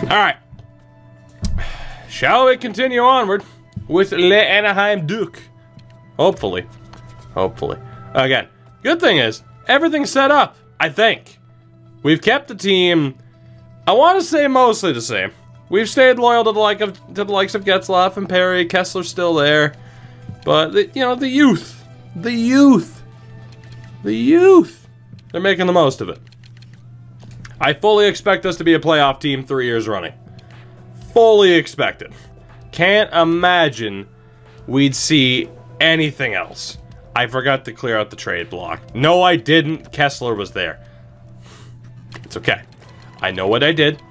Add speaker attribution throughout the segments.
Speaker 1: Alright. Shall we continue onward with Le Anaheim Duke? Hopefully. Hopefully. Again, good thing is, everything's set up, I think. We've kept the team, I want to say mostly the same. We've stayed loyal to the likes of Getzlaf and Perry. Kessler's still there. But, you know, the youth. The youth. The youth. They're making the most of it. I fully expect us to be a playoff team 3 years running. Fully expect it. Can't imagine we'd see anything else. I forgot to clear out the trade block. No, I didn't. Kessler was there. It's okay. I know what I did.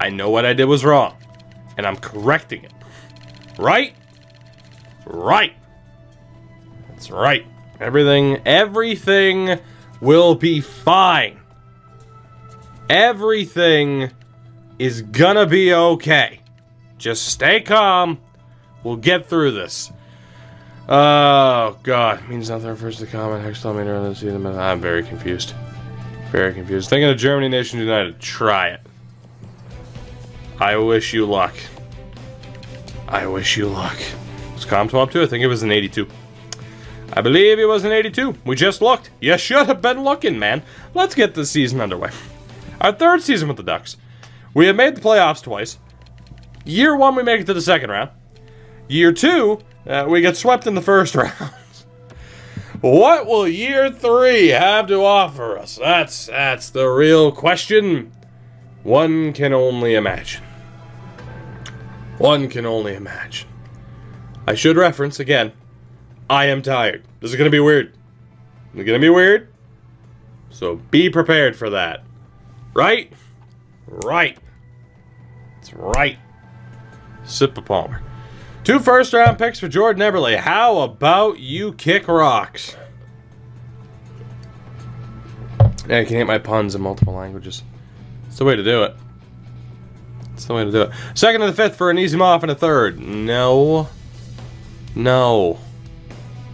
Speaker 1: I know what I did was wrong. And I'm correcting it. Right? Right. That's right. Everything will be fine. Everything is gonna be okay. Just stay calm. We'll get through this. Oh, God. Means nothing refers to the comment. Hex told me to see them. I'm very confused. Very confused. Thinking of Germany Nations United. Try it. I wish you luck. I wish you luck. Was Comtom up to? I think it was an 82. I believe it was an 82. We just looked. You should have been looking, man. Let's get this season underway. Our third season with the Ducks. We have made the playoffs twice. Year 1, we make it to the second round. Year 2, we get swept in the first round. What will year 3 have to offer us? That's the real question. One can only imagine. One can only imagine. I should reference, again, I am tired. This is going to be weird. It's going to be weird. So be prepared for that. Right? Right. That's right. Sip of Palmer. 2 first-round picks for Jordan Eberle. How about you kick rocks? Yeah, I can hit my puns in multiple languages. It's the way to do it. It's the way to do it. 2nd and the 5th for an easy off and a 3rd. No. No.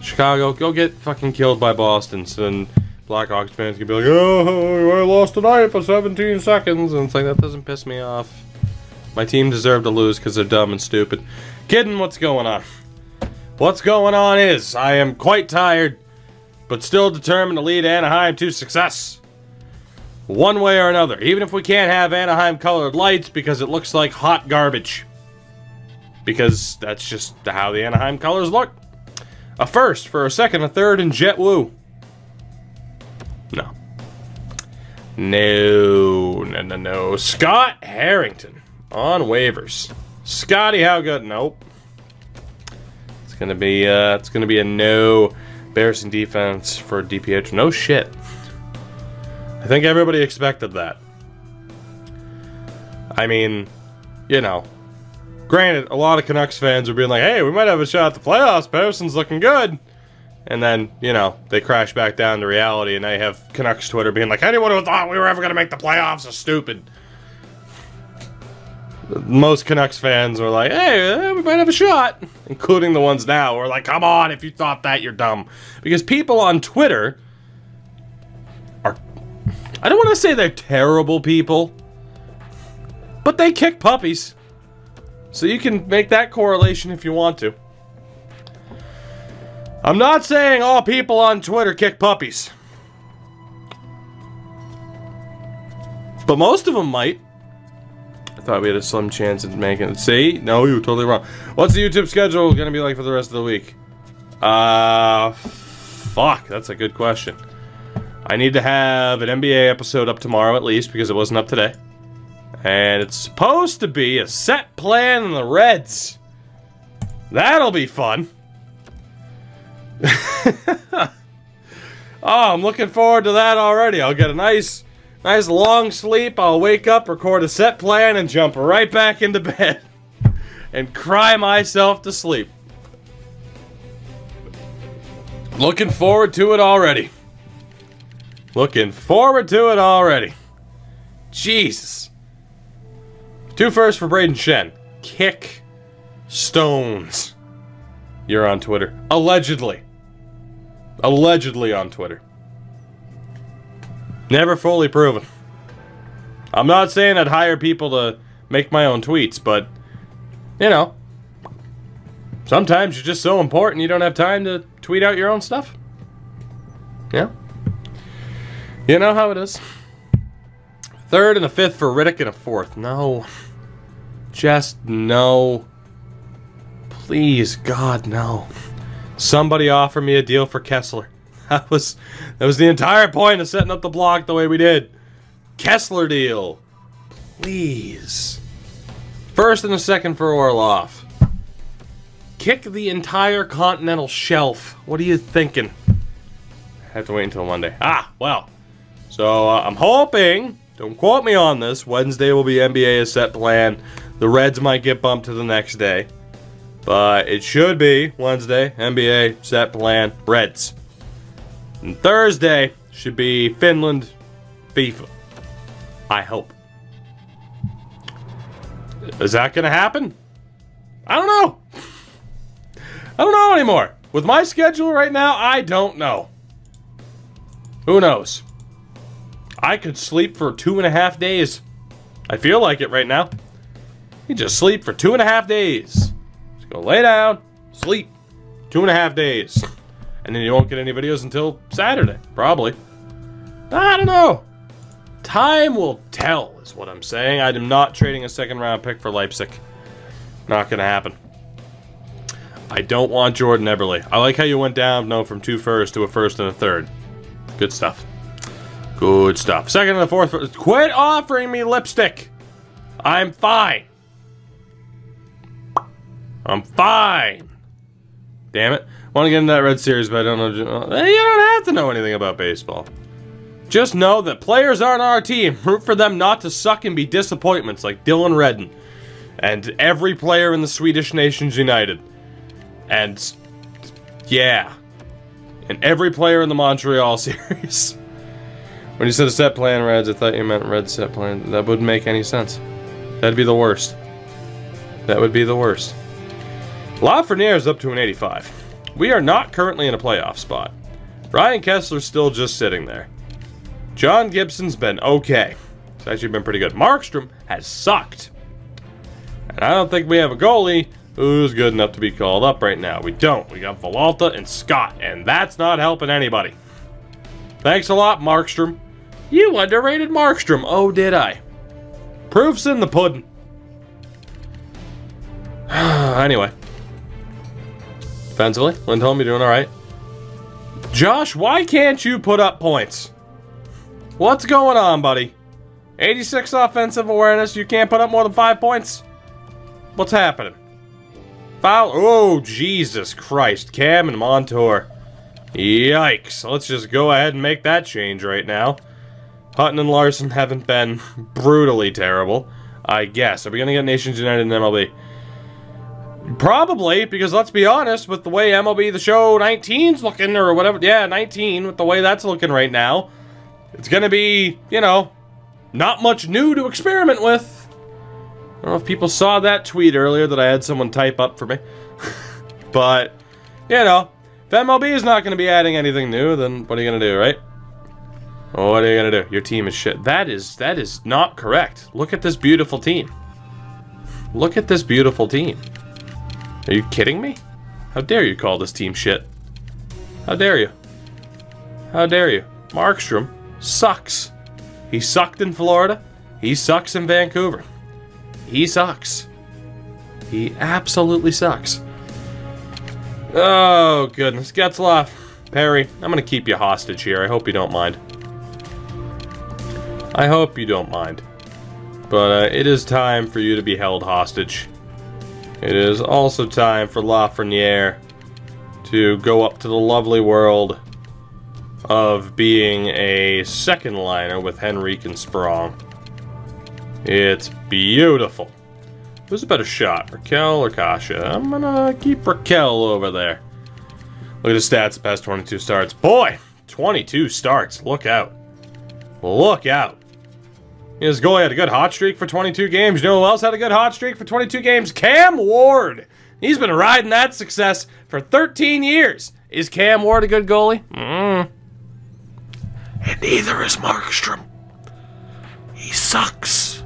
Speaker 1: Chicago, go get fucking killed by Boston. So then Blackhawks fans can be like, oh, I lost tonight for 17 seconds. And it's like, that doesn't piss me off. My team deserved to lose because they're dumb and stupid. Kidding, what's going on? What's going on is, I am quite tired, but still determined to lead Anaheim to success. One way or another. Even if we can't have Anaheim colored lights because it looks like hot garbage. Because that's just how the Anaheim colors look. A first for a 2nd, a 3rd, and Jet Woo. No. No. Scott Harrington on waivers. Scotty, how good? Nope. It's gonna be a no. Embarrassing defense for DPH. No shit. I think everybody expected that. I mean, you know, granted, a lot of Canucks fans were being like, hey, we might have a shot at the playoffs. Patterson's looking good. And then, you know, they crash back down to reality, and I have Canucks Twitter being like, anyone who thought we were ever going to make the playoffs is stupid. Most Canucks fans were like, hey, we might have a shot. Including the ones now who are like, come on, if you thought that, you're dumb. Because people on Twitter are, I don't want to say they're terrible people, but they kick puppies. So you can make that correlation if you want to. I'm not saying all people on Twitter kick puppies. But most of them might. I thought we had a slim chance of making it. See? No, you were totally wrong. What's the YouTube schedule going to be like for the rest of the week? Fuck, that's a good question. I need to have an NBA episode up tomorrow at least, because it wasn't up today. And it's supposed to be a set plan in the Reds. That'll be fun. Oh, I'm looking forward to that already. I'll get a nice long sleep. I'll wake up, record a set plan, and jump right back into bed. And cry myself to sleep. Looking forward to it already. Looking forward to it already. Jesus. 2 firsts for Braden Shen. Kick stones. You're on Twitter. Allegedly. Allegedly on Twitter. Never fully proven. I'm not saying I'd hire people to make my own tweets, but, you know, sometimes you're just so important you don't have time to tweet out your own stuff. Yeah. You know how it is. 3rd and a 5th for Riddick and a 4th. No. Just no. Please, God, no. Somebody offer me a deal for Kessler. That was the entire point of setting up the block the way we did. Kessler deal. Please. 1st and a 2nd for Orlov. Kick the entire continental shelf. What are you thinking? I have to wait until Monday. Ah, well. So, I'm hoping, don't quote me on this, Wednesday will be NBA as set plan. The Reds might get bumped to the next day. But it should be Wednesday, NBA, set plan, Reds. And Thursday should be Finland, FIFA. I hope. Is that going to happen? I don't know. I don't know anymore. With my schedule right now, I don't know. Who knows? I could sleep for 2.5 days. I feel like it right now. You just sleep for 2.5 days. Just go lay down, sleep. 2.5 days. And then you won't get any videos until Saturday, probably. I don't know. Time will tell, is what I'm saying. I am not trading a 2nd round pick for Leipzig. Not going to happen. I don't want Jordan Eberle. I like how you went down, from 2 firsts to a 1st and a 3rd. Good stuff. Good stuff. 2nd and a 4th. Quit offering me lipstick. I'm fine. I'm fine. Damn it. Want to get into that Red Series, but I don't know. You don't have to know anything about baseball. Just know that players aren't our team. Root for them not to suck and be disappointments like Dylan Redden. And every player in the Swedish Nations United. And, yeah. And every player in the Montreal series. When you said a set plan, Reds, I thought you meant Red set plan. That wouldn't make any sense. That'd be the worst. That would be the worst. Lafreniere is up to an 85. We are not currently in a playoff spot. Ryan Kessler's still just sitting there. John Gibson's been okay. It's actually been pretty good. Markstrom has sucked. And I don't think we have a goalie who's good enough to be called up right now. We don't. We got Villalta and Scott, and that's not helping anybody. Thanks a lot, Markstrom. You underrated Markstrom. Oh, did I? Proof's in the pudding. Anyway. Defensively, Lindholm, you're doing alright. Josh, why can't you put up points? What's going on, buddy? 86 offensive awareness, you can't put up more than 5 points? What's happening? Foul. Oh, Jesus Christ. Cam and Montour. Yikes. Let's just go ahead and make that change right now. Hutton and Larson haven't been brutally terrible, I guess. Are we going to get Nations United in MLB? Probably, because let's be honest, with the way MLB The Show 19's looking, or whatever, yeah, 19, with the way that's looking right now, it's going to be, you know, not much new to experiment with. I don't know if people saw that tweet earlier that I had someone type up for me. But, you know, if MLB is not going to be adding anything new, then what are you going to do, right? What are you going to do? Your team is shit. That is not correct. Look at this beautiful team. Look at this beautiful team. Are you kidding me? How dare you call this team shit? How dare you? How dare you? Markstrom sucks. He sucked in Florida. He sucks in Vancouver. He sucks. He absolutely sucks. Oh, goodness. Getzlaf. Perry, I'm going to keep you hostage here. I hope you don't mind. I hope you don't mind. But it is time for you to be held hostage. It is also time for Lafreniere to go up to the lovely world of being a second liner with Henrique and Sprong. It's beautiful. Who's a better shot, Raquel or Kasha? I'm gonna keep Raquel over there. Look at his stats the past 22 starts. Boy, 22 starts. Look out. Look out. His goalie had a good hot streak for 22 games. You know who else had a good hot streak for 22 games? Cam Ward. He's been riding that success for 13 years. Is Cam Ward a good goalie? And neither is Markstrom. He sucks.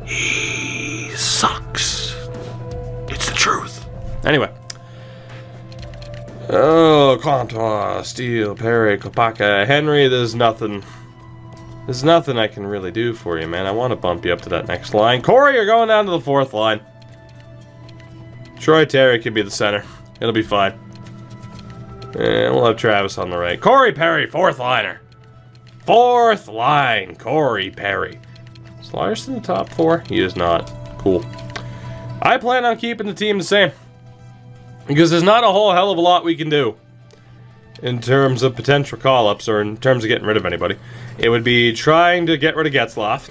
Speaker 1: He sucks. It's the truth. Anyway. Oh, Quantois, Steele, Perry, Kopaka, Henry, there's nothing. There's nothing I can really do for you, man. I want to bump you up to that next line. Corey, you're going down to the 4th line. Troy Terry can be the center. It'll be fine. And we'll have Travis on the right. Corey Perry, 4th liner. 4th line, Corey Perry. Is Lars in the top 4? He is not. Cool. I plan on keeping the team the same. Because there's not a whole hell of a lot we can do in terms of potential call-ups or in terms of getting rid of anybody. It would be trying to get rid of Getzlaf,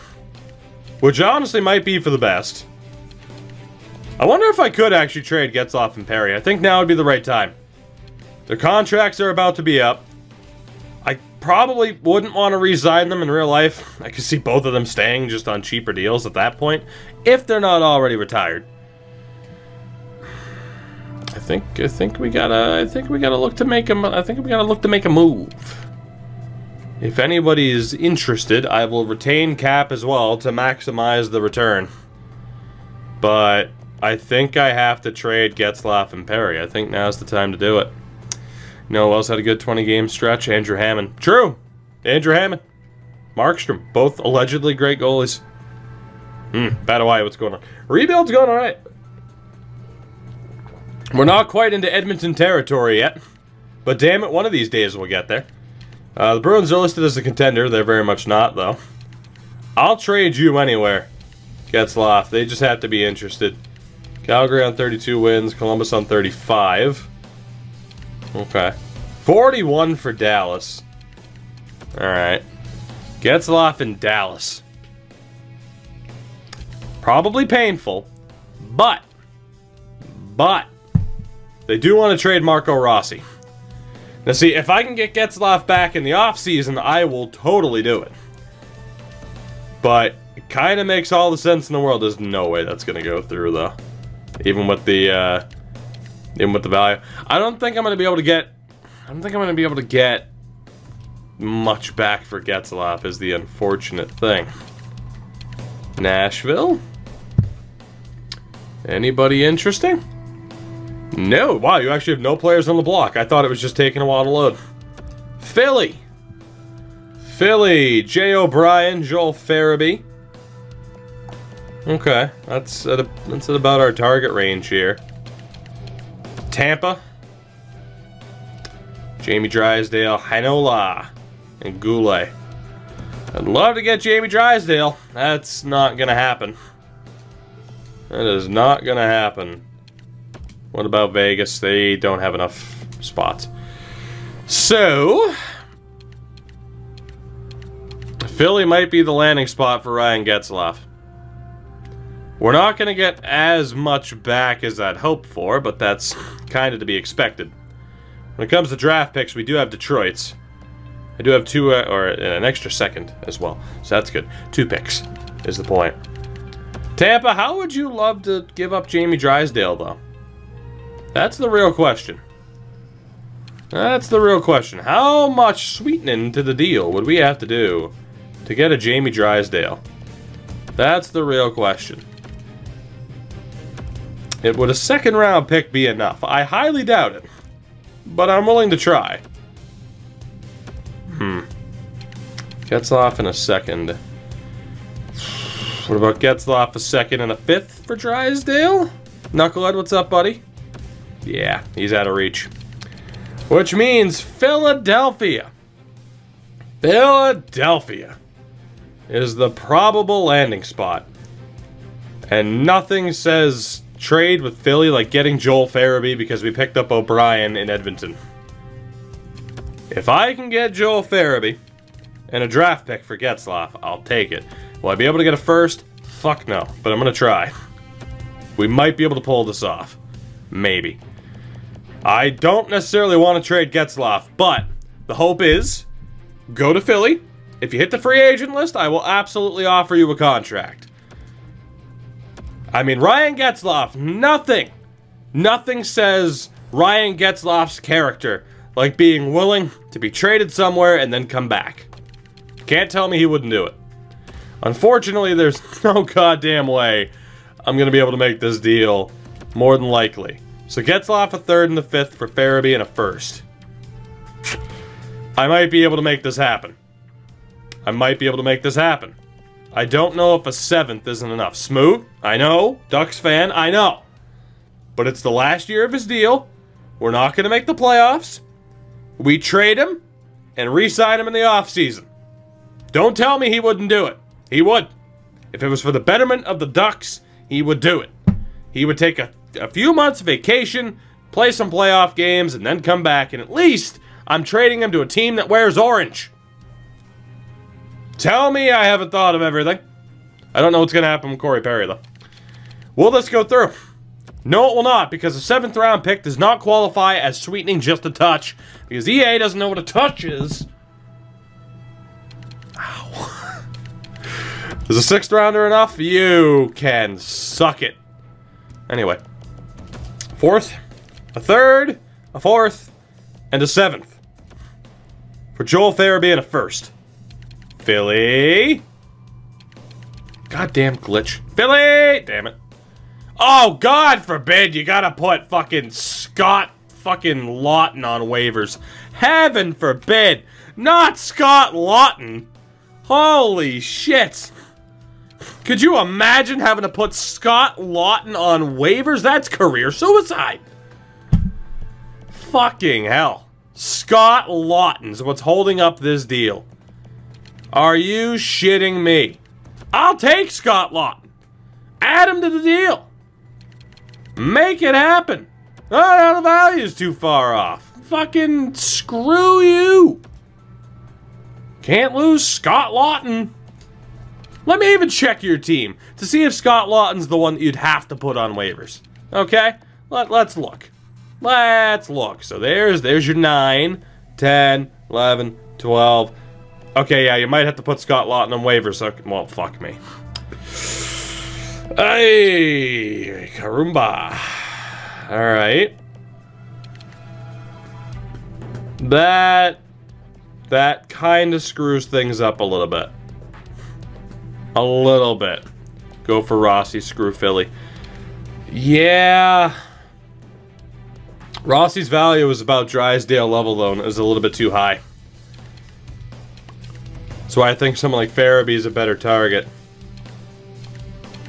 Speaker 1: which honestly might be for the best. I wonder if I could actually trade Getzlaf and Perry. I think now would be the right time. Their contracts are about to be up. I probably wouldn't want to re-sign them in real life. I could see both of them staying just on cheaper deals at that point, if they're not already retired. I think we gotta look to make a move. If anybody is interested, I will retain cap as well to maximize the return. But I think I have to trade Getzlaf and Perry. I think now's the time to do it. You know who else had a good 20-game stretch? Andrew Hammond. True! Andrew Hammond. Markstrom. Both allegedly great goalies. Bad Hawaii, what's going on? Rebuild's going alright. We're not quite into Edmonton territory yet. But damn it, one of these days we'll get there. The Bruins are listed as a contender. They're very much not, though. I'll trade you anywhere. Getzlaf. They just have to be interested. Calgary on 32 wins. Columbus on 35. Okay. 41 for Dallas. Alright. Getzlaf in Dallas. Probably painful. But they do want to trade Marco Rossi. Now see, if I can get Getzlaf back in the offseason, I will totally do it. But it kind of makes all the sense in the world. There's no way that's going to go through, though. Even with the value. I don't think I'm going to be able to get much back for Getzlaf is the unfortunate thing. Nashville? Anybody interesting? No. Wow, you actually have no players on the block. I thought it was just taking a while to load. Philly. Jay O'Brien, Joel Farabee. Okay, that's at about our target range here. Tampa. Jamie Drysdale, Heinola, and Goulet. I'd love to get Jamie Drysdale. That's not gonna happen. That is not gonna happen. What about Vegas? They don't have enough spots. So, Philly might be the landing spot for Ryan Getzlaf. We're not going to get as much back as I'd hoped for, but that's kind of to be expected. When it comes to draft picks, we do have Detroit's. I do have two, or an extra second as well, so that's good. 2 picks is the point. Tampa, how would you love to give up Jamie Drysdale, though? That's the real question. That's the real question. How much sweetening to the deal would we have to do to get a Jamie Drysdale? That's the real question. Would a 2nd round pick be enough? I highly doubt it. But I'm willing to try. Getzlaf in a 2nd. What about Getzlaf a 2nd and a 5th for Drysdale? Knucklehead, what's up, buddy? Yeah, he's out of reach. Which means Philadelphia. Philadelphia is the probable landing spot. And nothing says trade with Philly like getting Joel Farabee because we picked up O'Brien in Edmonton. If I can get Joel Farabee and a draft pick for Getzlaf, I'll take it. Will I be able to get a 1st? Fuck no, but I'm going to try. We might be able to pull this off. Maybe. I don't necessarily want to trade Getzlaf, but the hope is go to Philly. If you hit the free agent list, I will absolutely offer you a contract. I mean, Ryan Getzlaf, nothing says Ryan Getzlaf's character like being willing to be traded somewhere and then come back. Can't tell me he wouldn't do it. Unfortunately, there's no goddamn way I'm going to be able to make this deal, more than likely. So Getzlaf a third and a fifth for Farabee and a first. I might be able to make this happen. I might be able to make this happen. I don't know if a seventh isn't enough. Smoot, I know. Ducks fan, I know. But it's the last year of his deal. We're not going to make the playoffs. We trade him and re-sign him in the offseason. Don't tell me he wouldn't do it. He would. If it was for the betterment of the Ducks, he would do it. He would take a few months vacation, play some playoff games, and then come back, and at least I'm trading him to a team that wears orange. Tell me I haven't thought of everything. I don't know what's going to happen with Corey Perry, though. Will this go through? No, it will not, because a 7th round pick does not qualify as sweetening just a touch, because EA doesn't know what a touch is. Ow. Is a 6th rounder enough? You can suck it. Anyway. 4th, a 3rd, a 4th, and a 7th. For Joel Farabee and a 1st. Philly. Goddamn glitch. Philly! Damn it. Oh, God forbid you gotta put fucking Scott fucking Lawton on waivers. Heaven forbid. Not Scott Lawton. Holy shit. Could you imagine having to put Scott Lawton on waivers? That's career suicide. Fucking hell. Scott Lawton's what's holding up this deal. Are you shitting me? I'll take Scott Lawton. Add him to the deal. Make it happen. Oh, no, the value's too far off. Fucking screw you. Can't lose Scott Lawton. Let me even check your team to see if Scott Lawton's the one that you'd have to put on waivers. Okay? Let's look. Let's look. So there's your 9, 10, 11, 12. Okay, yeah, you might have to put Scott Lawton on waivers. Okay, well, fuck me. Hey, Karumba. Alright. That kind of screws things up a little bit. A little bit. Go for Rossi, screw Philly. Yeah. Rossi's value is about Drysdale level, though, and it was a little bit too high. That's why I think someone like Farabee is a better target.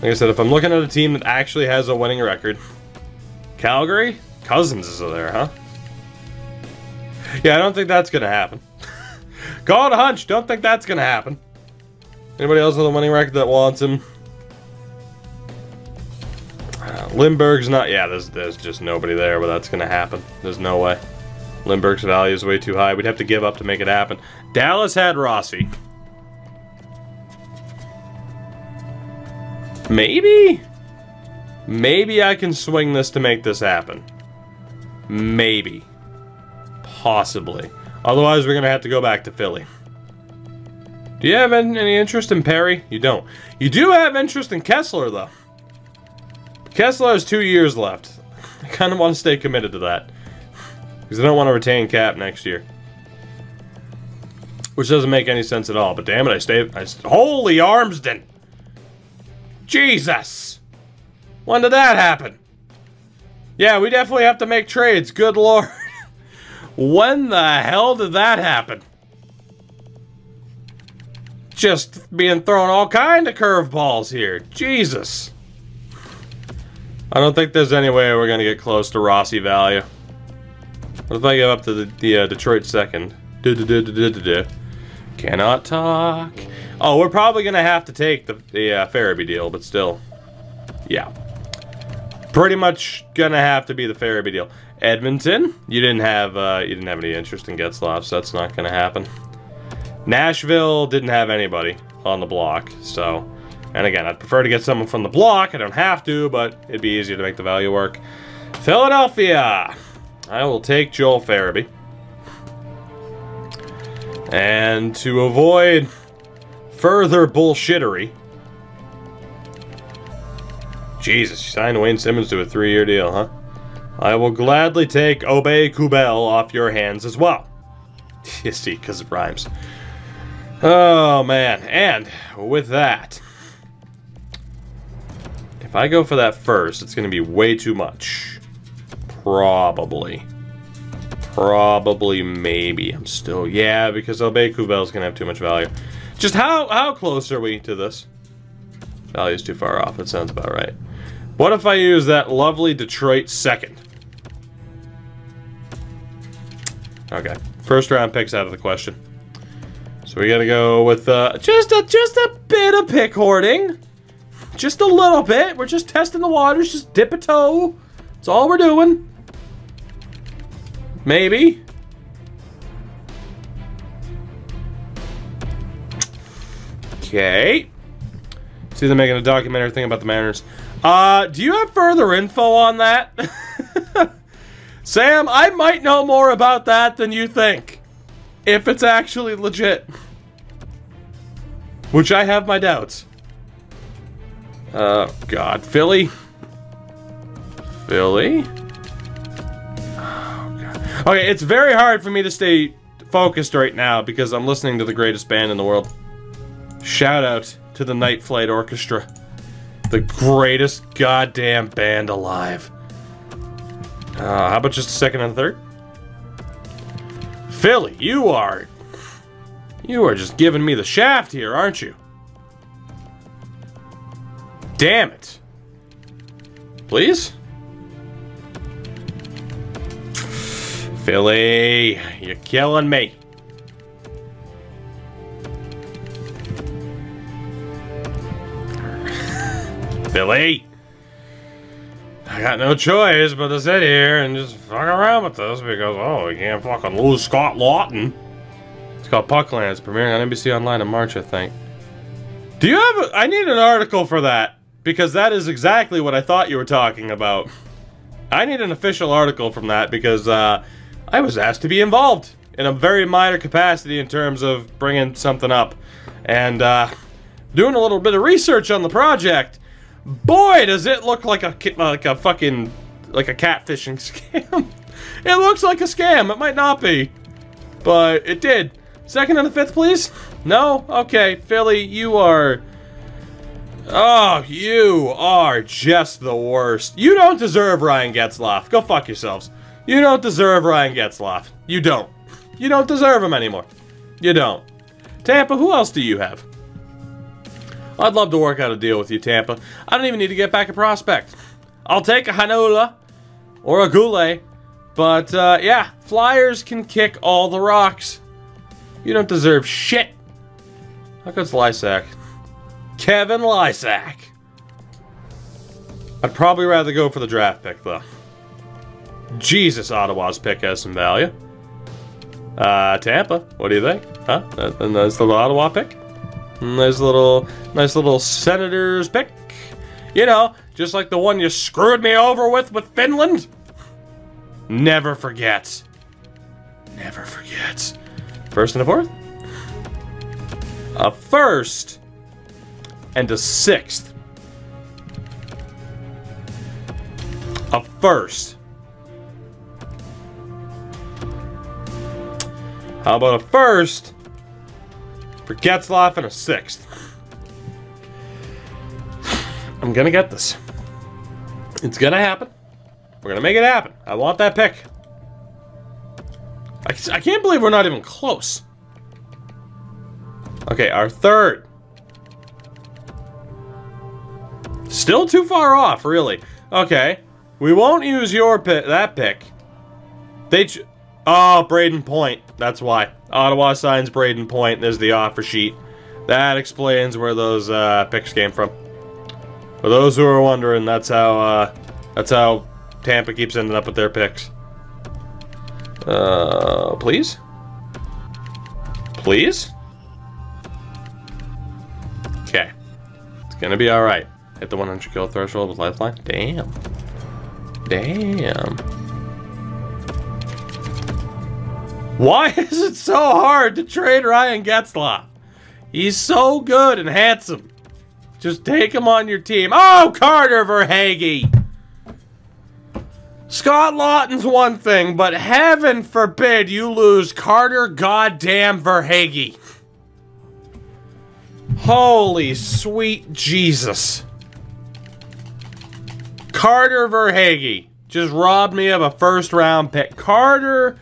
Speaker 1: Like I said, if I'm looking at a team that actually has a winning record. Calgary? Cousins is there, huh? Yeah, I don't think that's going to happen. Call it a hunch. Don't think that's going to happen. Anybody else with a winning record that wants him? Lindbergh's not... Yeah, there's just nobody there where that's going to happen. There's no way. Lindbergh's value is way too high. We'd have to give up to make it happen. Dallas had Rossi. Maybe? Maybe I can swing this to make this happen. Maybe. Possibly. Otherwise, we're going to have to go back to Philly. Do you have any interest in Perry? You don't. You do have interest in Kessler, though. Kessler has 2 years left. I kind of want to stay committed to that. Because I don't want to retain Cap next year. Which doesn't make any sense at all. But damn it, holy Armsden! Jesus! When did that happen? Yeah, we definitely have to make trades. Good lord. When the hell did that happen? Just being thrown all kind of curveballs here. Jesus. I don't think there's any way we're going to get close to Rossi value. What if I go up to the Detroit second? Cannot talk. Oh, we're probably going to have to take the Farabee deal, but still. Yeah. Pretty much going to have to be the Farabee deal. Edmonton, you didn't have any interest in Getzlaf, so that's not going to happen. Nashville didn't have anybody on the block, so... And again, I'd prefer to get someone from the block. I don't have to, but it'd be easier to make the value work. Philadelphia! I will take Joel Farabee. And to avoid further bullshittery... Jesus, you signed Wayne Simmons to a 3-year deal, huh? I will gladly take Obey Kubel off your hands as well. You see, because it rhymes. Oh, man. And with that, if I go for that first, it's going to be way too much. Probably. Probably, maybe. I'm still... Yeah, because Kubel's going to have too much value. Just how close are we to this? Value's too far off. That sounds about right. What if I use that lovely Detroit second? Okay. First round picks out of the question. So we gotta go with just a bit of pick hoarding. Just a little bit. We're just testing the waters. Just dip a toe. That's all we're doing. Maybe. Okay. See them making a documentary thing about the Mariners. Do you have further info on that? Sam, I might know more about that than you think. If it's actually legit. Which I have my doubts. Oh, God. Philly? Philly? Oh, God. Okay, it's very hard for me to stay focused right now because I'm listening to the greatest band in the world. Shout out to the Night Flight Orchestra. The greatest goddamn band alive. How about just a second and a third? Philly, you are just giving me the shaft here, aren't you? Damn it. Please? Philly, you're killing me. Philly! I got no choice but to sit here and just fuck around with this because, oh, we can't fucking lose Scott Lawton. It's called Puckland. It's premiering on NBC Online in March, I think. Do you have I need an article for that because that is exactly what I thought you were talking about. I need an official article from that because I was asked to be involved in a very minor capacity in terms of bringing something up and doing a little bit of research on the project. Boy, does it look like a fucking catfishing scam. It looks like a scam. It might not be, but it did. Second and the fifth, please. No? Okay, Philly, you are... Oh, you are just the worst. You don't deserve Ryan Getzlaf. Go fuck yourselves. You don't deserve Ryan Getzlaf. You don't. You don't deserve him anymore. You don't. Tampa, who else do you have? I'd love to work out a deal with you, Tampa. I don't even need to get back a prospect. I'll take a Hanola or a Goulet. But, yeah, Flyers can kick all the rocks. You don't deserve shit. How good's Lysak? Kevin Lysak. I'd probably rather go for the draft pick, though. Jesus, Ottawa's pick has some value. Tampa, what do you think? Huh? A nice little Ottawa pick? Nice little Senators pick. You know, just like the one you screwed me over with Finland. Never forgets. Never forgets. First and a fourth? A first and a sixth. A first. How about a first for Getzlaf and a sixth? I'm gonna get this. It's gonna happen. We're gonna make it happen. I want that pick. I can't believe we're not even close. Okay, our third. Still too far off, really. Okay, we won't use your pick. That pick. Oh, Braden Point. That's why. Ottawa signs Braden Point. There's the offer sheet. That explains where those picks came from. For those who are wondering, that's how Tampa keeps ending up with their picks. Please? Please? Okay. It's gonna be alright. Hit the 100 kill threshold with Lifeline. Damn. Damn. Why is it so hard to trade Ryan Getzlaf? He's so good and handsome. Just take him on your team. Oh, Carter Verhaeghe. Scott Lawton's one thing, but heaven forbid you lose Carter goddamn Verhaeghe. Holy sweet Jesus. Carter Verhaeghe just robbed me of a first-round pick. Carter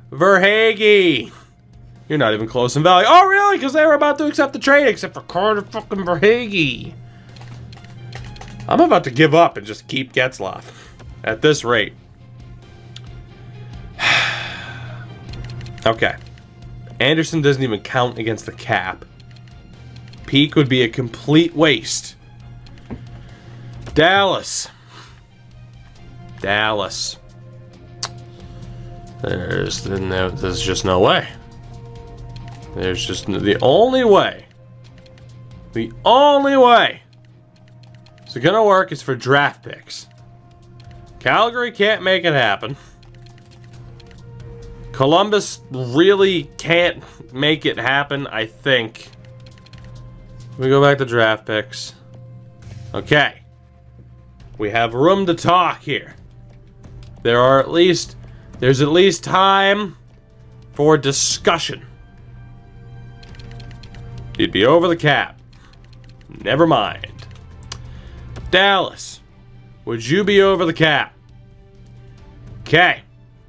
Speaker 1: Verhaeghe. You're not even close in value. Oh, really? Because they were about to accept the trade, except for Carter fucking Verhaeghe. I'm about to give up and just keep Getzlaf at this rate. Okay. Anderson doesn't even count against the cap. Peak would be a complete waste. Dallas. There's just no way. There's just the only way. The only way it's gonna work is for draft picks. Calgary can't make it happen. Columbus really can't make it happen, I think. We go back to draft picks. Okay. We have room to talk here. There's at least time for discussion. You'd be over the cap. Never mind. Dallas. Would you be over the cap? Okay.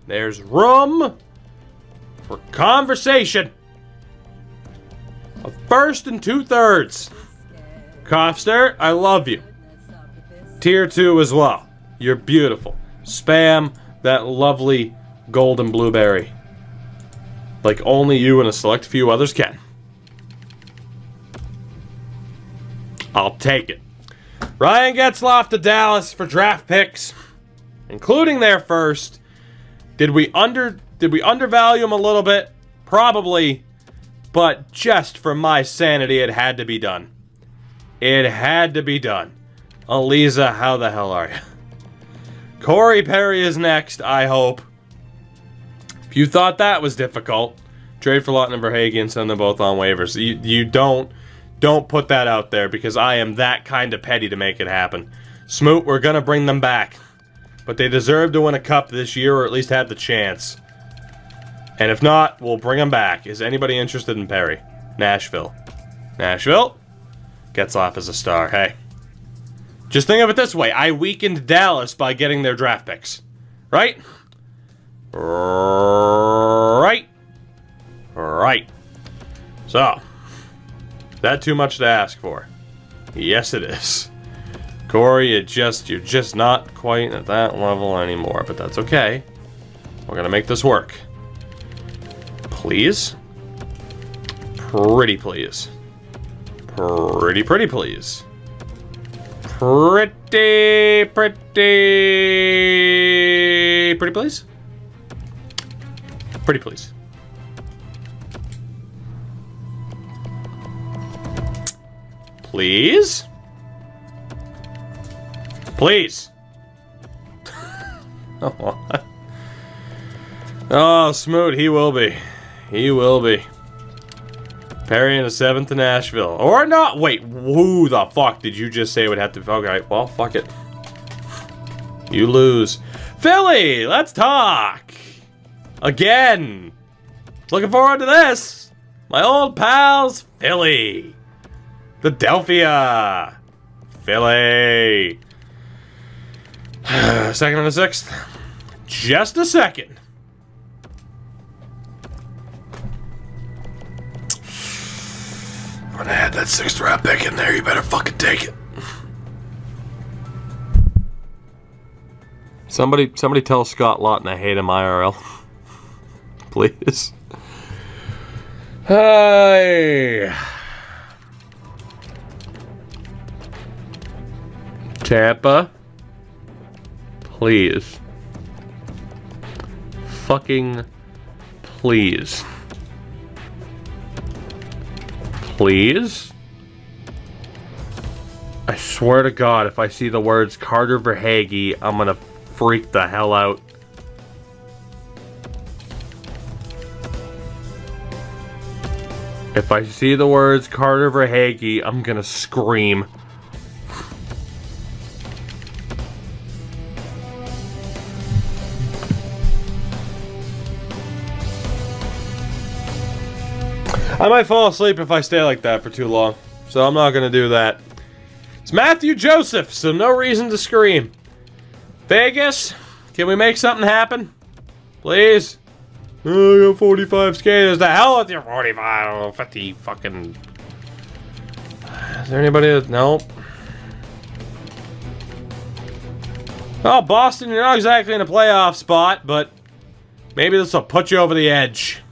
Speaker 1: There's room for conversation. A first and 2/3. Kofster, I love you. Tier 2 as well. You're beautiful. Spam that lovely golden blueberry. Like only you and a select few others can. I'll take it. Ryan Getzlaf to Dallas for draft picks, including their first. Did we undervalue him a little bit? Probably, but just for my sanity, it had to be done. It had to be done. Aliza, how the hell are you? Corey Perry is next, I hope. If you thought that was difficult, trade for Lawton and Verhaeghe and send them both on waivers. You don't put that out there because I am that kind of petty to make it happen. Smoot, we're gonna bring them back. But they deserve to win a cup this year, or at least have the chance. And if not, we'll bring them back. Is anybody interested in Perry? Nashville. Nashville? Getzlaf as a star. Hey. Just think of it this way. I weakened Dallas by getting their draft picks. Right? Right. Right. So. Is that too much to ask for? Yes, it is. Corey, you're just not quite at that level anymore, but that's okay. We're gonna make this work. Please? Pretty please. Pretty please. Pretty please? Pretty please. Please? Please. Oh, Smoot, he will be. He will be. Perry in the 7th to Nashville. Or not. Wait, who the fuck did you just say would have to... Okay, well, fuck it. You lose. Philly, let's talk. Again. Looking forward to this. My old pals, Philly. Philadelphia. Philly. 2nd and a 6th. Just a second. When I had that 6th round pick in there, you better fucking take it. Somebody tell Scott Lawton I hate him IRL. Please. Hey. Tampa. Please. Fucking please. Please? I swear to God, if I see the words Carter Verhaeghe, I'm gonna freak the hell out. If I see the words Carter Verhaeghe, I'm gonna scream. I might fall asleep if I stay like that for too long, so I'm not gonna do that. It's Matthew Joseph, so no reason to scream. Vegas, can we make something happen? Please? Oh, I got 45 skaters. The hell with your 45, 50 fucking... Is there anybody that... Nope. Oh, Boston, you're not exactly in a playoff spot, but maybe this will put you over the edge.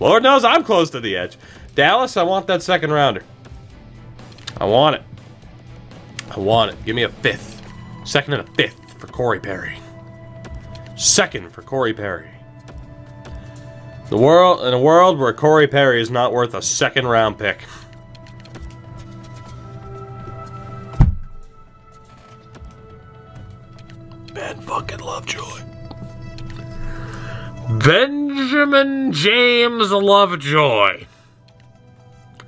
Speaker 1: Lord knows I'm close to the edge. Dallas, I want that second rounder. I want it. I want it. Give me a fifth. Second and a fifth for Corey Perry. Second for Corey Perry. In a world where Corey Perry is not worth a second round pick. Ben fucking Lovejoy. Benjamin James Lovejoy.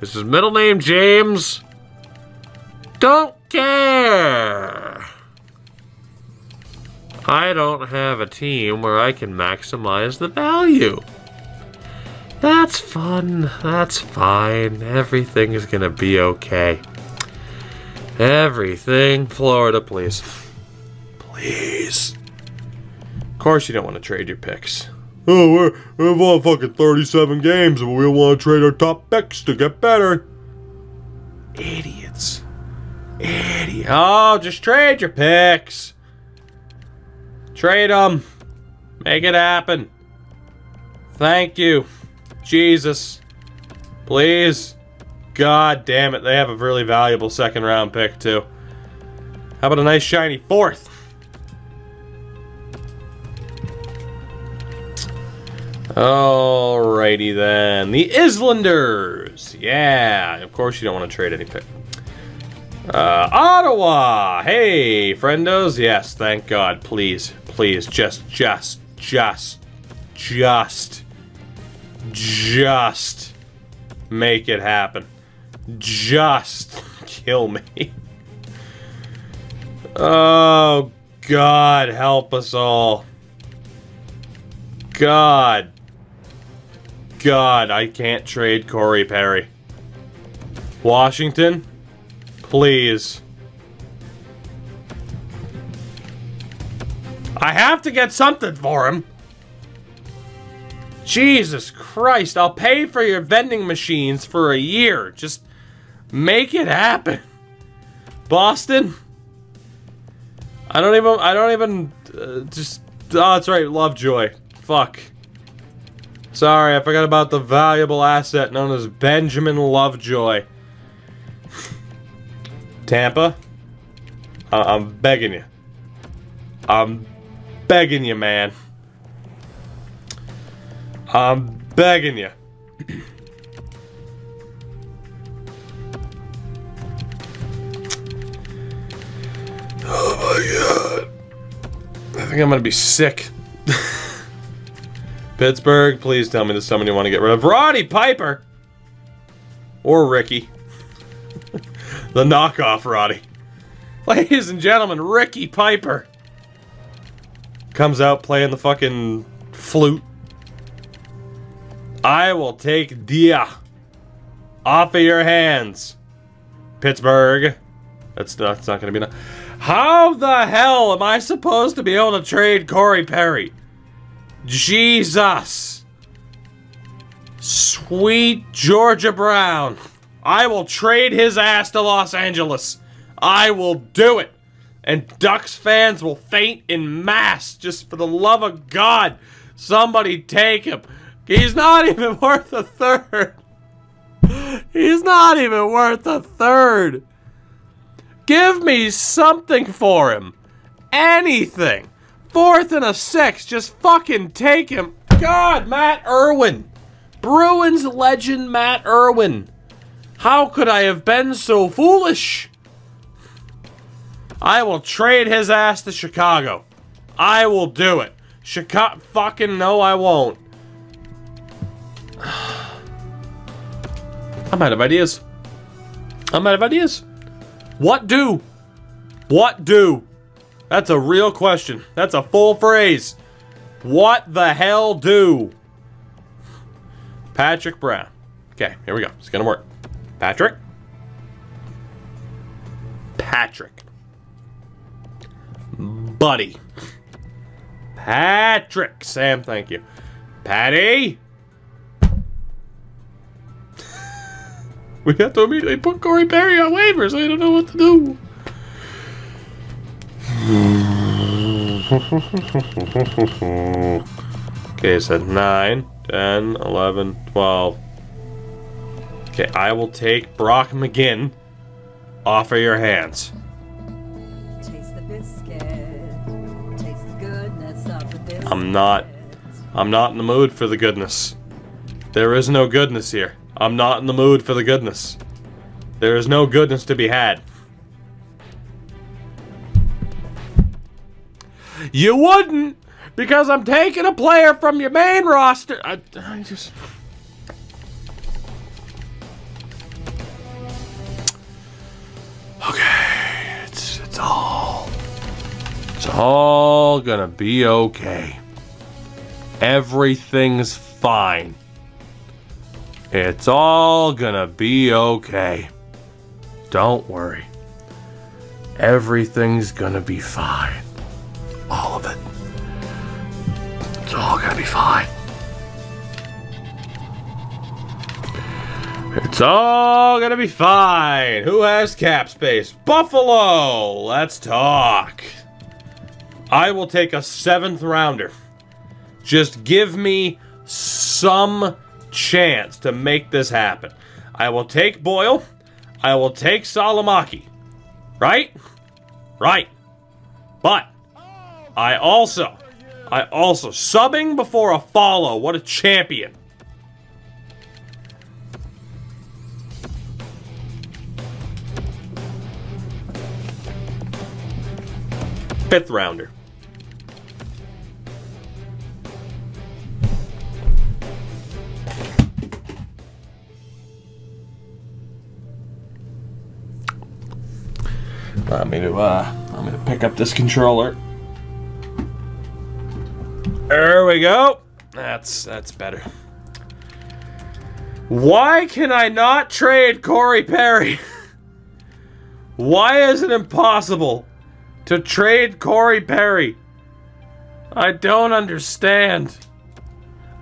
Speaker 1: Is his middle name James? Don't care. I don't have a team where I can maximize the value. That's fun. That's fine. Everything is gonna be okay. Everything. Florida, please. Please. Of course you don't want to trade your picks. Oh, we've won fucking 37 games and we want to trade our top picks to get better. Idiots. Idiot. Oh, just trade your picks. Trade them. Make it happen. Thank you. Jesus. Please. God damn it. They have a really valuable second round pick too. How about a nice shiny fourth? Alrighty then. The Islanders. Yeah. Of course you don't want to trade any pick. Ottawa. Hey, friendos. Yes, thank God. Please. Please. Just make it happen. Just kill me. Oh, God, help us all. God, I can't trade Corey Perry. Washington, please. I have to get something for him. Jesus Christ, I'll pay for your vending machines for a year. Just make it happen. Boston? I don't even, oh, that's right, Lovejoy. Fuck. Sorry, I forgot about the valuable asset known as Benjamin Lovejoy. Tampa? I'm begging you. I'm begging you, man. I'm begging you. Oh my God. I think I'm gonna be sick. Pittsburgh, please tell me there's someone you want to get rid of. Roddy Piper! Or Ricky. The knockoff Roddy. Ladies and gentlemen, Ricky Piper. Comes out playing the fucking flute. I will take Dia off of your hands, Pittsburgh. That's not going to be enough. How the hell am I supposed to be able to trade Corey Perry? Jesus. Sweet Georgia Brown. I will trade his ass to Los Angeles. I will do it. And Ducks fans will faint in mass. Just for the love of God, somebody take him. He's not even worth a third. He's not even worth a third. Give me something for him. Anything. Fourth and a sixth. Just fucking take him. God, Matt Irwin. Bruins legend Matt Irwin. How could I have been so foolish? I will trade his ass to Chicago. I will do it. Chicago. Fucking no, I won't. I'm out of ideas. I'm out of ideas. What do? What do? That's a real question. That's a full phrase. What the hell do? Patrick Brown. Okay, here we go. It's gonna work. Patrick. Patrick. Buddy. Patrick. Sam, thank you. Patty. We have to immediately put Corey Perry on waivers. I don't know what to do. Okay, so 9, 10, 11, 12. Okay, I will take Brock McGinn off of your hands.
Speaker 2: Taste the biscuit. Taste the goodness of the biscuit.
Speaker 1: I'm not in the mood for the goodness. There is no goodness here. I'm not in the mood for the goodness. There is no goodness to be had. You wouldn't, because I'm taking a player from your main roster. I just... Okay, it's all gonna be okay. Everything's fine. It's all gonna be okay. Don't worry. Everything's gonna be fine. All of it. It's all gonna be fine. It's all gonna be fine. Who has cap space? Buffalo! Let's talk. I will take a 7th rounder. Just give me some chance to make this happen. I will take Boyle. I will take Salamaki. Right? Right. But I also subbing before a follow. What a champion. Fifth rounder. I'm gonna pick up this controller. There we go. That's better. Why can I not trade Corey Perry? Why is it impossible to trade Corey Perry? I don't understand.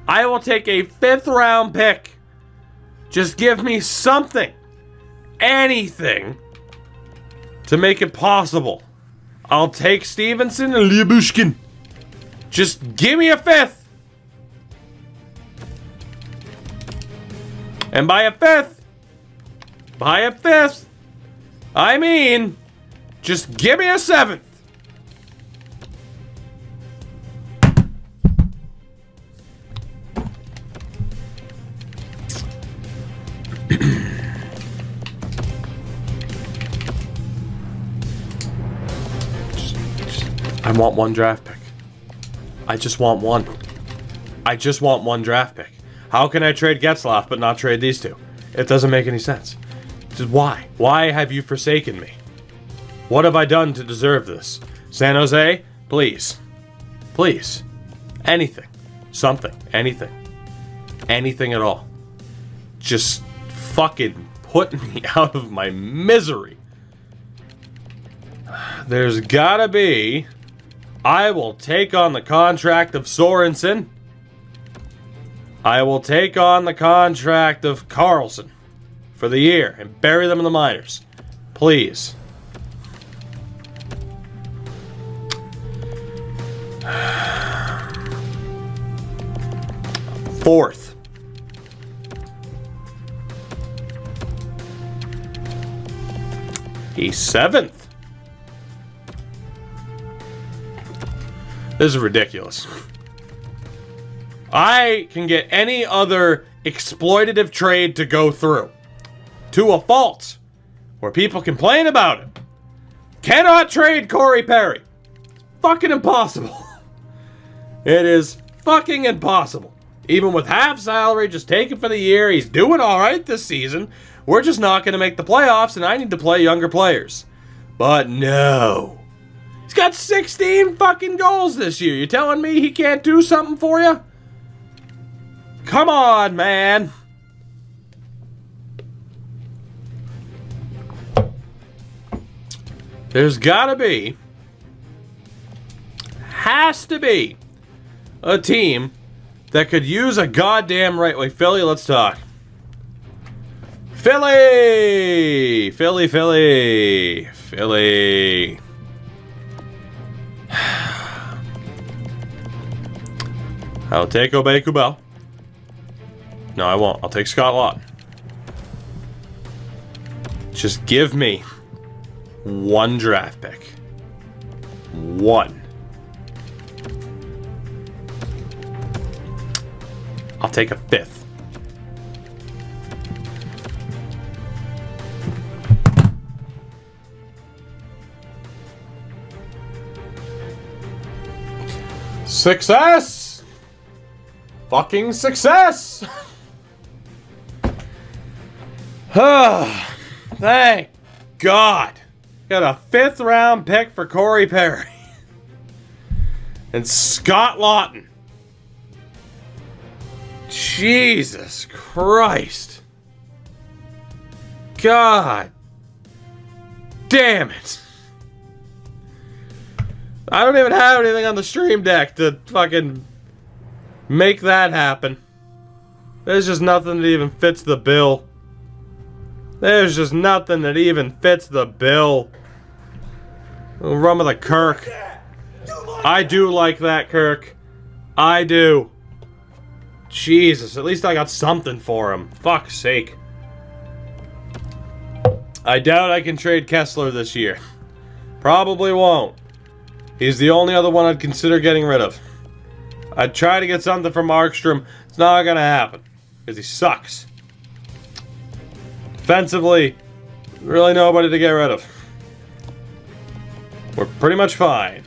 Speaker 1: I will take a 5th round pick. Just give me something. Anything. To make it possible. I'll take Stevenson and Lyubushkin. Just give me a 5th. And by a 5th, I mean, just give me a 7th. I want one draft pick. I just want one. I just want one draft pick. How can I trade Getzlaf but not trade these two? It doesn't make any sense. Just why? Why have you forsaken me? What have I done to deserve this? San Jose, please. Please. Anything. Something. Anything. Anything at all. Just fucking put me out of my misery. There's gotta be... I will take on the contract of Sorensen. I will take on the contract of Carlson for the year and bury them in the minors. Please. Fourth. He's 7th. This is ridiculous. I can get any other exploitative trade to go through. To a fault. Where people complain about it. Cannot trade Corey Perry. Fucking impossible. It is fucking impossible. Even with half salary, just take it for the year. He's doing alright this season. We're just not going to make the playoffs and I need to play younger players. But no. He's got 16 fucking goals this year. You telling me he can't do something for you? Come on, man. There's gotta be, has to be, a team that could use a goddamn right way. Philly, let's talk. Philly! Philly, Philly. Philly. I'll take Obey Kubel. No, I won't. I'll take Scott Lawton. Just give me one draft pick. One. I'll take a 5th. Success! Fucking success! Thank God. Got a 5th round pick for Corey Perry. And Scott Lawton. Jesus Christ. God damn it. I don't even have anything on the stream deck to fucking make that happen. There's just nothing that even fits the bill. There's just nothing that even fits the bill. We'll run with a Kirk. I do like that, Kirk. I do. Jesus, at least I got something for him. Fuck's sake. I doubt I can trade Kessler this year. Probably won't. He's the only other one I'd consider getting rid of. I'd try to get something from Markstrom. It's not gonna happen. Because he sucks. Defensively, really nobody to get rid of. We're pretty much fine.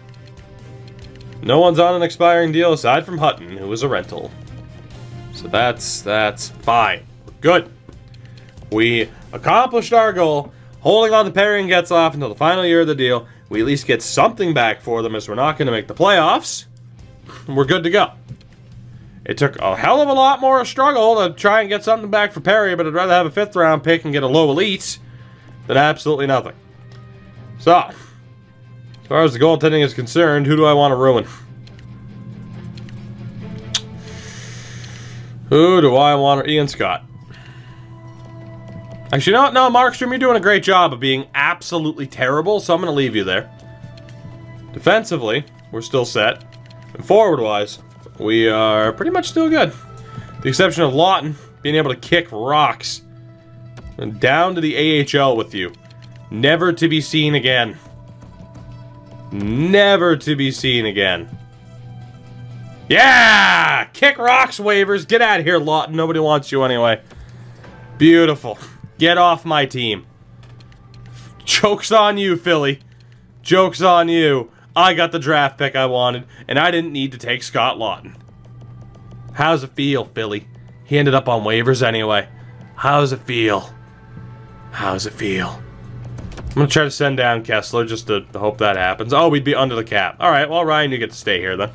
Speaker 1: No one's on an expiring deal aside from Hutton, who was a rental. So that's fine. We're good. We accomplished our goal. Holding on to Perry and Getzlaf until the final year of the deal. We at least get something back for them as we're not going to make the playoffs. We're good to go. It took a hell of a lot more struggle to try and get something back for Perry, but I'd rather have a 5th round pick and get a low elite than absolutely nothing. So, as far as the goaltending is concerned, who do I want to ruin? Who do I want to... Ian Scott. Actually, no, Markstrom, you're doing a great job of being absolutely terrible, so I'm going to leave you there. Defensively, we're still set. And forward-wise, we are pretty much still good. The exception of Lawton being able to kick rocks. And down to the AHL with you. Never to be seen again. Never to be seen again. Yeah! Kick rocks waivers. Get out of here, Lawton. Nobody wants you anyway. Beautiful. Get off my team. Joke's on you, Philly. Joke's on you. I got the draft pick I wanted, and I didn't need to take Scott Lawton. How's it feel, Philly? He ended up on waivers anyway. How's it feel? How's it feel? I'm going to try to send down Kessler just to hope that happens. Oh, we'd be under the cap. Alright, well, Ryan, you get to stay here then.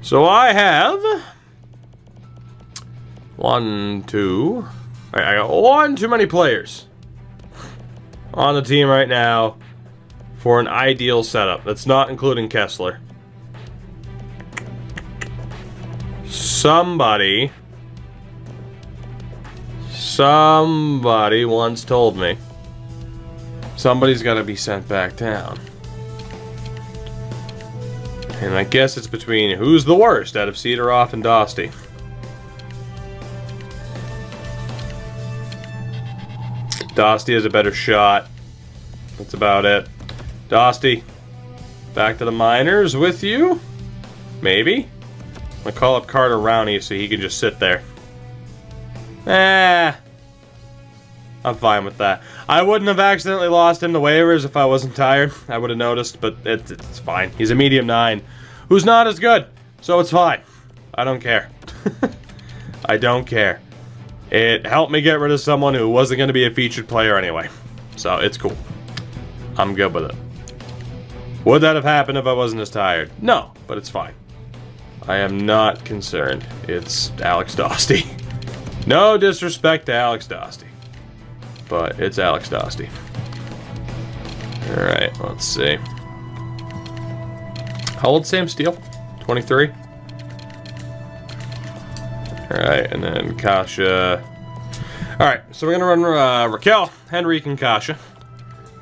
Speaker 1: So I have... 1, 2... Alright, I got one too many players on the team right now for an ideal setup. That's not including Kessler. Somebody once told me somebody's got to be sent back down. And I guess it's between who's the worst out of Cedaroff and Dosty. Dosty has a better shot. That's about it. Dosty, back to the minors with you? Maybe? I'm gonna call up Carter Rowney so he can just sit there. I'm fine with that. I wouldn't have accidentally lost him to waivers if I wasn't tired. I would have noticed, but it's fine. He's a medium 9 who's not as good, so it's fine. I don't care. I don't care. It helped me get rid of someone who wasn't going to be a featured player anyway. So, it's cool. I'm good with it. Would that have happened if I wasn't as tired? No, but it's fine. I am not concerned. It's Alex Dosty. No disrespect to Alex Dosty. But it's Alex Dosty. Alright, let's see. How old's Sam Steele? 23? Alright, and then Kasha. Alright, so we're going to run Raquel, Henrique, and Kasha.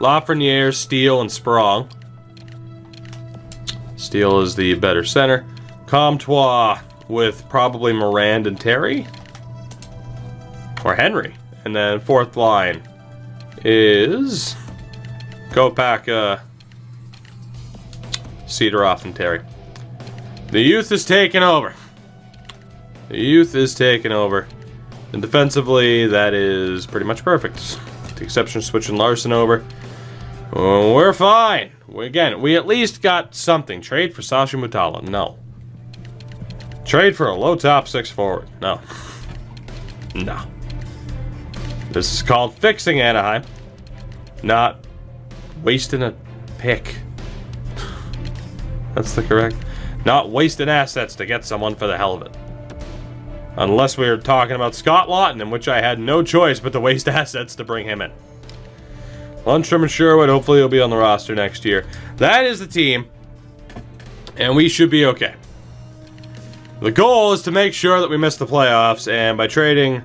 Speaker 1: Lafreniere, Steele, and Sprong. Steele is the better center. Comtois with probably Morand and Terry. Or Henry. And then fourth line is Kopak, Cedaroff, and Terry. The youth is taking over. The youth is taking over. And defensively, that is pretty much perfect. With the exception of switching Larson over. We're fine. Again, we at least got something. Trade for Sasha Mutala. No. Trade for a low top 6 forward. No. No. This is called fixing Anaheim. Not wasting a pick. That's the correct. Not wasting assets to get someone for the hell of it. Unless we were talking about Scott Lawton, in which I had no choice but to waste assets to bring him in. Lundstrom and Sherwood, hopefully he'll be on the roster next year. That is the team, and we should be okay. The goal is to make sure that we miss the playoffs, and by trading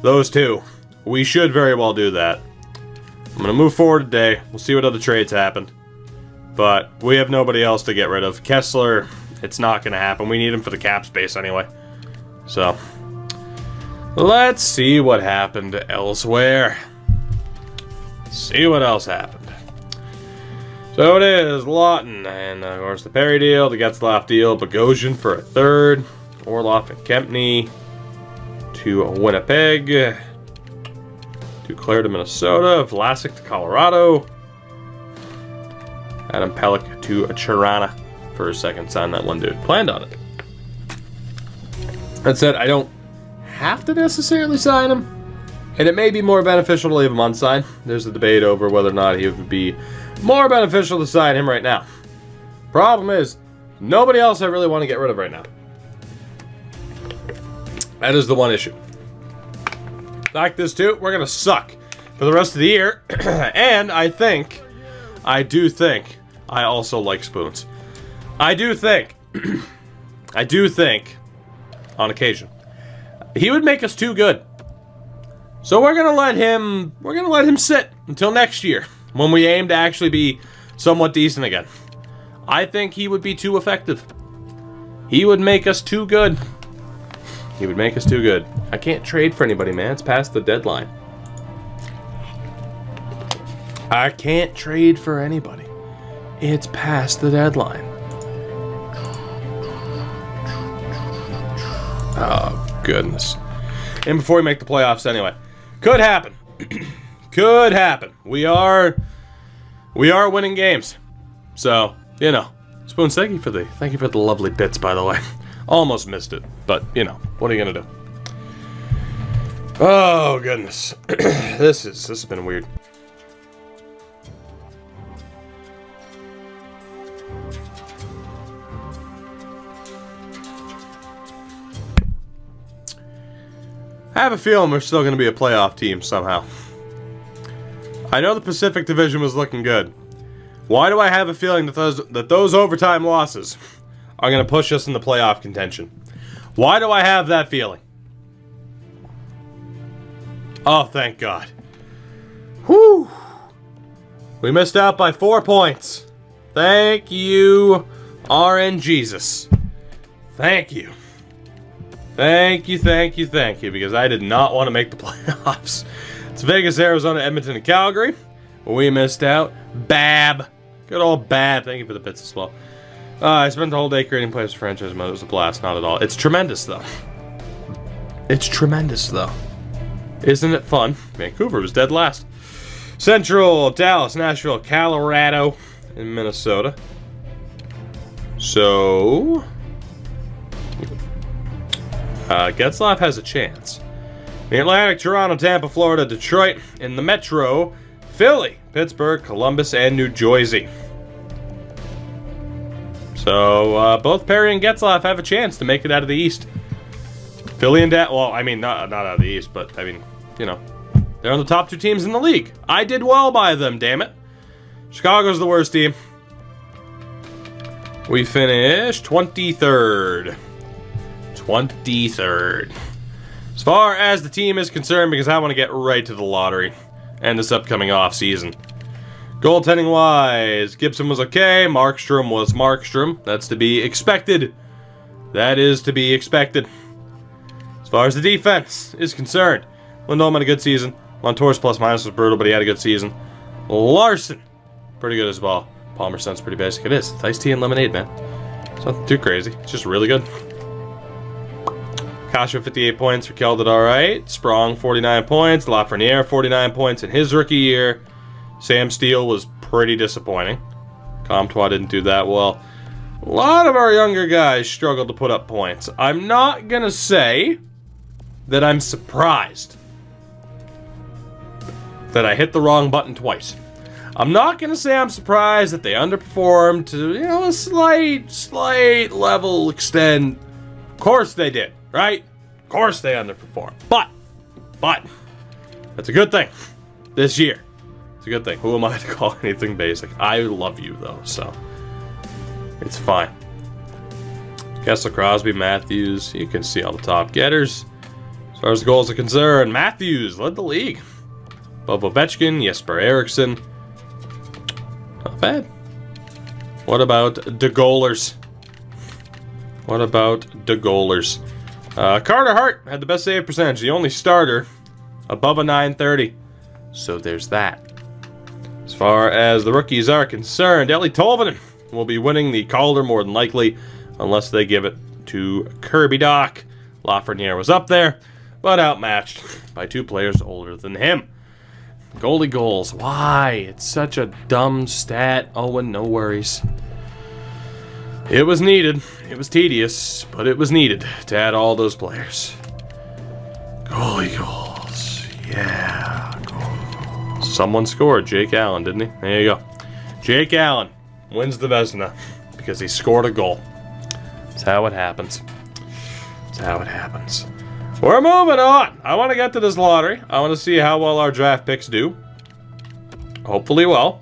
Speaker 1: those two, we should very well do that. I'm going to move forward today. We'll see what other trades happen. But we have nobody else to get rid of. Kessler, it's not going to happen. We need him for the cap space anyway. So, let's see what happened elsewhere. See what else happened. So it is Lawton, and of course the Perry deal, the Getzlaf deal, Bogosian for a third, Orloff and Kempney to Winnipeg, Duclair to Minnesota, Vlasic to Colorado, Adam Pellick to Chirana for a second. Signed that one dude. Planned on it. That said, I don't have to necessarily sign him. And it may be more beneficial to leave him unsigned. There's a debate over whether or not he would be more beneficial to sign him right now. Problem is, nobody else I really want to get rid of right now. That is the one issue. Like this too, we're going to suck for the rest of the year. And I do think, I also like Spoons. I do think, on occasion, he would make us too good. So we're gonna let him sit until next year, when we aim to actually be somewhat decent again. I think he would be too effective. He would make us too good. He would make us too good. I can't trade for anybody, man. It's past the deadline. I can't trade for anybody. It's past the deadline. Oh, goodness. And before we make the playoffs anyway. Could happen. Could happen. We are winning games. So, you know. Spoons, thank you for the lovely bits, by the way. Almost missed it. But, you know, what are you gonna do? Oh, goodness. This has been weird. I have a feeling we're still going to be a playoff team somehow. I know the Pacific Division was looking good. Why do I have a feeling that those overtime losses are going to push us in the playoff contention? Why do I have that feeling? Oh, thank God. Whew. We missed out by 4 points. Thank you, RN Jesus. Thank you. Thank you, thank you, thank you, because I did not want to make the playoffs. It's Vegas, Arizona, Edmonton, and Calgary. We missed out. Bab. Good old Bab. Thank you for the bits as well. I spent the whole day creating players for franchise mode. It was a blast. Not at all. It's tremendous, though. It's tremendous, though. Isn't it fun? Vancouver was dead last. Central, Dallas, Nashville, Colorado, and Minnesota. So... Getzlaf has a chance. The Atlantic, Toronto, Tampa, Florida, Detroit, in the Metro, Philly, Pittsburgh, Columbus, and New Jersey. So, both Perry and Getzlaf have a chance to make it out of the East. Philly and well, I mean, not out of the East, but, I mean, you know, they're on the top 2 teams in the league. I did well by them, damn it. Chicago's the worst team. We finished 23rd. 23rd. As far as the team is concerned, because I want to get right to the lottery and this upcoming off season. Goaltending wise, Gibson was okay. Markstrom was Markstrom. That's to be expected. That is to be expected. As far as the defense is concerned, Lindholm had a good season. Montour's plus minus was brutal, but he had a good season. Larson, pretty good as well. Palmerstein's pretty basic. It is. It's iced tea and lemonade, man. It's not too crazy. It's just really good. Kasha 58 points. Raquel did alright. Sprong 49 points. Lafreniere 49 points in his rookie year. Sam Steele was pretty disappointing. Comtois didn't do that well. A lot of our younger guys struggled to put up points. I'm not gonna say that I'm surprised that I hit the wrong button twice. I'm not gonna say I'm surprised that they underperformed to, you know, a slight level extent. Of course they did, right? Of course they underperformed. But, that's a good thing this year. It's a good thing. Who am I to call anything basic? I love you, though, so it's fine. Kessler, Crosby, Matthews. You can see all the top getters. As far as the goals are concerned, Matthews led the league. Above Ovechkin, Jesper Eriksson. Not bad. What about the goalers? What about the goalers? Carter Hart had the best save percentage. The only starter above a 930. So there's that. As far as the rookies are concerned, Ellie Tolvanen will be winning the Calder more than likely, unless they give it to Kirby Doc. Lafreniere was up there, but outmatched by two players older than him. Goalie goals. Why? It's such a dumb stat. Oh, and no worries. It was needed. It was tedious, but it was needed to add all those players. Goalie goals. Yeah. Goalie goals. Someone scored. Jake Allen, didn't he? There you go. Jake Allen wins the Vezina because he scored a goal. That's how it happens. That's how it happens. We're moving on. I want to get to this lottery. I want to see how well our draft picks do. Hopefully well.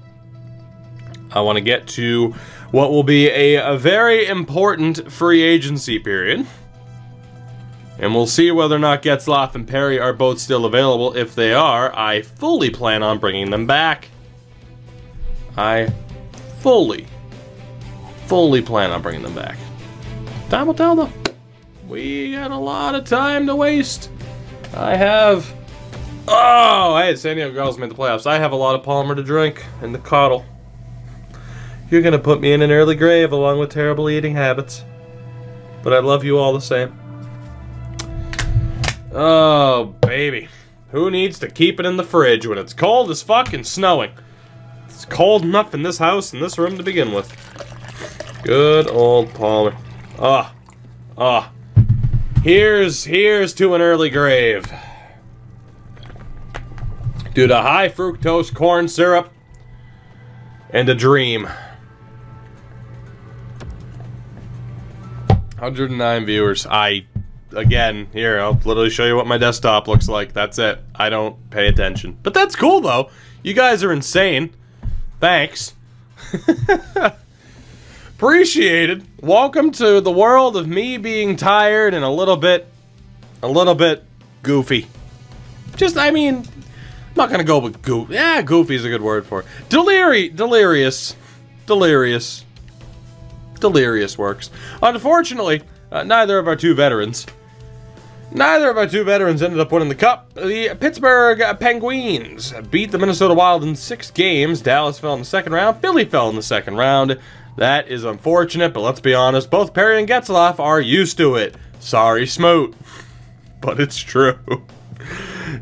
Speaker 1: I want to get to what will be a very important free agency period. And we'll see whether or not Getzlaf and Perry are both still available. If they are, I fully plan on bringing them back. I fully plan on bringing them back. Time will tell, though. We got a lot of time to waste. I have... Oh, hey, San Diego Girls made the playoffs. I have a lot of Palmer to drink and to coddle. You're gonna put me in an early grave along with terrible eating habits. But I love you all the same. Oh, baby. Who needs to keep it in the fridge when it's cold as fuck and snowing? It's cold enough in this house and this room to begin with. Good old Palmer. Here's to an early grave. Due to high fructose corn syrup and a dream. 109 viewers. Again, here, I'll literally show you what my desktop looks like. That's it. I don't pay attention. But that's cool, though. You guys are insane. Thanks. Appreciated. Welcome to the world of me being tired and a little bit goofy. Just, I mean, I'm not gonna go with goofy. Yeah, goofy is a good word for it. Delirious works. Unfortunately, neither of our two veterans ended up winning the cup. The Pittsburgh Penguins beat the Minnesota Wild in 6 games. Dallas fell in the second round. Philly fell in the second round. That is unfortunate, but let's be honest, both Perry and Getzlaf are used to it. Sorry, Smoot. But it's true.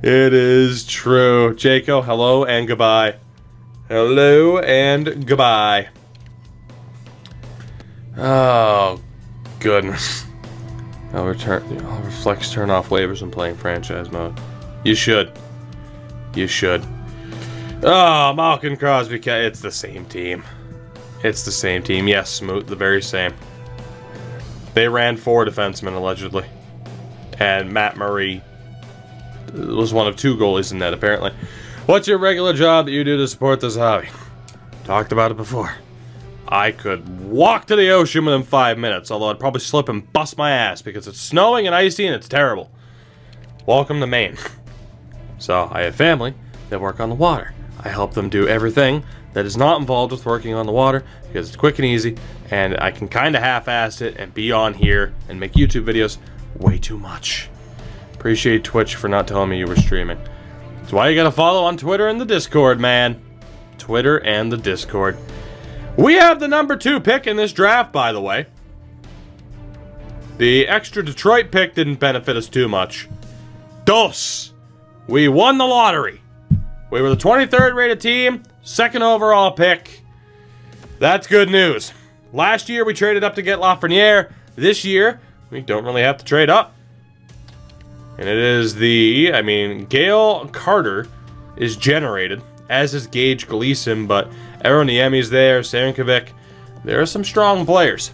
Speaker 1: It is true. Jaco, hello and goodbye. Hello and goodbye. Oh, goodness. I'll reflex turn off waivers when playing franchise mode. You should. You should. Oh, Malkin, Crosby, it's the same team. It's the same team. Yes, Smoot, the very same. They ran 4 defensemen, allegedly. And Matt Murray was one of 2 goalies in net, apparently. What's your regular job that you do to support this hobby? Talked about it before. I could walk to the ocean within 5 minutes, although I'd probably slip and bust my ass because it's snowing and icy and it's terrible. Welcome to Maine. So, I have family that work on the water. I help them do everything that is not involved with working on the water because it's quick and easy, and I can kind of half-ass it and be on here and make YouTube videos way too much. Appreciate Twitch for not telling me you were streaming. That's why you gotta follow on Twitter and the Discord, man. Twitter and the Discord. We have the number 2 pick in this draft, by the way. The extra Detroit pick didn't benefit us too much. Dos! We won the lottery. We were the 23rd rated team, 2nd overall pick. That's good news. Last year we traded up to get Lafreniere. This year, we don't really have to trade up. And it is Gale Carter is generated, as is Gage Gleason, but Aroniemi's there, Sarankovic. There are some strong players.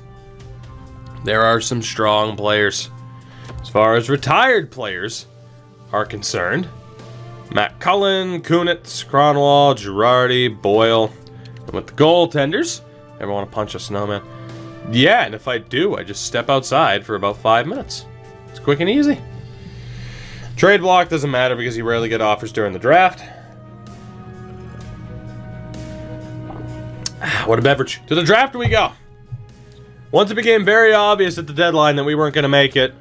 Speaker 1: There are some strong players. As far as retired players are concerned, Matt Cullen, Kunitz, Cronwall, Girardi, Boyle. And with the goaltenders, ever want to punch a snowman? Yeah, and if I do, I just step outside for about 5 minutes. It's quick and easy. Trade block doesn't matter because you rarely get offers during the draft. What a beverage. To the draft we go. Once it became very obvious at the deadline that we weren't going to make it,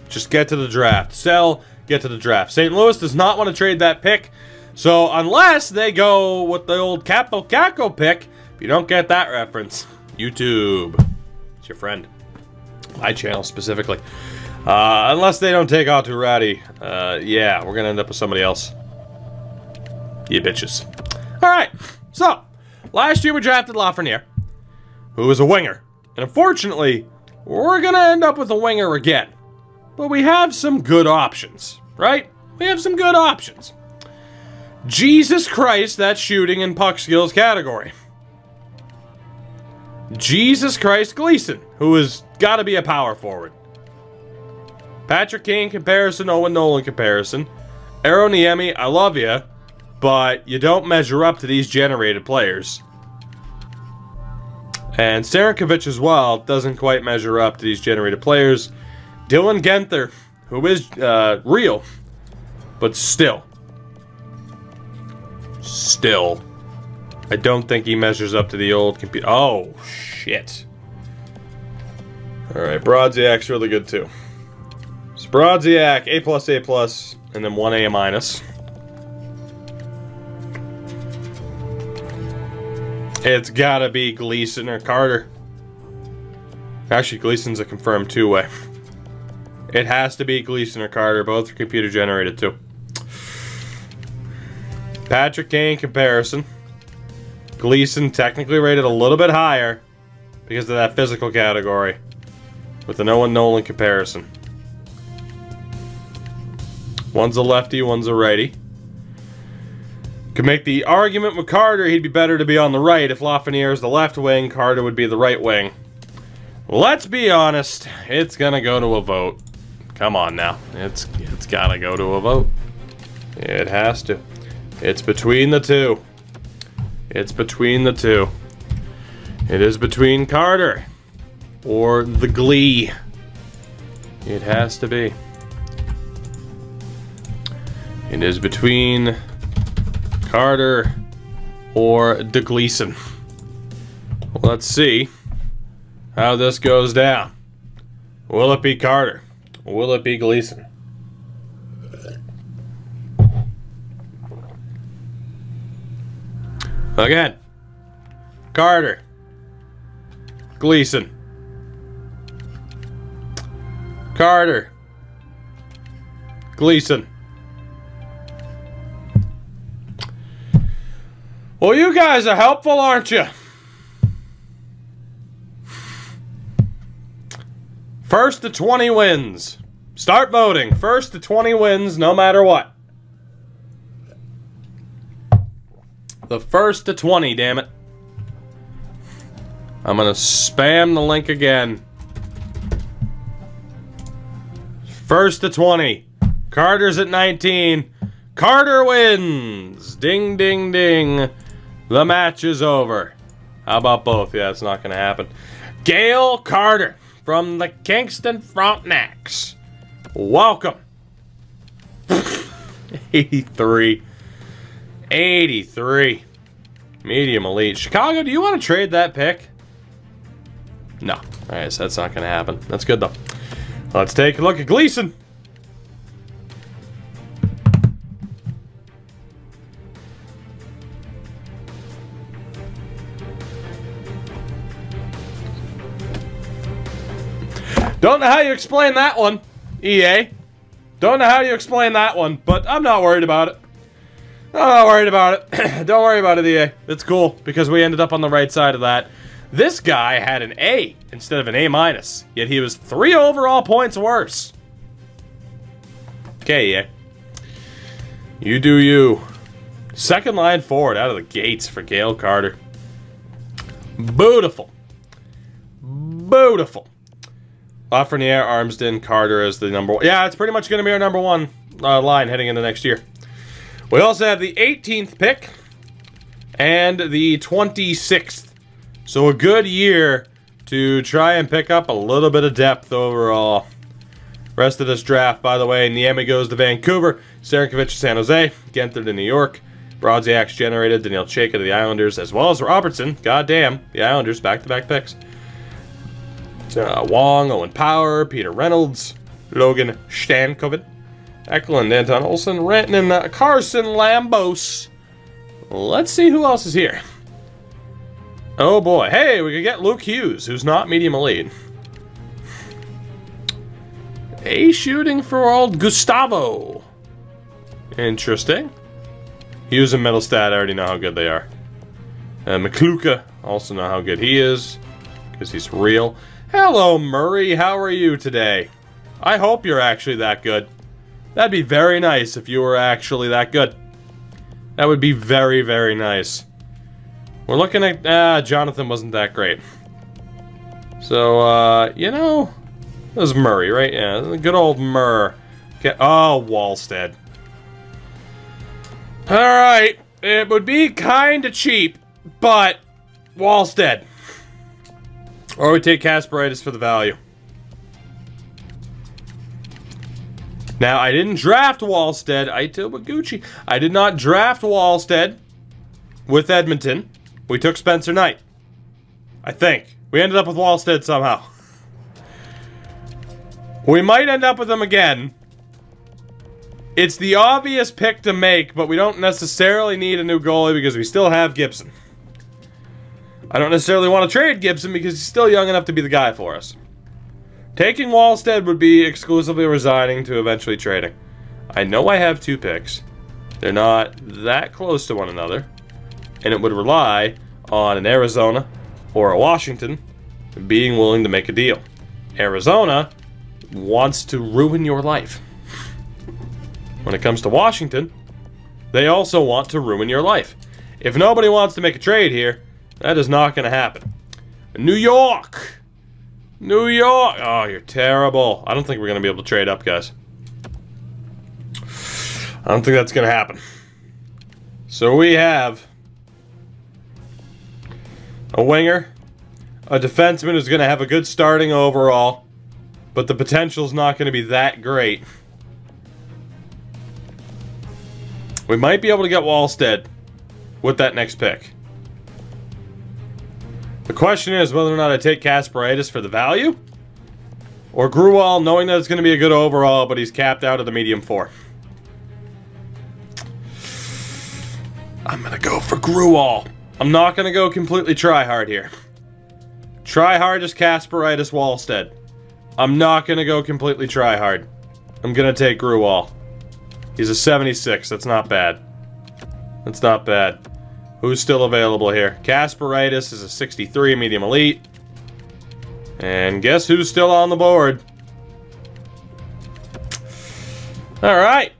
Speaker 1: just get to the draft. Sell, get to the draft. St. Louis does not want to trade that pick, so unless they go with the old Capo Caco pick, if you don't get that reference, YouTube. It's your friend. My channel specifically. Unless they don't take Aatu Ratti, yeah, we're going to end up with somebody else. You bitches. Alright, so last year we drafted Lafreniere, who was a winger. And unfortunately, we're going to end up with a winger again. But we have some good options, right? We have some good options. Jesus Christ, that's shooting and puck skills category. Jesus Christ Gleason, who has got to be a power forward. Patrick Kane comparison, Owen Nolan comparison. Aroniemi, I love you, but you don't measure up to these generated players. And Sarankovic as well doesn't quite measure up to these generated players. Dylan Genther, who is real, but still, I don't think he measures up to the old computer. Oh, shit. Alright, Brodziak's really good too. So Brodziak, A+, and then 1 A-. It's gotta be Gleason or Carter. Actually, Gleason's a confirmed 2-way. It has to be Gleason or Carter. Both are computer generated too. Patrick Kane comparison. Gleason technically rated a little bit higher because of that physical category. With an Owen Nolan comparison. One's a lefty, one's a righty. Could make the argument with Carter, he'd be better to be on the right. If Lafreniere is the left wing, Carter would be the right wing. Let's be honest, it's gonna go to a vote. Come on now, it's gotta go to a vote. It has to. It's between the two. It's between the two. It is between Carter or the Glee. It has to be. It is between Carter or the Gleason. Let's see how this goes down. Will it be Carter? Will it be Gleason? Again, Carter, Gleason, Carter, Gleason. Well, you guys are helpful, aren't you? First to 20 wins. Start voting. First to 20 wins, no matter what. The first to 20, damn it. I'm gonna spam the link again. First to 20. Carter's at 19. Carter wins! Ding, ding, ding. The match is over. How about both? Yeah, it's not going to happen. Gail Carter from the Kingston Frontenacs. Welcome. 83. 83. Medium elite. Chicago, do you want to trade that pick? No. Alright, so that's not going to happen. That's good, though. Let's take a look at Gleason. Don't know how you explain that one, EA. Don't know how you explain that one, but I'm not worried about it. I'm not worried about it. Don't worry about it, EA. It's cool, because we ended up on the right side of that. This guy had an A instead of an A-, yet he was 3 overall points worse. Okay, EA. You do you. Second line forward out of the gates for Gail Carter. Beautiful. Beautiful. Lafreniere, Armsden, Carter as the number 1. Yeah, it's pretty much going to be our number 1 line heading into next year. We also have the 18th pick and the 26th. So a good year to try and pick up a little bit of depth overall. Rest of this draft, by the way, Niemi goes to Vancouver, Starinkovic to San Jose, Genther to New York, Brodziak's generated, Daniel Chayka to the Islanders, as well as Robertson. Goddamn, the Islanders, back-to-back picks. Wong, Owen Power, Peter Reynolds, Logan Stankoven, Eklund, Anton Olsen, Rantanen, Carson Lambos. Let's see who else is here. Oh boy, hey, we could get Luke Hughes, who's not medium elite. A shooting for old Gustavo. Interesting. Hughes and Middlestad, I already know how good they are. McCluka, also know how good he is, because he's real. Hello, Murray, how are you today? I hope you're actually that good. That'd be very nice if you were actually that good. That would be very, very nice. We're looking at, Jonathan wasn't that great. So, you know, it was Murray, right? Yeah, good old Murr. Okay. Oh, Wallstead. Alright, it would be kinda cheap, but Wallstead. Or we take Kasparaitis for the value. Now, I didn't draft Wallstead. Aito Baguchi. I did not draft Wallstead with Edmonton. We took Spencer Knight. I think. We ended up with Wallstead somehow. We might end up with him again. It's the obvious pick to make, but we don't necessarily need a new goalie because we still have Gibson. I don't necessarily want to trade Gibson because he's still young enough to be the guy for us. Taking Wallstead would be exclusively resigning to eventually trading. I know I have 2 picks. They're not that close to one another. And it would rely on an Arizona or a Washington being willing to make a deal. Arizona wants to ruin your life. When it comes to Washington, they also want to ruin your life. If nobody wants to make a trade here, that is not going to happen. New York! New York! Oh, you're terrible. I don't think we're going to be able to trade up, guys. I don't think that's going to happen. So we have a winger, a defenseman who's going to have a good starting overall, but the potential's not going to be that great. We might be able to get Wallstead with that next pick. The question is whether or not I take Kasparaitis for the value, or Gruwall, knowing that it's going to be a good overall, but he's capped out at the medium 4. I'm going to go for Gruwall. I'm not going to go completely try-hard here. Try-hard is Kasparaitis Wallstead. I'm not going to go completely try-hard. I'm going to take Gruwall. He's a 76. That's not bad. That's not bad. Who's still available here? Kasparaitis is a 63, medium elite. And guess who's still on the board? Alright.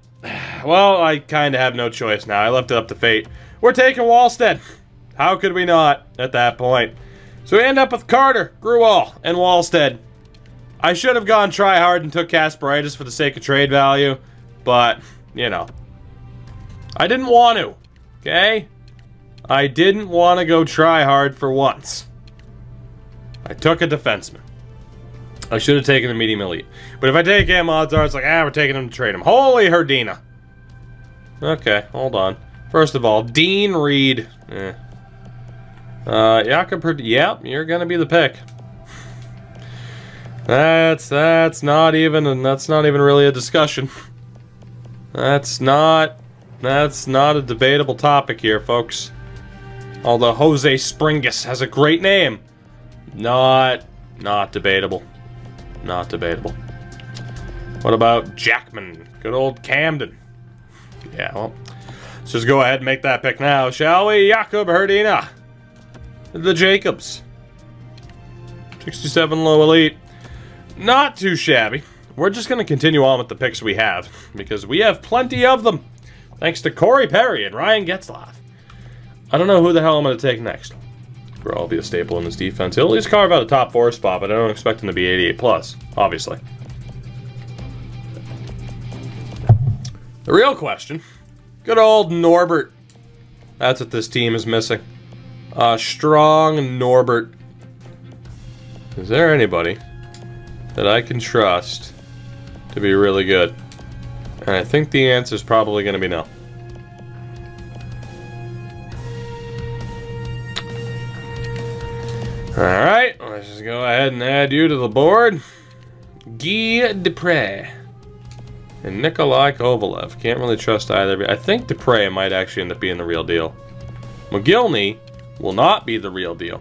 Speaker 1: Well, I kind of have no choice now. I left it up to fate. We're taking Wallstead. How could we not at that point? So we end up with Carter, Gruwall, and Wallstead. I should have gone try hard and took Kasparaitis for the sake of trade value, but, you know. I didn't want to. Okay? I didn't want to go try hard for once. I took a defenseman. I should have taken the medium elite. But if I take him, odds are it's like, we're taking him to trade him. Holy Herdina. Okay, hold on. First of all, Dean Reed. Jakob Herdina. Yep, you're going to be the pick. That's not even really a discussion. That's not a debatable topic here, folks. Although Jose Springus has a great name. Not debatable. Not debatable. What about Jackman? Good old Camden. Yeah, well, let's just go ahead and make that pick now, shall we? Jakob Herdina. The Jacobs. 67 low elite. Not too shabby. We're just going to continue on with the picks we have, because we have plenty of them. Thanks to Corey Perry and Ryan Getzlaff. I don't know who the hell I'm going to take next. Grohl will be a staple in this defense. He'll at least carve out a top 4 spot, but I don't expect him to be 88 plus, obviously. The real question, good old Norbert. That's what this team is missing. Strong Norbert. Is there anybody that I can trust to be really good? And I think the answer is probably going to be no. Alright, let's just go ahead and add you to the board. Guy Dupre. And Nikolai Kovalev. Can't really trust either. I think Dupre might actually end up being the real deal. McGillney will not be the real deal.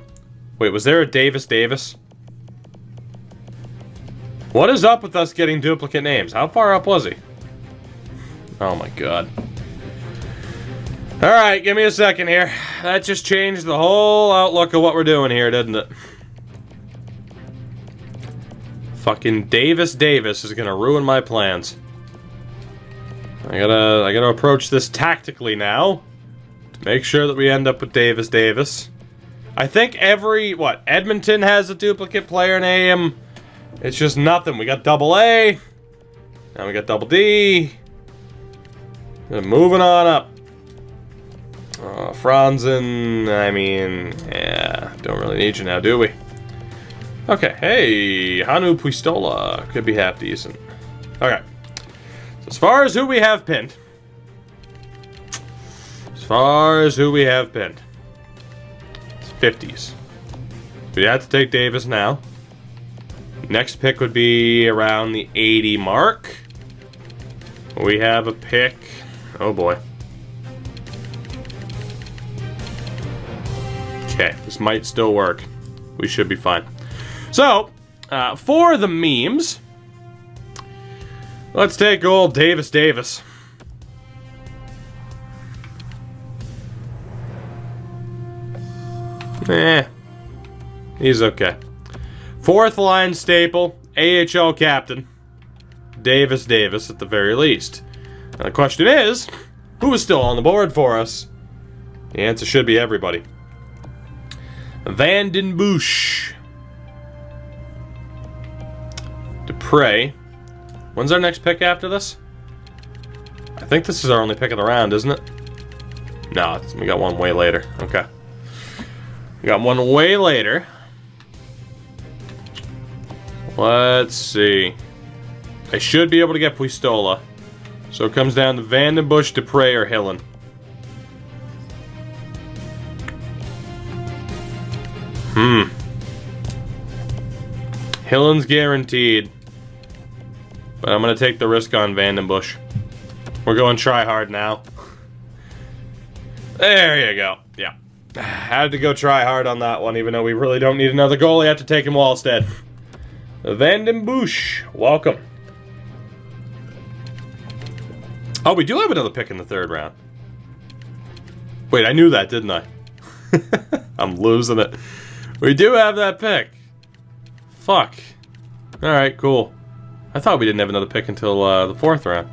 Speaker 1: Wait, was there a Davis? What is up with us getting duplicate names? How far up was he? Oh my god. Alright, give me a second here. That just changed the whole outlook of what we're doing here, didn't it? Fucking Davis is gonna ruin my plans. I gotta approach this tactically now to make sure that we end up with Davis. I think Edmonton has a duplicate player name. It's just nothing. We got double A. Now we got double D. And moving on up. Franzen, I mean, yeah, don't really need you now, do we? Okay, hey, Hanu Puistola could be half decent. Okay, so as far as who we have pinned, it's 50s. We have to take Davis now. Next pick would be around the 80 mark. We have a pick, oh boy. Okay, this might still work. We should be fine. So, for the memes, let's take old Davis. He's okay. 4th line staple, AHL captain, Davis at the very least. Now the question is, who is still on the board for us? The answer should be everybody. Van den Busch. Dupre. When's our next pick after this? I think this is our only pick of the round, isn't it? No, we got one way later. Okay. We got one way later. Let's see. I should be able to get Puistola. So it comes down to Van den Busch, Dupre, or Hillen. Hillen's guaranteed. But I'm going to take the risk on Van den Busch. We're going try hard now. There you go. Yeah. Had to go try hard on that one, even though we really don't need another goalie. I have to take him Wallstead. Van den Busch, welcome. Oh, we do have another pick in the 3rd round. Wait, I knew that, didn't I? I'm losing it. We do have that pick. Fuck. Alright, cool. I thought we didn't have another pick until the 4th round.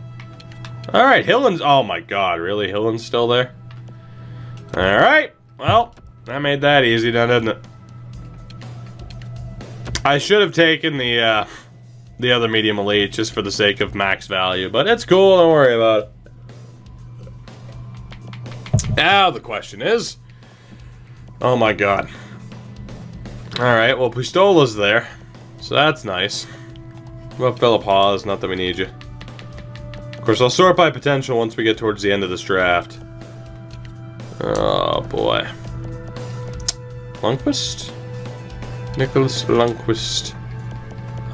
Speaker 1: Alright, Hillen's... Oh my god, really? Hillen's still there? Alright. Well, that made that easy then, didn't it? I should have taken the other medium elite just for the sake of max value, but it's cool, don't worry about it. Now the question is, Oh my god. Alright, well, Pistola's there. So that's nice. Well, Philip Hawes, not that we need you. Of course, I'll sort by potential once we get towards the end of this draft. Oh, boy. Lundqvist? Nicholas Lundqvist.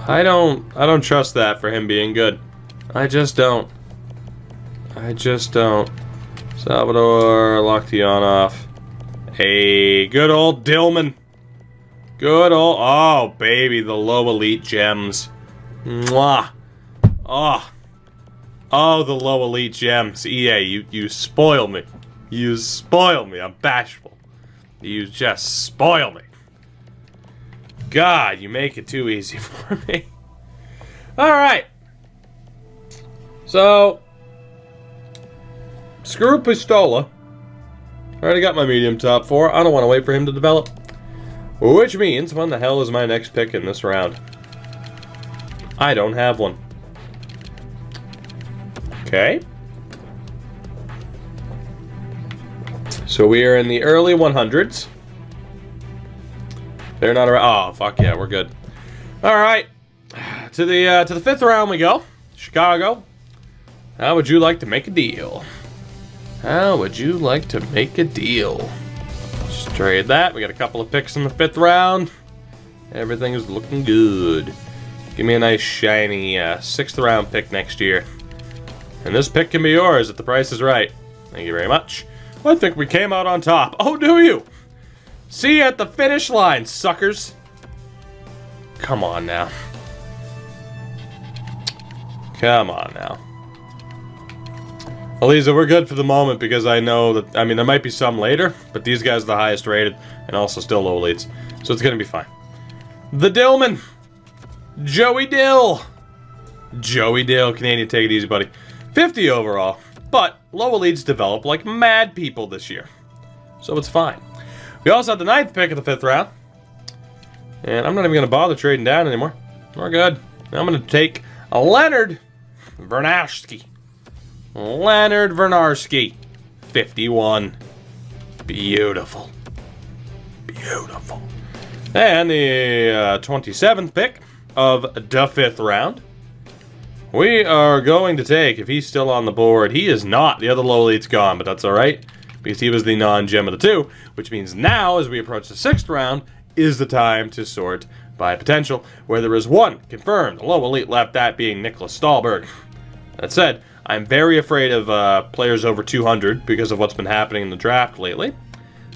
Speaker 1: I don't trust that for him being good. I just don't. I just don't. Salvador Loktionov. Hey, good old Dillman. Good old... Oh, baby, the low elite gems. Mwah. Oh. Oh, the low elite gems. EA, you spoil me. You spoil me. I'm bashful. You just spoil me. God, you make it too easy for me. Alright. So, screw Pistola. I already got my medium top 4. I don't want to wait for him to develop. Which means, when the hell is my next pick in this round? I don't have one. Okay. So we are in the early 100s. They're not around. Oh, fuck yeah, we're good. All right, to the 5th round we go. Chicago. How would you like to make a deal? How would you like to make a deal? Just trade that. We got a couple of picks in the 5th round. Everything is looking good. Give me a nice shiny 6th round pick next year. And this pick can be yours if the price is right. Thank you very much. I think we came out on top. Oh, do you? See you at the finish line, suckers. Come on now. Come on now. Eliza, we're good for the moment because I know that, I mean, there might be some later, but these guys are the highest rated and also still low leads. So it's going to be fine. The Dillman. Joey Dill. Joey Dill. Canadian, take it easy, buddy. 50 overall, but low leads develop like mad people this year. So it's fine. We also have the 9th pick of the 5th round. And I'm not even going to bother trading down anymore. We're good. I'm going to take a Leonard Vernarski. Leonard Vernarski. 51. Beautiful. Beautiful. And the 27th pick of the 5th round. We are going to take, if he's still on the board, he is not. The other low lead's gone, but that's alright. Because he was the non-gem of the 2, which means now, as we approach the 6th round, is the time to sort by potential, where there is one confirmed low elite left, that being Nicholas Stahlberg. That said, I'm very afraid of players over 200 because of what's been happening in the draft lately.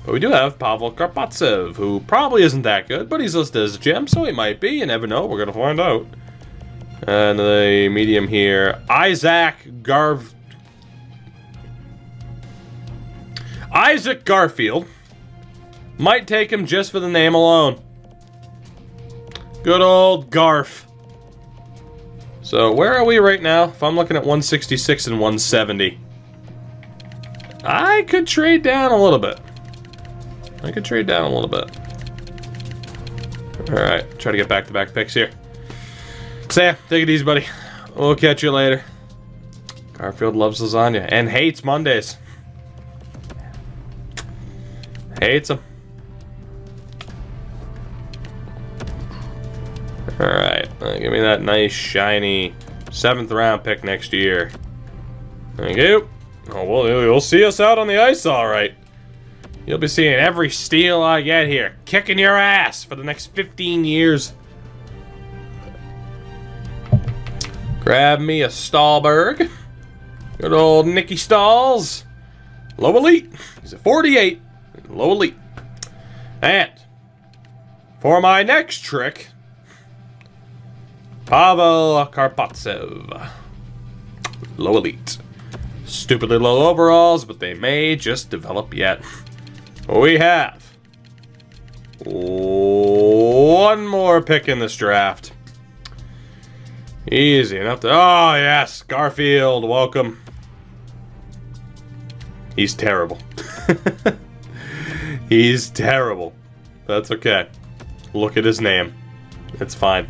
Speaker 1: But we do have Pavel Karpatsev, who probably isn't that good, but he's listed as a gem, so he might be. You never know. We're going to find out. And the medium here, Isaac Garfield. Might take him just for the name alone. Good old Garf. So where are we right now? If I'm looking at 166 and 170. I could trade down a little bit. Alright, try to get back-to-back picks here. Sam, take it easy, buddy. We'll catch you later. Garfield loves lasagna and hates Mondays. Hates them. Alright, give me that nice, shiny 7th round pick next year. Thank you. Oh, well, you'll see us out on the ice, alright. You'll be seeing every steal I get here, kicking your ass for the next 15 years. Grab me a Stahlberg. Good old Nicky Stalls. Low elite. He's a 48. Low elite. And for my next trick, Pavel Karpatsev. Low elite. Stupidly low overalls, but they may just develop yet. We have one more pick in this draft. Easy enough to... Oh, yes. Garfield, welcome. He's terrible. He's terrible. That's okay. Look at his name. It's fine.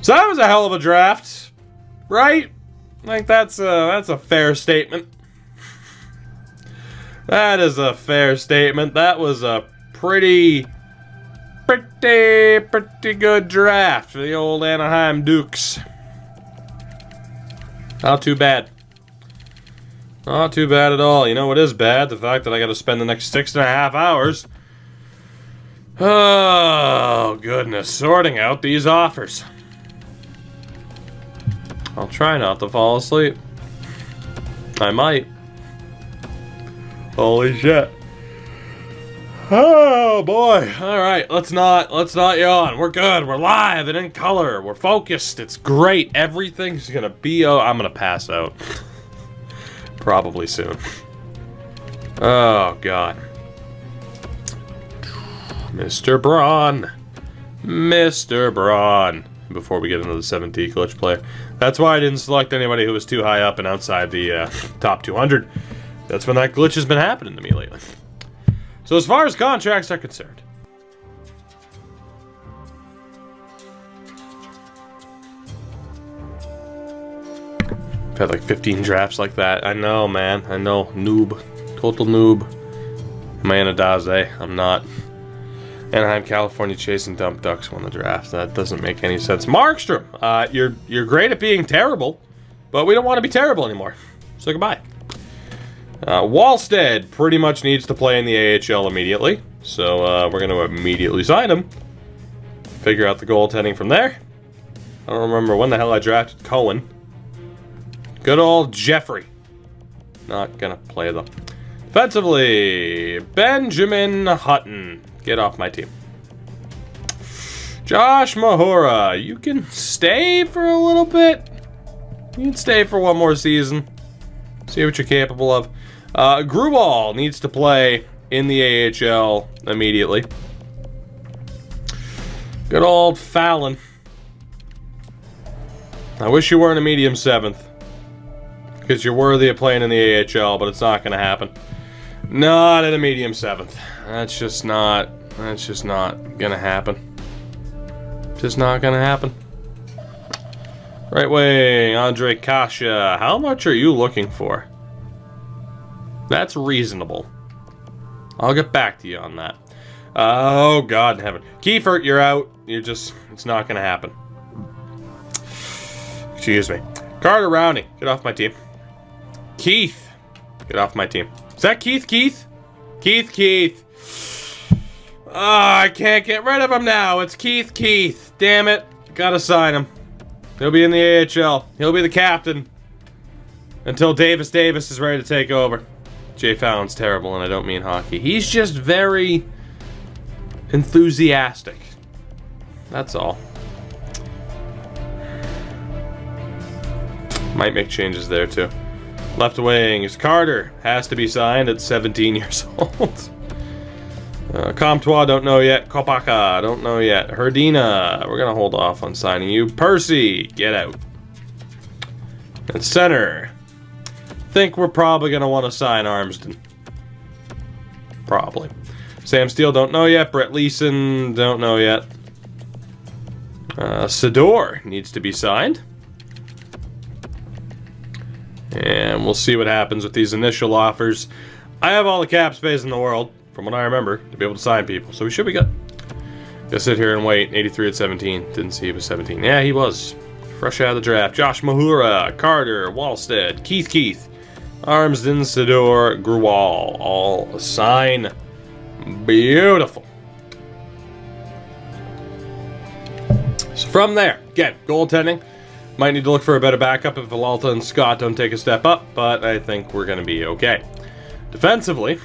Speaker 1: So that was a hell of a draft. Right? Like, that's a fair statement. That is a fair statement. That was a pretty good draft for the old Anaheim Dukes. Not too bad. Not too bad at all. You know what is bad? The fact that I got to spend the next 6.5 hours. Oh, goodness. Sorting out these offers. I'll try not to fall asleep. I might. Holy shit. Oh boy. Alright, let's not yawn. We're good. We're live and in color. We're focused. It's great. Everything's gonna be I'm gonna pass out. Probably soon. Oh god. Mr. Braun. Mr. Braun. Before we get into the 7T glitch play. That's why I didn't select anybody who was too high up and outside the top 200. That's when that glitch has been happening to me lately. So as far as contracts are concerned. I've had like 15 drafts like that. I know, man. I know. Noob. Total noob. Manadaze. I'm not. Anaheim, California chasing dump ducks won the draft. That doesn't make any sense. Markstrom, you're great at being terrible, but we don't want to be terrible anymore. So goodbye. Wallstead pretty much needs to play in the AHL immediately, so we're going to immediately sign him. Figure out the goaltending from there. I don't remember when the hell I drafted Cohen. Good old Jeffrey. Not gonna play though. Defensively, Benjamin Hutton. Get off my team. Josh Mahura, you can stay for a little bit. You can stay for one more season. See what you're capable of. Grubauer needs to play in the AHL immediately. Good old Fallon. I wish you weren't a medium 7th. Because you're worthy of playing in the AHL, but it's not going to happen. Not at a medium 7th. That's just not gonna happen. Just not gonna happen. Right wing, Andre Kasha. How much are you looking for? That's reasonable. I'll get back to you on that. Oh, God in heaven. Kiefer, you're out. It's not gonna happen. Excuse me. Carter Rowney, get off my team. Keith, get off my team. Is that Keith? Keith. Oh, I can't get rid of him now. It's Keith. Damn it. Gotta sign him. He'll be in the AHL. He'll be the captain. Until Davis is ready to take over. Jay Fallon's terrible, and I don't mean hockey. He's just very enthusiastic. That's all. Might make changes there, too. Left wing is Carter. Has to be signed at 17 years old. Comtois, don't know yet. Kopaka, don't know yet. Herdina, we're going to hold off on signing you. Percy, get out. At center, think we're probably going to want to sign Armsden. Probably. Sam Steele, don't know yet. Brett Leeson, don't know yet. Sador needs to be signed. And we'll see what happens with these initial offers. I have all the cap space in the world, from what I remember, to be able to sign people, so we should be good. Gonna sit here and wait. 83 at 17. Didn't see he was 17. Yeah, he was. Fresh out of the draft. Josh Mahura, Carter, Wallstead, Keith, Armsden, Sador, Grubauer. All sign. Beautiful. So from there, again, goaltending. Might need to look for a better backup if Villalta and Scott don't take a step up, but I think we're going to be okay. Defensively,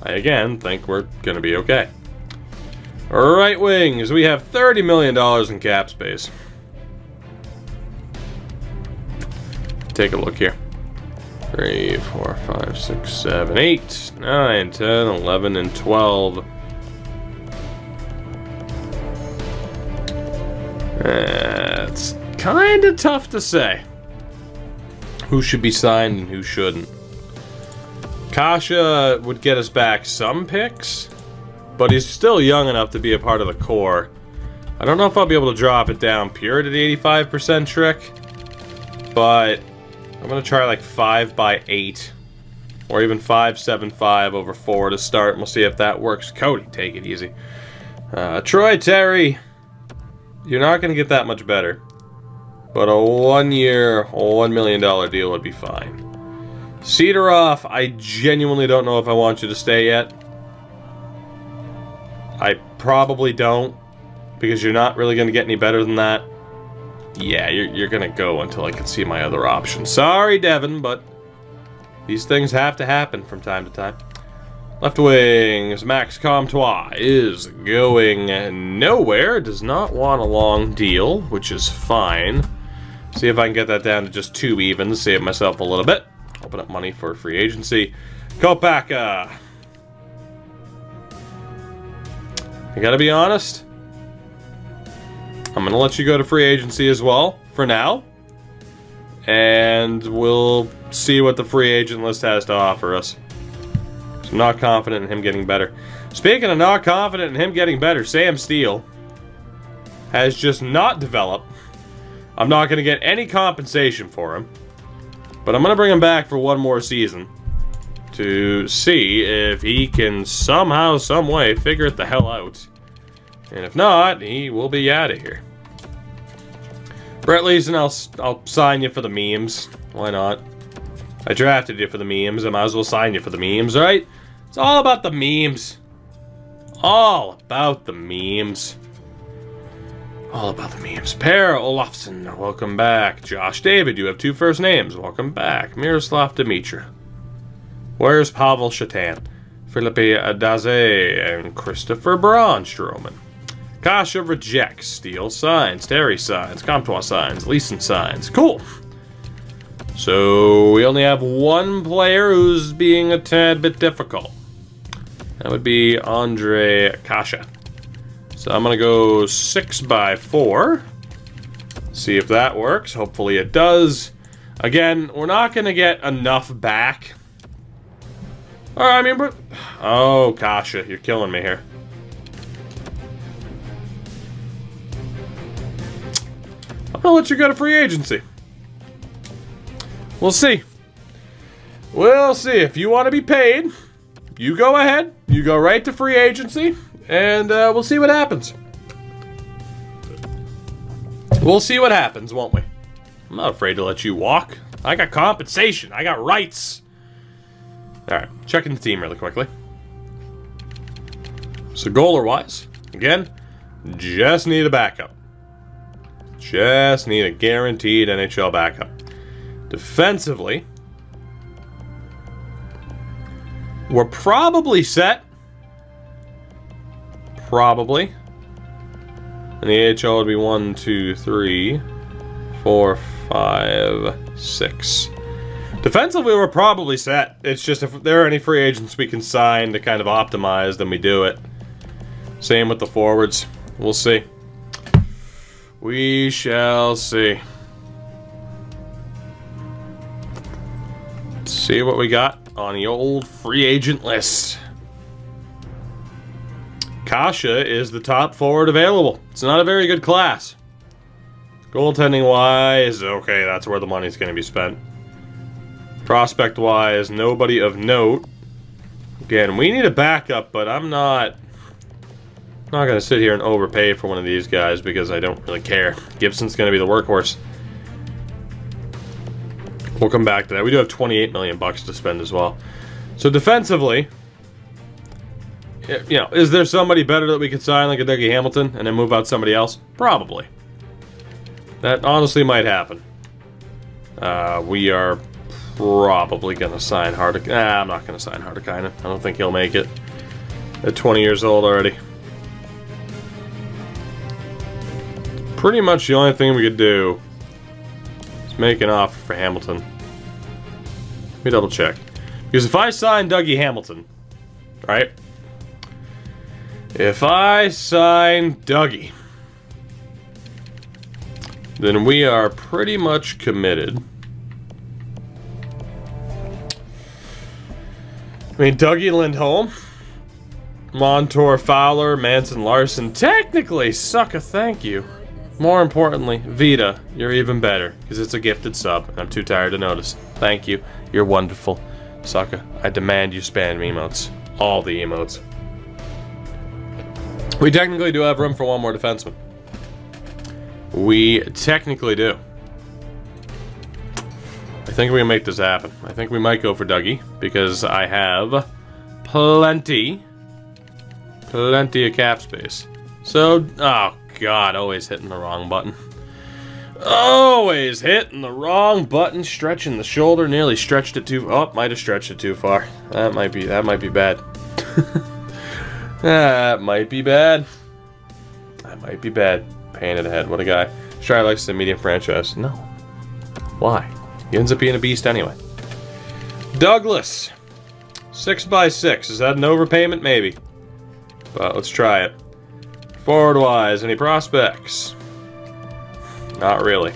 Speaker 1: I again think we're going to be okay. Right wings, we have $30 million in cap space. Take a look here. 3, 4, 5, 6, 7, 8, 9, 10, 11, and 12. It's kind of tough to say who should be signed and who shouldn't. Kasha would get us back some picks, but he's still young enough to be a part of the core. I don't know if I'll be able to drop it down pure to the 85% trick, but I'm going to try like 5 by 8 Or even 5.75 over 4 to start. And we'll see if that works. Cody, take it easy. Troy Terry, you're not going to get that much better. But a 1 year, $1 million deal would be fine. Cedaroff, I genuinely don't know if I want you to stay yet. I probably don't. Because you're not really going to get any better than that. Yeah, you're going to go until I can see my other options. Sorry, Devin, but these things have to happen from time to time. Left wings, Max Comtois is going nowhere. Does not want a long deal, which is fine. See if I can get that down to just 2 evens. Save myself a little bit. Open up money for free agency. Kopaka. I gotta be honest. I'm gonna let you go to free agency as well, for now. And we'll see what the free agent list has to offer us. So I'm not confident in him getting better. Speaking of not confident in him getting better, Sam Steele has just not developed. I'm not gonna get any compensation for him. But I'm gonna bring him back for 1 more season. To see if he can somehow, some way, figure it the hell out. And if not, he will be out of here. Brett Leeson, I'll sign you for the memes. Why not? I drafted you for the memes. I might as well sign you for the memes, right? It's all about the memes. All about the memes. All about the memes. Per Olafsson, welcome back. Josh David, you have 2 first names. Welcome back. Miroslav Dimitra. Where's Pavel Shatan? Philippe Daze and Christopher Braun-Stroman. Kasha rejects. Steele signs. Terry signs. Comtois signs. Leeson signs. Cool. So we only have 1 player who's being a tad bit difficult. That would be Andre Kasha. So I'm going to go 6x4. See if that works. Hopefully it does. Again, we're not going to get enough back. I mean, but... Oh, Kasha, you're killing me here. I'm gonna let you go to free agency. We'll see. We'll see. If you want to be paid, you go ahead. You go right to free agency, and we'll see what happens. We'll see what happens, won't we? I'm not afraid to let you walk. I got compensation. I got rights. Alright, checking the team really quickly. So goaler-wise, again, just need a backup. Just need a guaranteed NHL backup. Defensively, we're probably set. Probably. And the AHL would be 1, 2, 3, 4, 5, 6. Defensively, we're probably set. It's just if there are any free agents we can sign to kind of optimize, then we do it. Same with the forwards. We'll see. We shall see. Let's see what we got on the old free agent list. Kasha is the top forward available. It's not a very good class. Goaltending-wise, okay, that's where the money's going to be spent. Prospect-wise, nobody of note. Again, we need a backup, but I'm not going to sit here and overpay for one of these guys because I don't really care. Gibson's going to be the workhorse. We'll come back to that. We do have 28 million bucks to spend as well. So defensively, you know, is there somebody better that we could sign, like a Dougie Hamilton, and then move out somebody else? Probably. That honestly might happen. We are probably going to sign Hardik. I'm not going to sign Hardikainen. I don't think he'll make it. At 20 years old already. Pretty much the only thing we could do is make an offer for Hamilton. Let me double check. Because if I sign Dougie Hamilton, right? If I sign Dougie, then we are pretty much committed. I mean, Dougie Lindholm, Montour, Fowler, Manson, Larson, technically, suck a thank you. More importantly, Vita, you're even better, because it's a gifted sub, and I'm too tired to notice. Thank you. You're wonderful. Sucker, I demand you spam emotes. All the emotes. We technically do have room for one more defenseman. We technically do. I think we can make this happen. I think we might go for Dougie, because I have plenty of cap space. So, oh god, always hitting the wrong button. Always hitting the wrong button, stretching the shoulder, nearly stretched it too, oh, might have stretched it too far. That might be bad. That might be bad. That might be bad. Pain in the head, what a guy. Sure, likes the medium franchise. No. Why? He ends up being a beast anyway. Douglas. 6x6. Is that an overpayment? Maybe. But let's try it. Forward-wise, any prospects? Not really.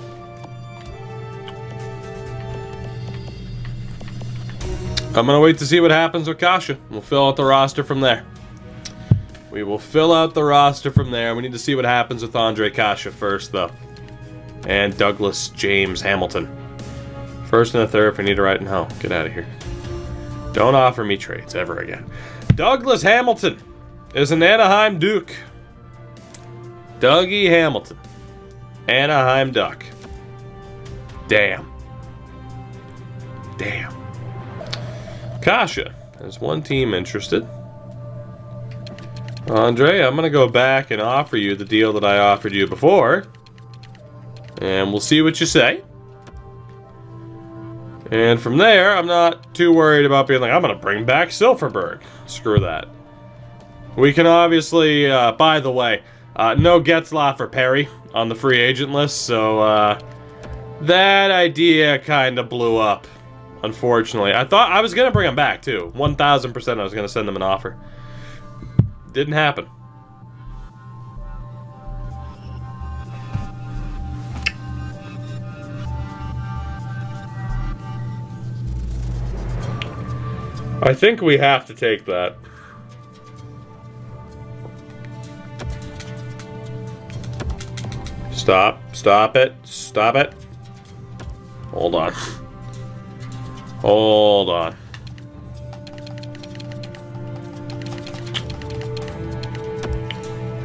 Speaker 1: I'm gonna wait to see what happens with Kasha. We'll fill out the roster from there. We will fill out the roster from there. We need to see what happens with Andre Kasha first, though. And Douglas James Hamilton. First and a third if we need to write in home. Get out of here. Don't offer me trades ever again. Douglas Hamilton is an Anaheim Duke. Dougie Hamilton. Anaheim Duck. Damn. Damn. Kasha. There's one team interested. Andre, I'm going to go back and offer you the deal that I offered you before. And we'll see what you say. And from there, I'm not too worried about being like, I'm going to bring back Silverberg. Screw that. We can obviously, by the way, no Getzlaff or Perry on the free agent list, so that idea kind of blew up, unfortunately. I thought I was going to bring him back, too. 1,000% I was going to send him an offer. Didn't happen. I think we have to take that. Stop. Stop it. Stop it. Hold on. Hold on.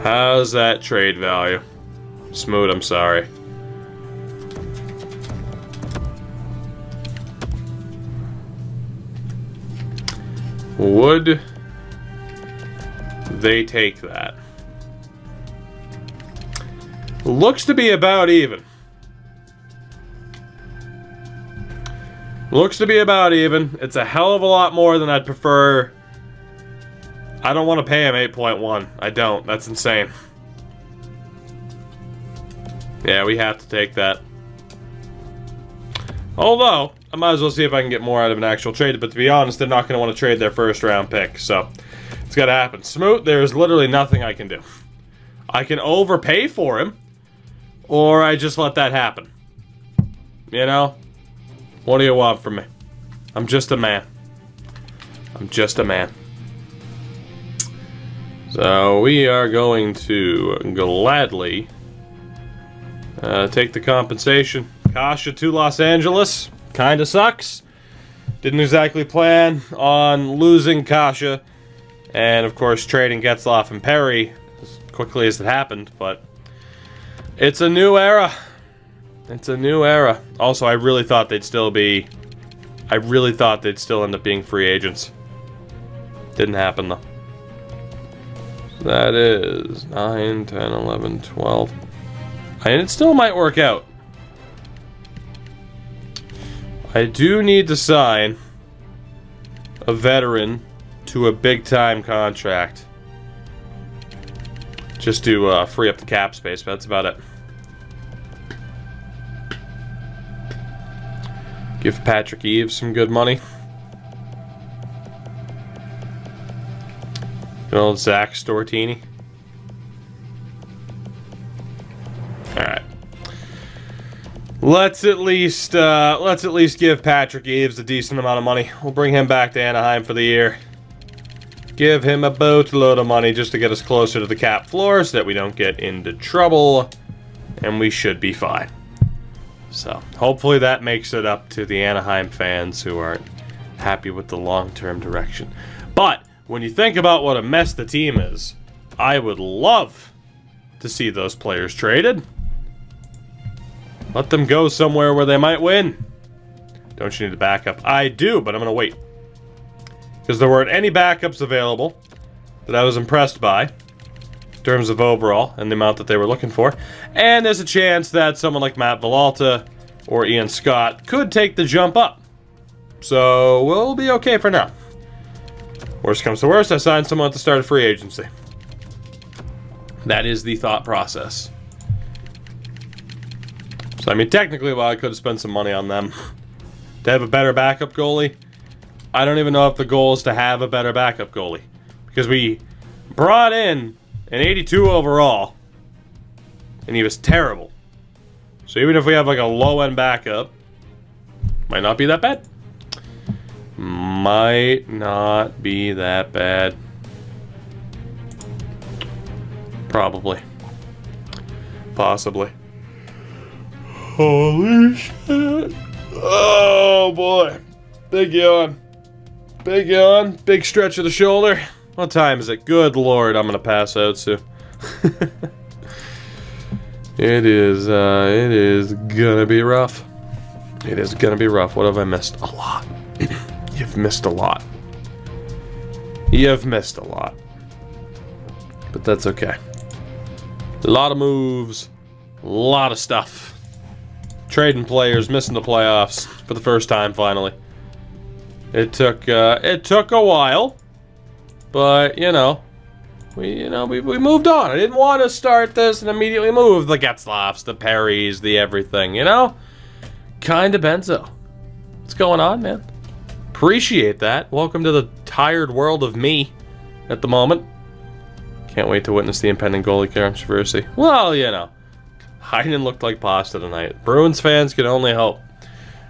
Speaker 1: How's that trade value? Smoot, I'm sorry. Would they take that? Looks to be about even. Looks to be about even. It's a hell of a lot more than I'd prefer. I don't want to pay him 8.1. I don't. That's insane. Yeah, we have to take that. Although, I might as well see if I can get more out of an actual trade. But to be honest, they're not going to want to trade their first round pick. So, it's got to happen. Smoot, there's literally nothing I can do. I can overpay for him. Or I just let that happen. You know? What do you want from me? I'm just a man. I'm just a man. So we are going to gladly take the compensation. Kasha to Los Angeles. Kinda sucks. Didn't exactly plan on losing Kasha. And of course trading Getzlaff and Perry as quickly as it happened. But it's a new era. It's a new era. Also, I really thought they'd still be... I really thought they'd still end up being free agents. Didn't happen, though. So that is 9, 10, 11, 12. And it still might work out. I do need to sign a veteran to a big-time contract. Just to free up the cap space, but that's about it. Give Patrick Eves some good money. Good old Zach Stortini. Alright. Let's at least give Patrick Eves a decent amount of money. We'll bring him back to Anaheim for the year. Give him a boatload of money just to get us closer to the cap floor so that we don't get into trouble. And we should be fine. So, hopefully that makes it up to the Anaheim fans who aren't happy with the long-term direction. But when you think about what a mess the team is, I would love to see those players traded. Let them go somewhere where they might win. Don't you need a backup? I do, but I'm going to wait. Because there weren't any backups available that I was impressed by in terms of overall and the amount that they were looking for. And there's a chance that someone like Matt Villalta or Ian Scott could take the jump up. So we'll be okay for now. Worst comes to worst, I signed someone at the start of free agency. That is the thought process. So, I mean, technically, well, I could have spent some money on them to have a better backup goalie. I don't even know if the goal is to have a better backup goalie. Because we brought in an 82 overall, and he was terrible. So even if we have like a low-end backup, might not be that bad. Might not be that bad. Probably. Possibly. Holy shit. Oh boy. Big yawn. Big yawn. Big stretch of the shoulder. What time is it? Good lord, I'm gonna pass out soon. It is gonna be rough. It is gonna be rough. What have I missed? A lot. You've missed a lot. You've missed a lot. But that's okay. A lot of moves. A lot of stuff. Trading players, missing the playoffs for the first time finally. It took a while. But, you know, we moved on. I didn't want to start this and immediately move the Getzlaffs, the Perrys, the everything, you know? Kinda benzo. What's going on, man? Appreciate that. Welcome to the tired world of me at the moment. Can't wait to witness the impending goalie controversy. Well, you know, Heinen looked like pasta tonight. Bruins fans can only hope.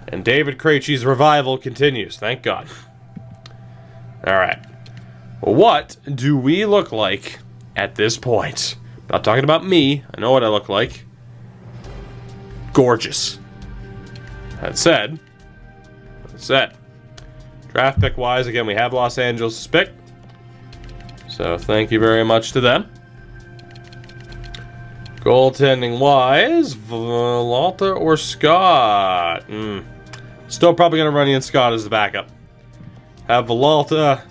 Speaker 1: And David Krejci's revival continues, thank God. Alright. What do we look like at this point? Not talking about me. I know what I look like. Gorgeous. That said, draft pick wise, again, we have Los Angeles' pick. So thank you very much to them. Goaltending wise, Villalta or Scott? Still probably going to run Ian Scott as the backup. Have Villalta.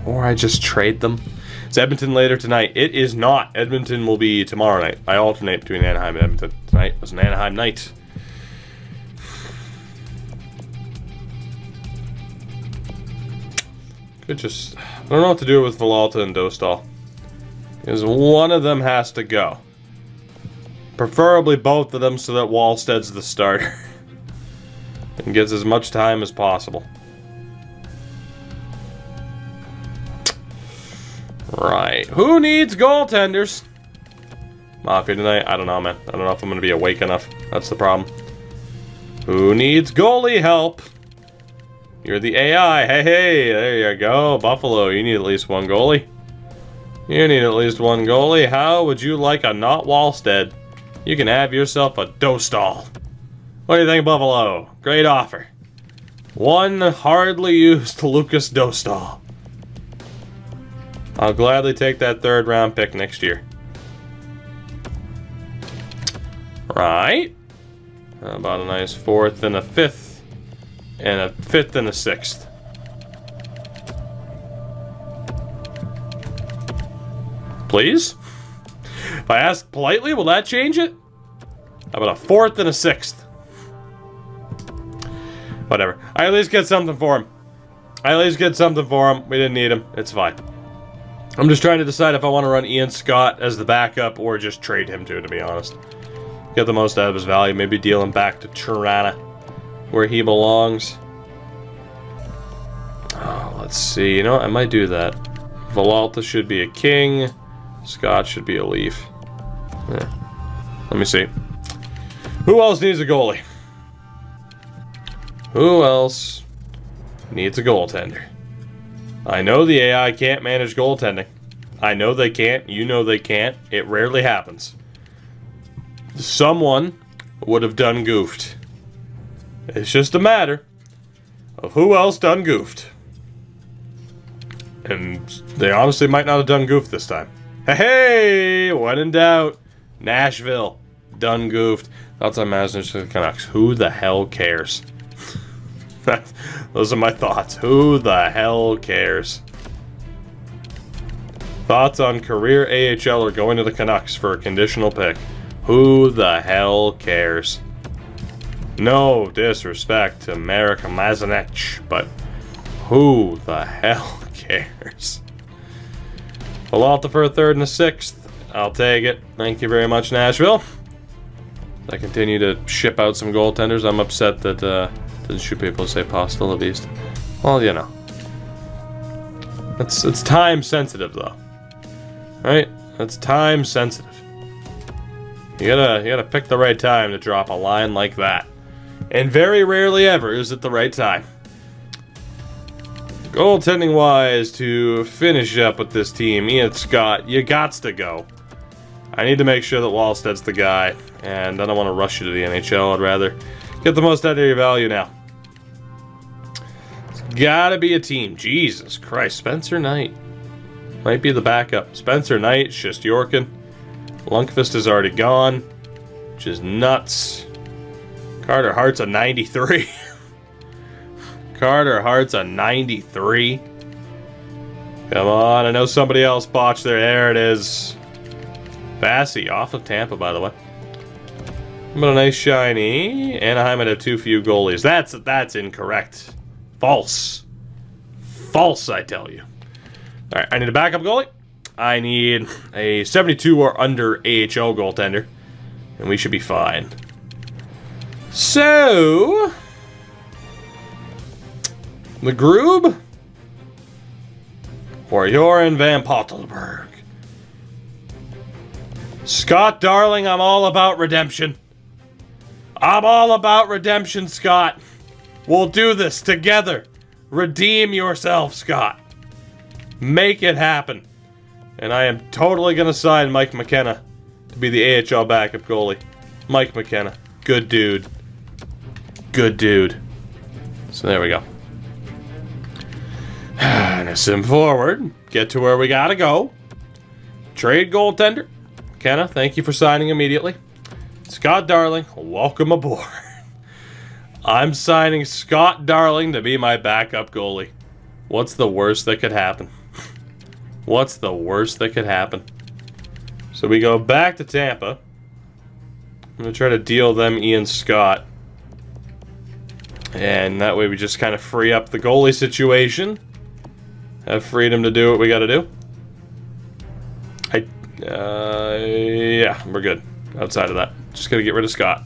Speaker 1: Or I just trade them. It's Edmonton later tonight. It is not. Edmonton will be tomorrow night. I alternate between Anaheim and Edmonton. Tonight was an Anaheim night. Could just... I don't know what to do with Villalta and Dostal. Because one of them has to go. Preferably both of them so that Wallsted's the starter. And gets as much time as possible. Right. Who needs goaltenders? Mafia tonight? I don't know, man. I don't know if I'm going to be awake enough. That's the problem. Who needs goalie help? You're the AI. Hey, hey, there you go. Buffalo, you need at least one goalie. You need at least one goalie. How would you like a not Wallstead? You can have yourself a Dostal. What do you think, Buffalo? Great offer. One hardly used Lucas Dostal. I'll gladly take that 3rd round pick next year. Right. How about a nice 4th and a 5th? And a 5th and a 6th. Please? If I ask politely, will that change it? How about a 4th and a 6th? Whatever. I at least get something for him. We didn't need him. It's fine. I'm just trying to decide if I want to run Ian Scott as the backup or just trade him to be honest. Get the most out of his value. Maybe deal him back to Toronto, where he belongs. Oh, let's see. You know what? I might do that. Villalta should be a king. Scott should be a leaf. Yeah. Let me see. Who else needs a goalie? Who else needs a goaltender? I know the AI can't manage goaltending. I know they can't. You know they can't. It rarely happens. Someone would have done goofed. It's just a matter of who else done goofed. And they honestly might not have done goofed this time. Hey, when in doubt, Nashville done goofed. Thoughts on Madison to the Canucks. Who the hell cares? Those are my thoughts. Who the hell cares? Thoughts on career AHL or going to the Canucks for a conditional pick. Who the hell cares? No disrespect to Marek Mazanec, but who the hell cares? Peralta for a 3rd and a 6th. I'll take it. Thank you very much, Nashville. I continue to ship out some goaltenders. I'm upset that didn't shoot people say Pasta La Vista. Well, you know. It's time sensitive though. Right? That's time sensitive. You gotta pick the right time to drop a line like that. And very rarely ever is it the right time. Goaltending wise, to finish up with this team, Ian Scott, you gots to go. I need to make sure that Wallsted's the guy, and I don't want to rush you to the NHL. I'd rather get the most out of your value now. It's gotta be a team. Jesus Christ, Spencer Knight might be the backup. Spencer Knight, Shestyorkin. Lundqvist is already gone, which is nuts. Carter Hart's a 93. Carter Hart's a 93. Come on, I know somebody else botched there. There it is. Bassey off of Tampa, by the way. But a nice shiny. Anaheim would have too few goalies. That's incorrect. False. False, I tell you. Alright, I need a backup goalie. I need a 72 or under AHL goaltender. And we should be fine. So... the Groob? Or Joran Van Pottelberg? Scott Darling, I'm all about redemption. I'm all about redemption, Scott. We'll do this together. Redeem yourself, Scott. Make it happen. And I am totally going to sign Mike McKenna to be the AHL backup goalie. Mike McKenna. Good dude. Good dude. So there we go. And a sim forward. Get to where we gotta go. Trade goaltender. McKenna, thank you for signing immediately. Scott Darling, welcome aboard. I'm signing Scott Darling to be my backup goalie. What's the worst that could happen? What's the worst that could happen? So we go back to Tampa. I'm going to try to deal them Ian Scott. And that way we just kind of free up the goalie situation. Have freedom to do what we got to do. Yeah, we're good. Outside of that. Just got to get rid of Scott.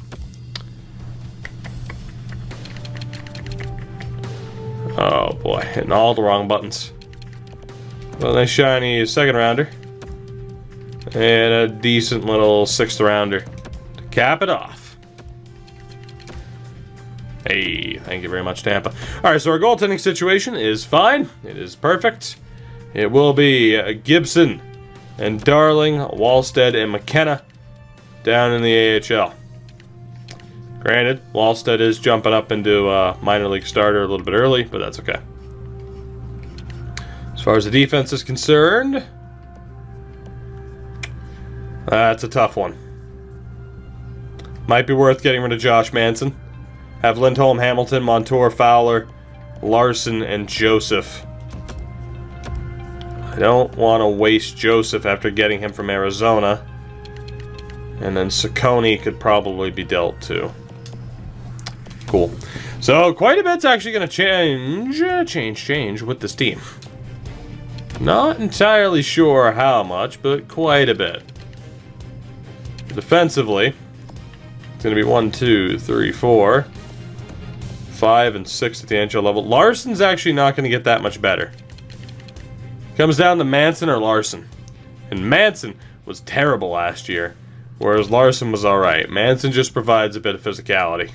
Speaker 1: Oh boy, hitting all the wrong buttons. Well, nice shiny 2nd rounder. And a decent little 6th rounder to cap it off. Hey, thank you very much, Tampa. Alright, so our goaltending situation is fine. It is perfect. It will be Gibson and Darling, Wallstead, and McKenna down in the AHL. Granted, Wallstead is jumping up into minor league starter a little bit early, but that's okay. As far as the defense is concerned, that's a tough one. Might be worth getting rid of Josh Manson. Have Lindholm, Hamilton, Montour, Fowler, Larson, and Joseph. I don't want to waste Joseph after getting him from Arizona. And then Ciccone could probably be dealt too. Cool. So quite a bit's actually going to change with this team. Not entirely sure how much, but quite a bit. Defensively, it's going to be 1, 2, 3, 4, 5, and 6 at the NHL level. Larson's actually not going to get that much better. Comes down to Manson or Larson. And Manson was terrible last year, whereas Larson was alright. Manson just provides a bit of physicality.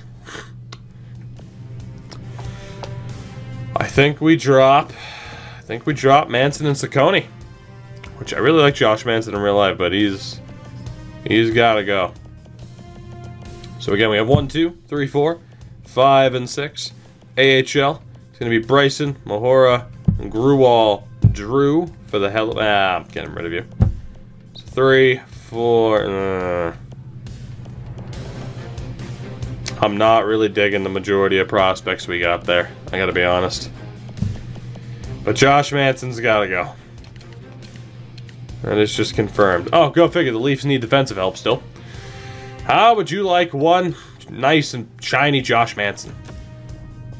Speaker 1: I think we drop Manson and Ciccone. Which I really like Josh Manson in real life, but he's gotta go. So again, we have 1, 2, 3, 4, 5, and 6. AHL. It's going to be Bryson, Mahora, Grewal, Drew for the hell. I'm getting rid of you. So 3, 4. I'm not really digging the majority of prospects we got there. I got to be honest. But Josh Manson's got to go. That is just confirmed. Oh, go figure. The Leafs need defensive help still. How would you like one nice and shiny Josh Manson?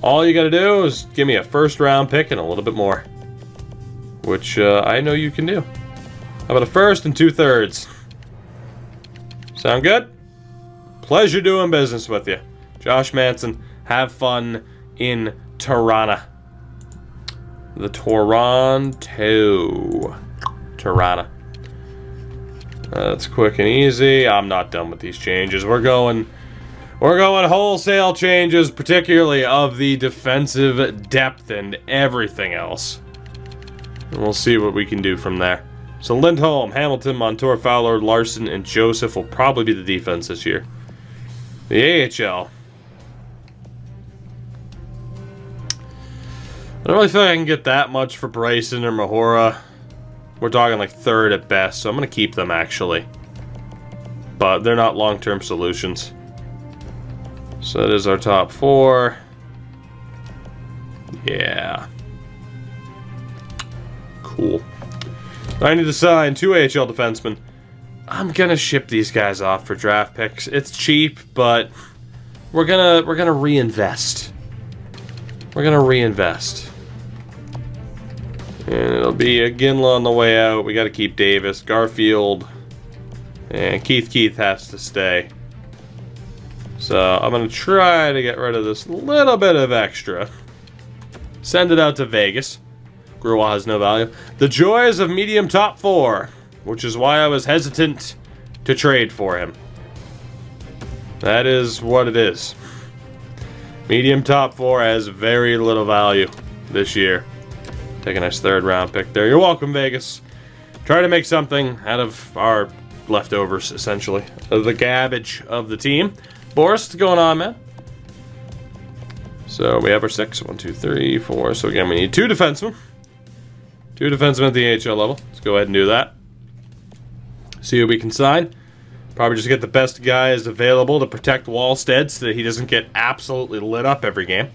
Speaker 1: All you got to do is give me a first-round pick and a little bit more. Which I know you can do. How about a first and 2/3? Sound good? Pleasure doing business with you. Josh Manson, have fun in Toronto. The Toronto. That's quick and easy. I'm not done with these changes. We're going wholesale changes, particularly of the defensive depth and everything else. And we'll see what we can do from there. So Lindholm, Hamilton, Montour, Fowler, Larson, and Joseph will probably be the defense this year. The AHL. I don't really feel like I can get that much for Bryson or Mahora. We're talking like 3rd at best, so I'm going to keep them actually. But they're not long-term solutions. So that is our top 4. Yeah. Cool. I need to sign 2 AHL defensemen. I'm gonna ship these guys off for draft picks. It's cheap, but we're gonna reinvest. We're gonna reinvest. And it'll be a Ginla on the way out. We gotta keep Davis, Garfield, and Keith has to stay. So I'm gonna try to get rid of this little bit of extra. Send it out to Vegas. Grewal has no value. The joys of medium top 4, which is why I was hesitant to trade for him. That is what it is. Medium top 4 has very little value this year. Take a nice 3rd round pick there. You're welcome, Vegas. Try to make something out of our leftovers, essentially. The garbage of the team. Boris, what's going on, man? So we have our 6. 1, 2, 3, 4. So again, we need 2 defensemen. 2 defensemen at the AHL level. Let's go ahead and do that. See who we can sign. Probably just get the best guys available to protect Wallstead so that he doesn't get absolutely lit up every game.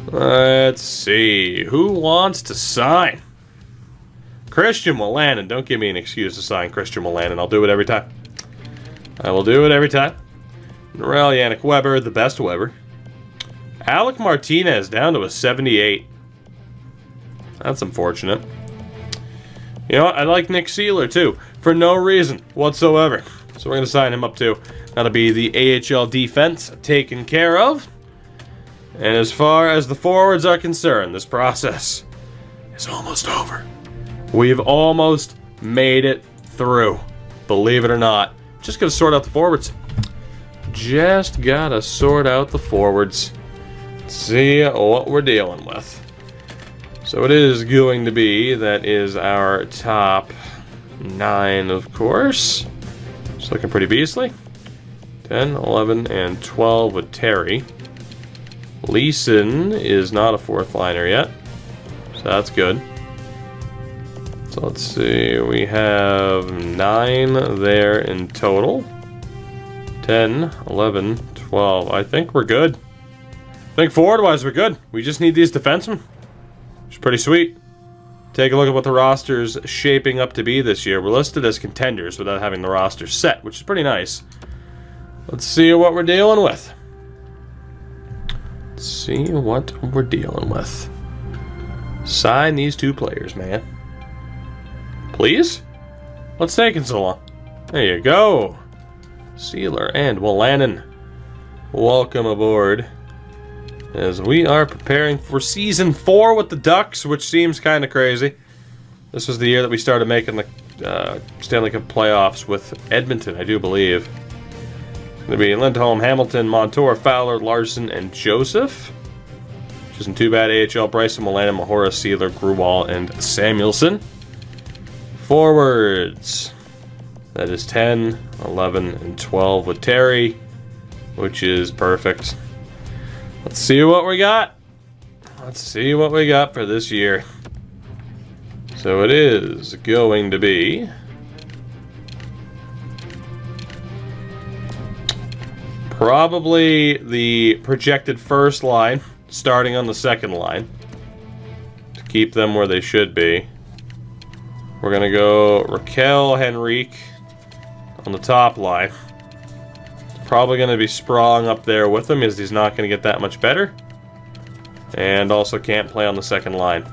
Speaker 1: Let's see. Who wants to sign? Christian Wolanin. Don't give me an excuse to sign Christian Wolanin. I'll do it every time. I will do it every time. Norrell, Yannick Weber, the best Weber. Alec Martinez down to a 78. That's unfortunate. You know what? I like Nick Seeler too, for no reason whatsoever. So we're going to sign him up too. That'll be the AHL defense taken care of. And as far as the forwards are concerned, this process is almost over. We've almost made it through. Believe it or not. Just got to sort out the forwards. Just got to sort out the forwards. See what we're dealing with. So it is going to be, that is our top 9, of course. It's looking pretty beastly. 10, 11, and 12 with Terry. Leeson is not a 4th liner yet, so that's good. So let's see, we have 9 there in total. 10, 11, 12. I think we're good. I think forward-wise we're good. We just need these defensemen. Which is pretty sweet. Take a look at what the roster's shaping up to be this year. We're listed as contenders without having the roster set, which is pretty nice. Let's see what we're dealing with. Let's see what we're dealing with. Sign these 2 players, man. Please? What's taking so long? There you go. Seeler and Wolanin. Welcome aboard. As we are preparing for Season 4 with the Ducks, which seems kind of crazy. This was the year that we started making the Stanley Cup playoffs with Edmonton, I do believe. It's going to be Lindholm, Hamilton, Montour, Fowler, Larson, and Joseph. Which isn't too bad. AHL, Bryson, Wolanin, Mahora, Seeler, Grewal, and Samuelson. Forwards. That is 10, 11, and 12 with Terry, which is perfect. Let's see what we got. Let's see what we got for this year. So it is going to be probably the projected first line, starting on the second line, to keep them where they should be. We're going to go Raquel Henrique on the top line. Probably going to be Sprong up there with him, as he's not going to get that much better. And also can't play on the second line.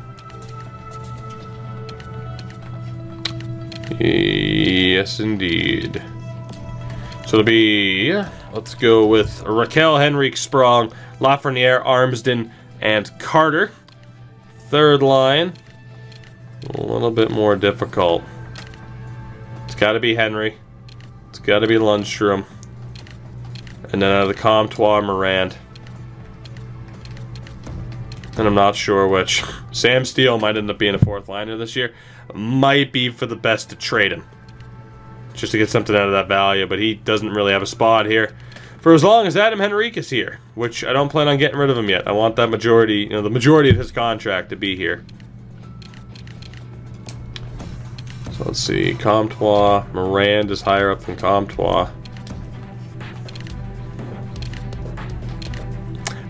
Speaker 1: Yes, indeed. So it'll be, let's go with Raquel, Henrique, Sprong, Lafreniere, Armsden, and Carter. Third line, a little bit more difficult. It's got to be Henry. It's got to be Lundstrom. And then out of the Comtois, Morand. And I'm not sure which. Sam Steele might end up being a fourth liner this year. Might be for the best to trade him, just to get something out of that value, but he doesn't really have a spot here for as long as Adam Henrique is here, which I don't plan on getting rid of him yet. I want that majority, you know, the majority of his contract to be here. So let's see, Comtois, Morand is higher up than Comtois.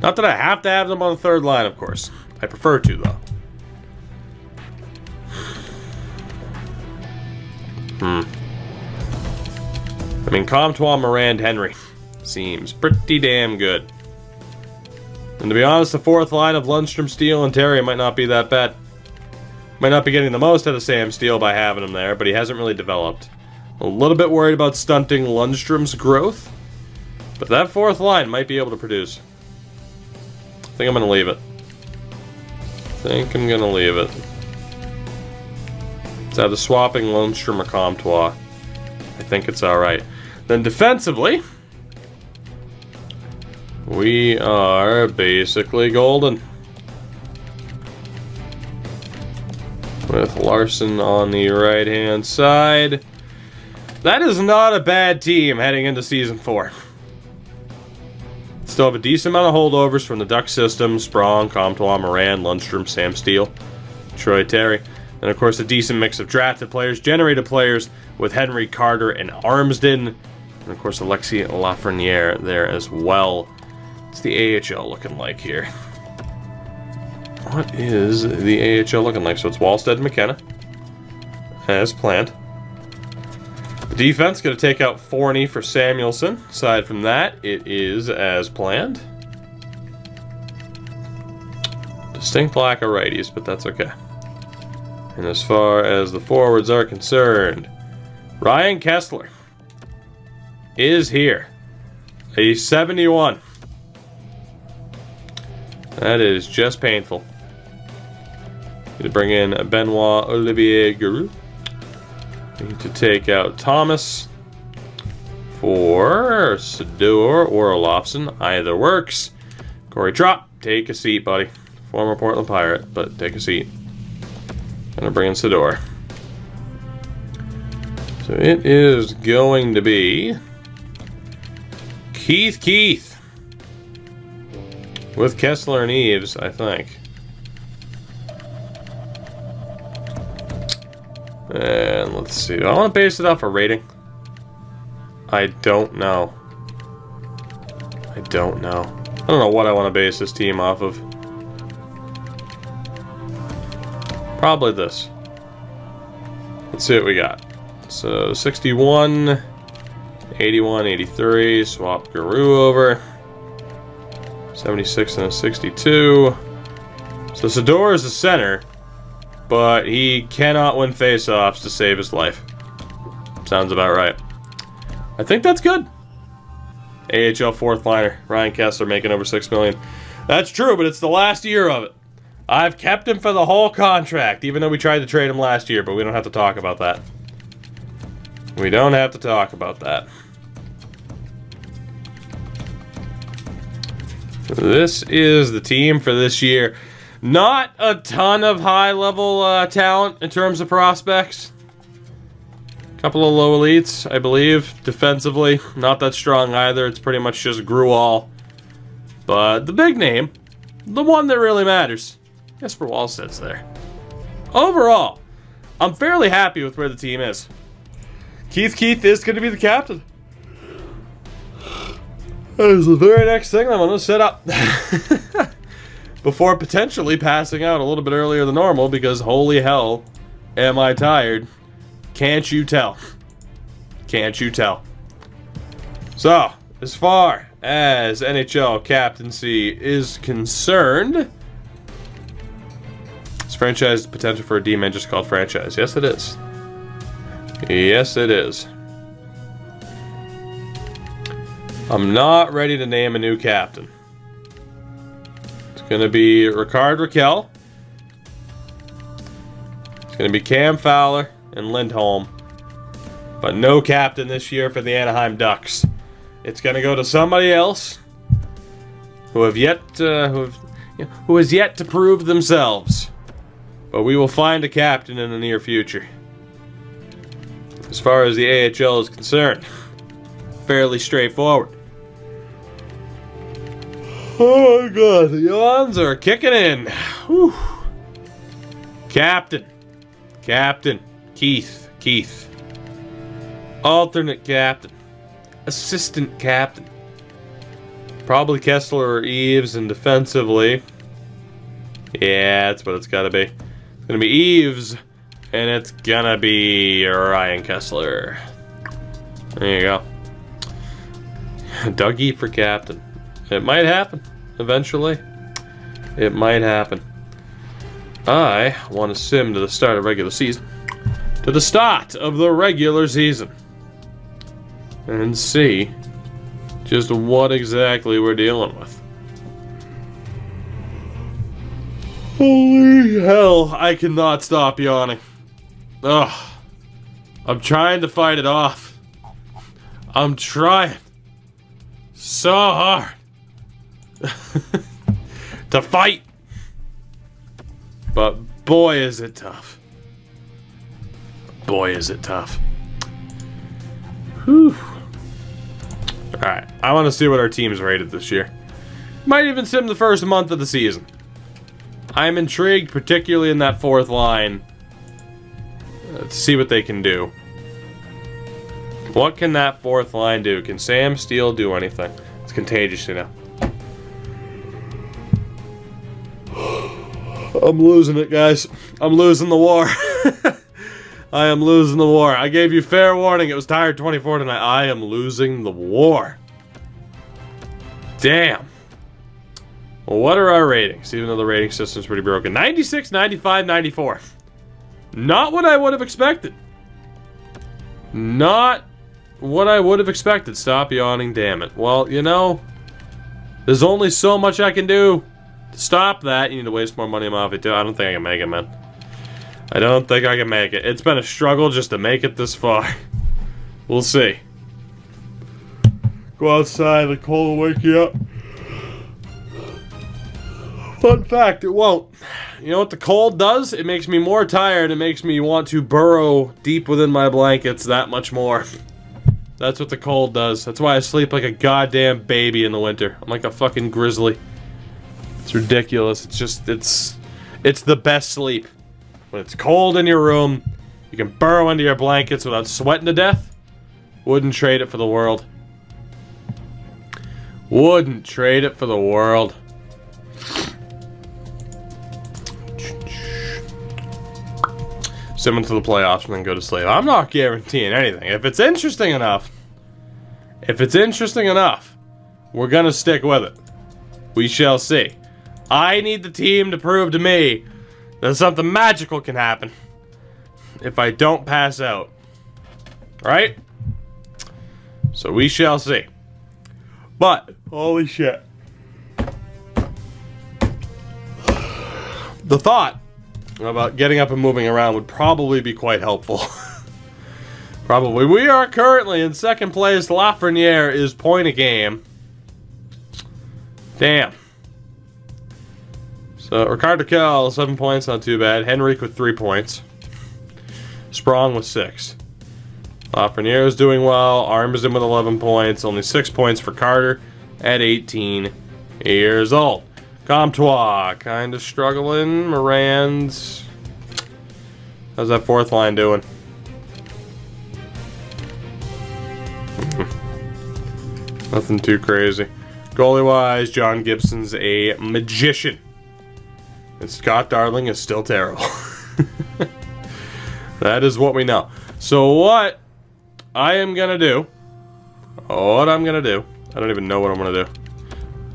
Speaker 1: Not that I have to have them on the third line, of course. I prefer to, though. I mean, Comtois, Morand, Henry seems pretty damn good. And to be honest, the fourth line of Lundstrom, Steele, and Terry might not be that bad. Might not be getting the most out of Sam Steele by having him there, but he hasn't really developed. A little bit worried about stunting Lundstrom's growth, but that fourth line might be able to produce. I think I'm going to leave it. It's either swapping Lundstrom or Comtois. I think it's alright. Then defensively, we are basically golden. With Larson on the right-hand side. That is not a bad team heading into Season 4. Still have a decent amount of holdovers from the Duck system. Sprong, Comtois, Morand, Lundstrom, Sam Steele, Troy Terry. And of course a decent mix of drafted players, generated players with Henry, Carter, and Armsden. And of course Alexis Lafreniere there as well. What's the AHL looking like here? What is the AHL looking like? So it's Wallstead and McKenna, as planned. The defense going to take out Forney for Samuelson. Aside from that, it is as planned. Distinct lack of righties, but that's okay. And as far as the forwards are concerned, Ryan Kessler is here. A 71. That is just painful. Going to bring in Benoit Olivier Giroux. Need to take out Thomas for Sador or Olofsson. Either works. Corey Trop, take a seat, buddy. Former Portland Pirate, but take a seat. Gonna bring in Sador. So it is going to be Keith with Kessler and Eves, I think. And let's see. Do I want to base it off a rating? I don't know. I don't know what I want to base this team off of. Probably this. Let's see what we got. So 61, 81, 83. Swap Giroux over. 76 and a 62. So Sador is the center, but he cannot win face-offs to save his life. Sounds about right. I think that's good. AHL fourth liner, Ryan Kessler making over $6 million. That's true, but it's the last year of it. I've kept him for the whole contract, even though we tried to trade him last year, but we don't have to talk about that. We don't have to talk about that. This is the team for this year. Not a ton of high-level talent in terms of prospects. Couple of low elites, I believe. Defensively, not that strong either. It's pretty much just Gruel. But the big name, the one that really matters, Jesper Wallstedt's there. Overall, I'm fairly happy with where the team is. Keith is going to be the captain. That is the very next thing I'm going to set up. Before potentially passing out a little bit earlier than normal, because holy hell, am I tired. Can't you tell? Can't you tell? So, as far as NHL captaincy is concerned, this franchise has potential for a D-man just called franchise. Yes, it is. Yes, it is. I'm not ready to name a new captain. It's going to be Ricard Raquel. It's going to be Cam Fowler and Lindholm. But no captain this year for the Anaheim Ducks. It's going to go to somebody else who has yet to prove themselves. But we will find a captain in the near future. As far as the AHL is concerned, fairly straightforward. Oh my god, the yawns are kicking in. Whew. Captain. Keith. Alternate captain. Assistant captain. Probably Kessler or Eves, and defensively, yeah, that's what it's gotta be. It's gonna be Eves, and it's gonna be Ryan Kessler. There you go. Dougie for captain. It might happen, eventually. It might happen. I want to sim to the start of regular season. To the start of the regular season. And see just what exactly we're dealing with. Holy hell, I cannot stop yawning. Ugh. I'm trying to fight it off. I'm trying so hard to fight. But boy is it tough. Boy is it tough. Whew. Alright, I want to see what our team's rated this year. Might even sim the first month of the season. I'm intrigued, particularly in that fourth line, to see what they can do. What can that fourth line do? Can Sam Steele do anything? It's contagious, you know. I'm losing it, guys. I'm losing the war. I am losing the war. I gave you fair warning. It was Tired24 tonight. I am losing the war. Damn. Well, what are our ratings? Even though the rating system's pretty broken. 96, 95, 94. Not what I would have expected. Not what I would have expected. Stop yawning, damn it. Well, you know, there's only so much I can do to stop that. You need to waste more money on Mafia too. I don't think I can make it, man. I don't think I can make it. It's been a struggle just to make it this far. We'll see. Go outside, the cold will wake you up. Fun fact, it won't. You know what the cold does? It makes me more tired. It makes me want to burrow deep within my blankets that much more. That's what the cold does. That's why I sleep like a goddamn baby in the winter. I'm like a fucking grizzly. It's ridiculous. It's just, it's the best sleep. When it's cold in your room, you can burrow into your blankets without sweating to death. Wouldn't trade it for the world. Wouldn't trade it for the world. Simming to the playoffs and then go to sleep. I'm not guaranteeing anything. If it's interesting enough, we're gonna stick with it. We shall see. I need the team to prove to me that something magical can happen if I don't pass out. Right? So we shall see. But, holy shit. The thought about getting up and moving around would probably be quite helpful. Probably. We are currently in second place. Lafreniere is point a game. Damn. So, Ricardo Kell, 7 points, not too bad. Henrik with 3 points. Sprong with 6. Lafreniere's doing well. Armisen with 11 points. Only 6 points for Carter at 18 years old. Comtois, kind of struggling. Moran's... How's that fourth line doing? Nothing too crazy. Goalie-wise, John Gibson's a magician. And Scott Darling is still terrible. That is what we know. So what I am gonna do... I don't even know what I'm gonna do.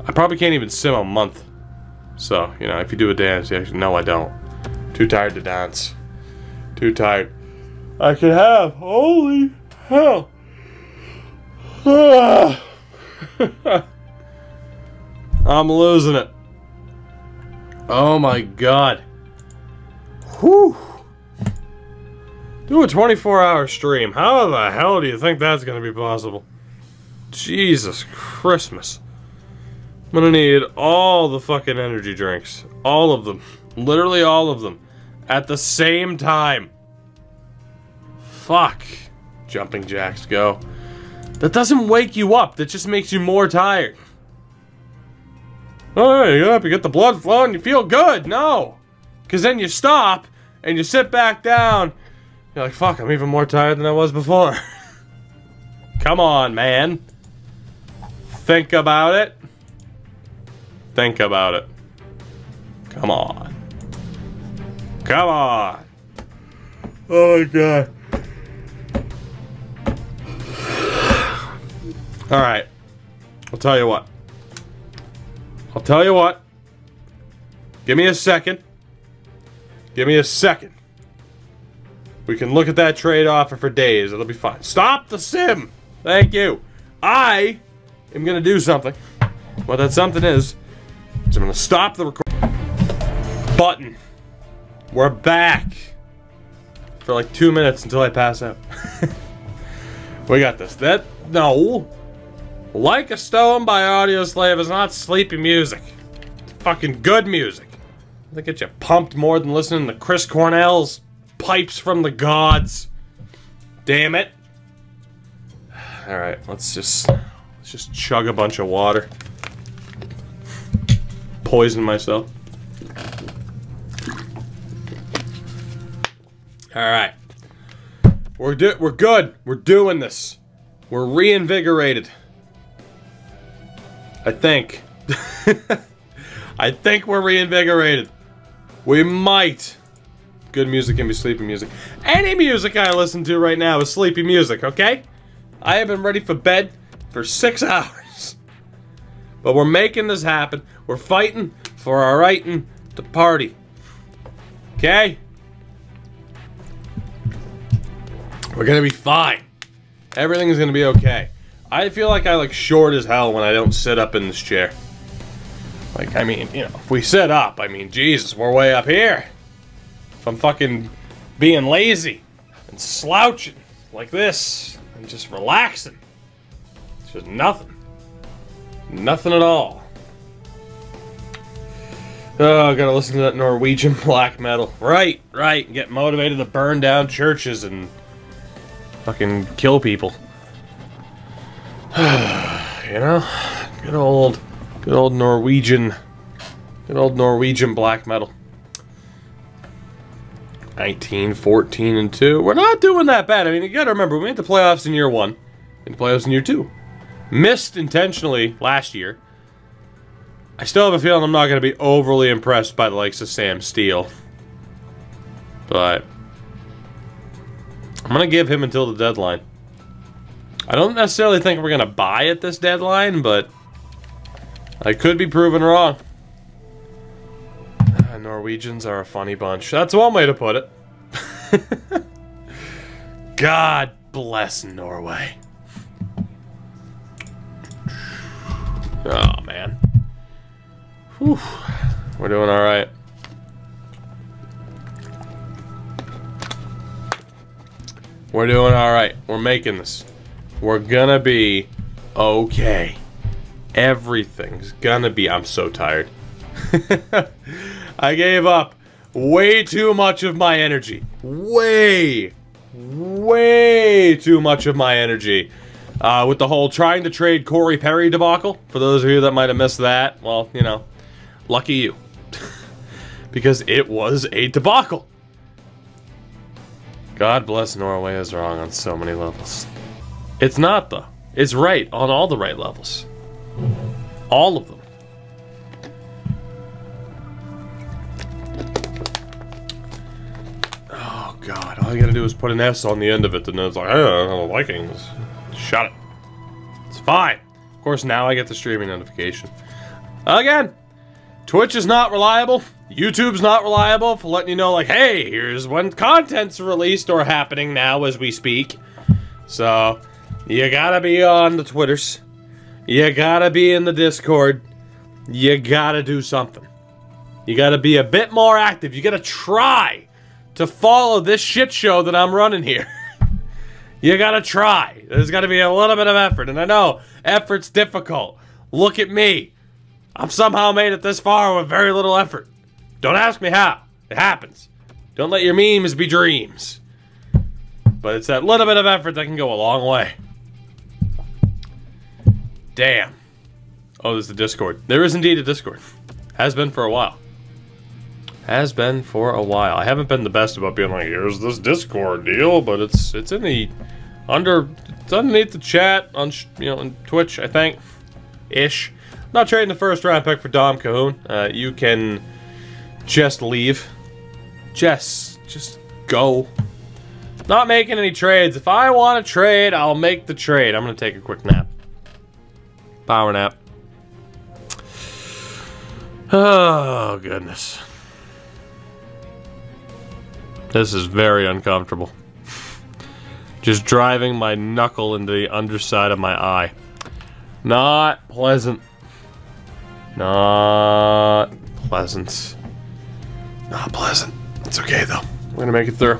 Speaker 1: I probably can't even sim a month. So, you know, if you do a dance, you actually... No, I don't. Too tired to dance. Too tired. I could have. Holy hell. I'm losing it. Oh my god. Whew. Do a 24-hour stream. How the hell do you think that's gonna be possible? Jesus Christmas. I'm gonna need all the fucking energy drinks. All of them. Literally all of them. At the same time. Fuck. Jumping jacks, go. That doesn't wake you up. That just makes you more tired. Oh, yeah, you get up, you get the blood flowing, you feel good. No. Because then you stop, and you sit back down. You're like, fuck, I'm even more tired than I was before. Come on, man. Think about it. Think about it. Come on. Come on. Oh my god. Alright. I'll tell you what. I'll tell you what. Give me a second. Give me a second. We can look at that trade offer for days. It'll be fine. Stop the sim! Thank you. I am going to do something. What that something is I'm going to stop the record button. We're back. For like 2 minutes until I pass out. We got this. No. Like a Stone by Audioslave is not sleepy music. It's fucking good music. They get you pumped more than listening to Chris Cornell's Pipes from the Gods. Damn it. Alright, let's just chug a bunch of water. Poison myself. Alright. We're good. We're doing this. We're reinvigorated. I think. I think we're reinvigorated. We might. Good music can be sleepy music. Any music I listen to right now is sleepy music, okay? I have been ready for bed for 6 hours. But we're making this happen. We're fighting for our right to party. Okay? We're gonna be fine. Everything's gonna be okay. I feel like I look short as hell when I don't sit up in this chair. Like, I mean, you know, if we sit up, I mean, Jesus, we're way up here. If I'm fucking being lazy and slouching like this and just relaxing, it's just nothing. Nothing at all. Oh, gotta listen to that Norwegian black metal. Right. Get motivated to burn down churches and fucking kill people. You know? Good old Norwegian black metal. 19, 14, and 2. We're not doing that bad. I mean, you gotta remember, we made the playoffs in year 1, and the playoffs in year 2. Missed intentionally last year. I still have a feeling I'm not gonna be overly impressed by the likes of Sam Steele. But I'm gonna give him until the deadline. I don't necessarily think we're gonna buy at this deadline, but I could be proven wrong. Norwegians are a funny bunch. That's one way to put it. God bless Norway. Oh, man. Whew. We're doing alright. We're doing alright. We're making this. We're gonna be okay. Everything's gonna be... I'm so tired. I gave up way too much of my energy. Way way too much of my energy with the whole trying to trade Corey Perry debacle. For those of you that might have missed that, well, you know, lucky you. Because it was a debacle. God bless Norway is wrong on so many levels. It's not, though. It's right on all the right levels. All of them. Oh, God. All you gotta do is put an S on the end of it, and then it's like, oh, Vikings. Shut it. It's fine. Of course, now I get the streaming notification. Again, Twitch is not reliable. YouTube's not reliable for letting you know, like, hey, here's when content's released or happening now as we speak. So, you gotta be on the Twitters. You gotta be in the Discord. You gotta do something. You gotta be a bit more active. You gotta try to follow this shit show that I'm running here. You gotta try. There's gotta be a little bit of effort. And I know, effort's difficult. Look at me. I've somehow made it this far with very little effort. Don't ask me how. It happens. Don't let your memes be dreams. But it's that little bit of effort that can go a long way. Damn. Oh, there's the Discord. There is indeed a Discord. Has been for a while. Has been for a while. I haven't been the best about being like, here's this Discord deal, but it's in the it's underneath the chat on on Twitch, I think, ish. Not trading the first round pick for Dom Cahoon. You can just leave. Just go. Not making any trades. If I want to trade, I'll make the trade. I'm gonna take a quick nap. Power nap. Oh, goodness. This is very uncomfortable. Just driving my knuckle into the underside of my eye. Not pleasant. Not pleasant. Not pleasant. It's okay, though. We're gonna make it through.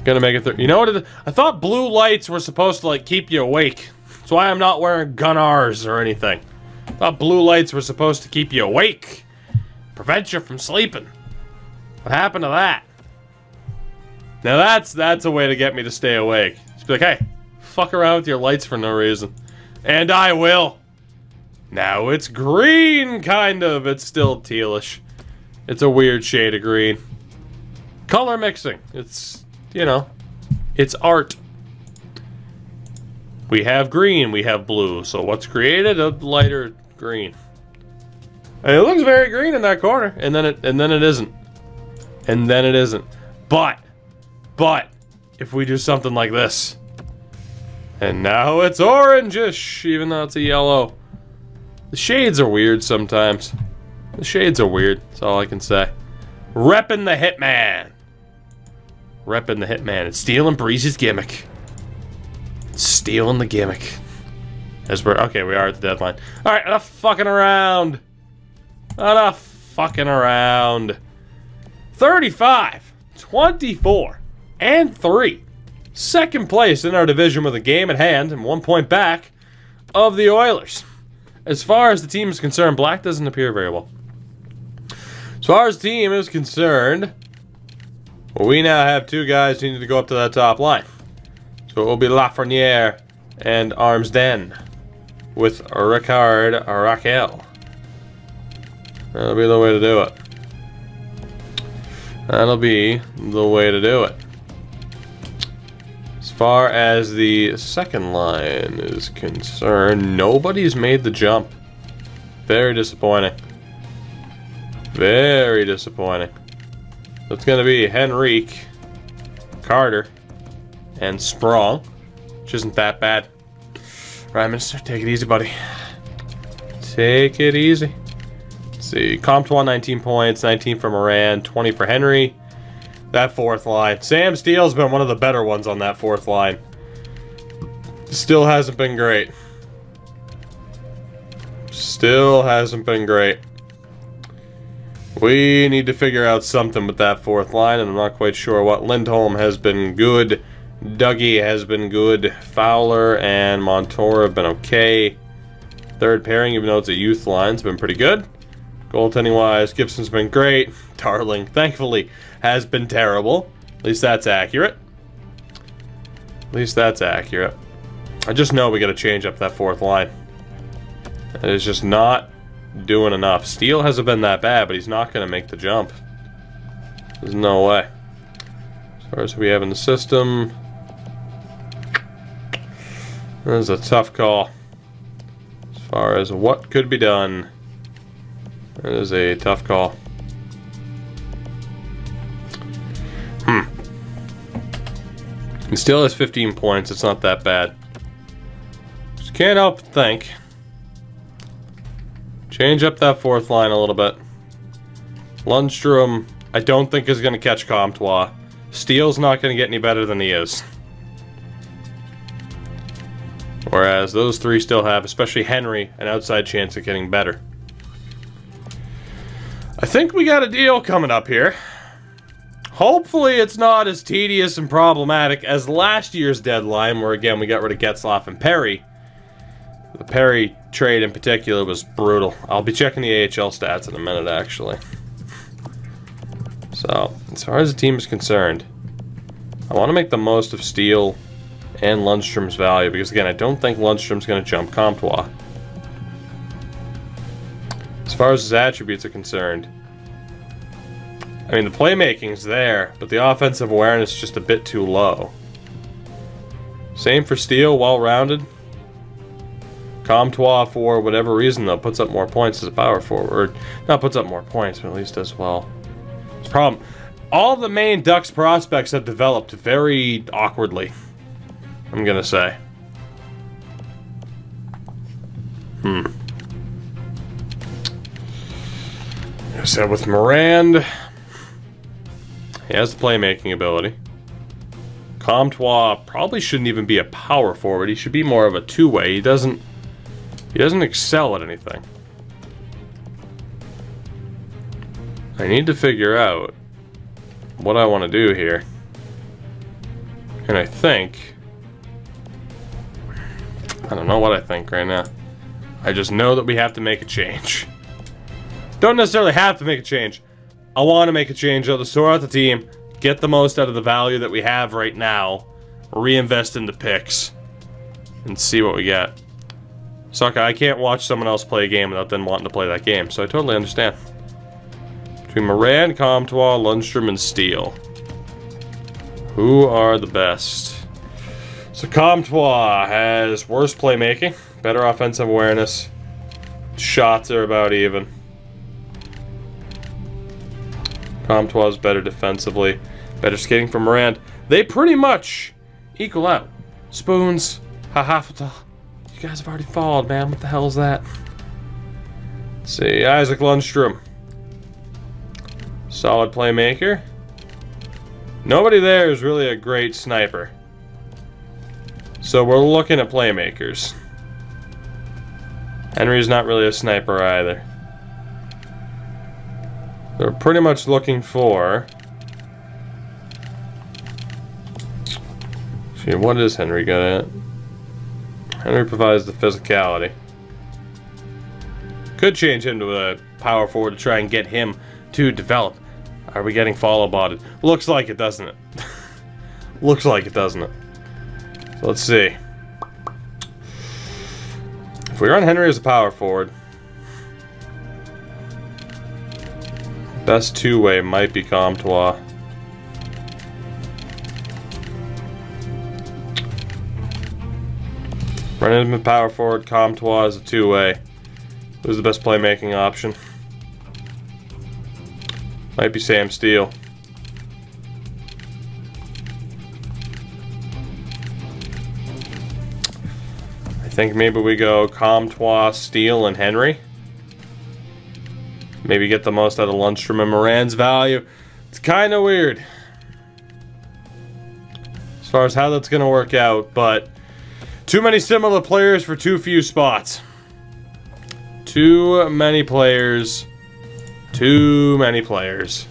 Speaker 1: Gonna make it through. You know what it is? I thought blue lights were supposed to, like, keep you awake. That's why I'm not wearing Gunnars or anything. I thought blue lights were supposed to keep you awake. Prevent you from sleeping. What happened to that? Now that's a way to get me to stay awake. Just be like, hey, fuck around with your lights for no reason. And I will. Now it's green, kind of. It's still tealish. It's a weird shade of green. Color mixing. It's, it's art. We have green, we have blue. So what's created? A lighter green. And it looks very green in that corner, and then it isn't. And then it isn't. But if we do something like this, and now it's orangish, even though it's a yellow. The shades are weird sometimes. The shades are weird, that's all I can say. Reppin' the Hitman. Reppin' the Hitman. It's stealing Breeze's gimmick. It's stealing the gimmick. As we're, okay, we are at the deadline. Alright, enough fucking around. Enough fucking around. 35, 24, and 3. Second place in our division with a game at hand and 1 point back of the Oilers. As far as the team is concerned, black doesn't appear very well. As far as the team is concerned, well, we now have two guys who need to go up to that top line. So it will be Lafreniere and Armsden with Ricard Raquel. That'll be the way to do it. That'll be the way to do it. As far as the second line is concerned, nobody's made the jump. Very disappointing. Very disappointing. It's going to be Henrique, Carter, and Sprong, which isn't that bad. Right, mister, take it easy, buddy. Take it easy. Let's see, Comtois 19 points, 19 for Moran, 20 for Henry. That fourth line. Sam Steele's been one of the better ones on that fourth line. Still hasn't been great. Still hasn't been great. We need to figure out something with that fourth line, and I'm not quite sure what. Lindholm has been good. Dougie has been good. Fowler and Montour have been okay. Third pairing, even though it's a youth line, has been pretty good. Goaltending-wise, Gibson's been great. Darling, thankfully, has been terrible. At least that's accurate. At least that's accurate. I just know we got to change up that fourth line. It is just not doing enough. Steele hasn't been that bad, but he's not going to make the jump. There's no way. As far as we have in the system, that is a tough call. As far as what could be done, that is a tough call. He still has 15 points. It's not that bad. Just can't help but think. Change up that fourth line a little bit. Lundstrom, I don't think is going to catch Comtois. Steele's not going to get any better than he is. Whereas those three still have, especially Henry, an outside chance of getting better. I think we got a deal coming up here. Hopefully it's not as tedious and problematic as last year's deadline, where again we got rid of Getzlaf and Perry. The Perry trade in particular was brutal. I'll be checking the AHL stats in a minute, actually. So, as far as the team is concerned, I want to make the most of Steele and Lundstrom's value, because again, I don't think Lundstrom's going to jump Comtois. As far as his attributes are concerned, I mean, the playmaking's there, but the offensive awareness is just a bit too low. Same for Steele, well-rounded. Comtois, for whatever reason, though, puts up more points as a power forward. Not puts up more points, but at least does well. It's a problem. All the main Ducks prospects have developed very awkwardly, I'm gonna say. So with Morand, he has the playmaking ability. Comtois probably shouldn't even be a power forward. He should be more of a two-way. He doesn't excel at anything. I need to figure out what I want to do here. And I think, I don't know what I think right now. I just know that we have to make a change. Don't necessarily have to make a change. I want to make a change, though, to sort out the team, get the most out of the value that we have right now, reinvest into picks, and see what we get. Sucker, I can't watch someone else play a game without them wanting to play that game, so I totally understand. Between Moran, Comtois, Lundstrom, and Steele, who are the best? So Comtois has worse playmaking, better offensive awareness, shots are about even. Comtois is better defensively, better skating from Morand. They pretty much equal out. Spoons, haha, you guys have already fallen, man. What the hell is that? Let's see, Isaac Lundstrom. Solid playmaker. Nobody there is really a great sniper. So we're looking at playmakers. Henry's not really a sniper either. They're pretty much looking for... See, what is Henry good at? Henry provides the physicality. Could change him to a power forward to try and get him to develop. Are we getting follow-botted? Looks like it, doesn't it? Looks like it, doesn't it? So let's see. If we run Henry as a power forward, best two-way might be Comtois. Running him as power forward, Comtois as a two-way. Who's the best playmaking option? Might be Sam Steele. I think maybe we go Comtois, Steele, and Henry. Maybe get the most out of Lundstrom and Moran's value. It's kind of weird as far as how that's going to work out, but too many similar players for too few spots. Too many players. Too many players,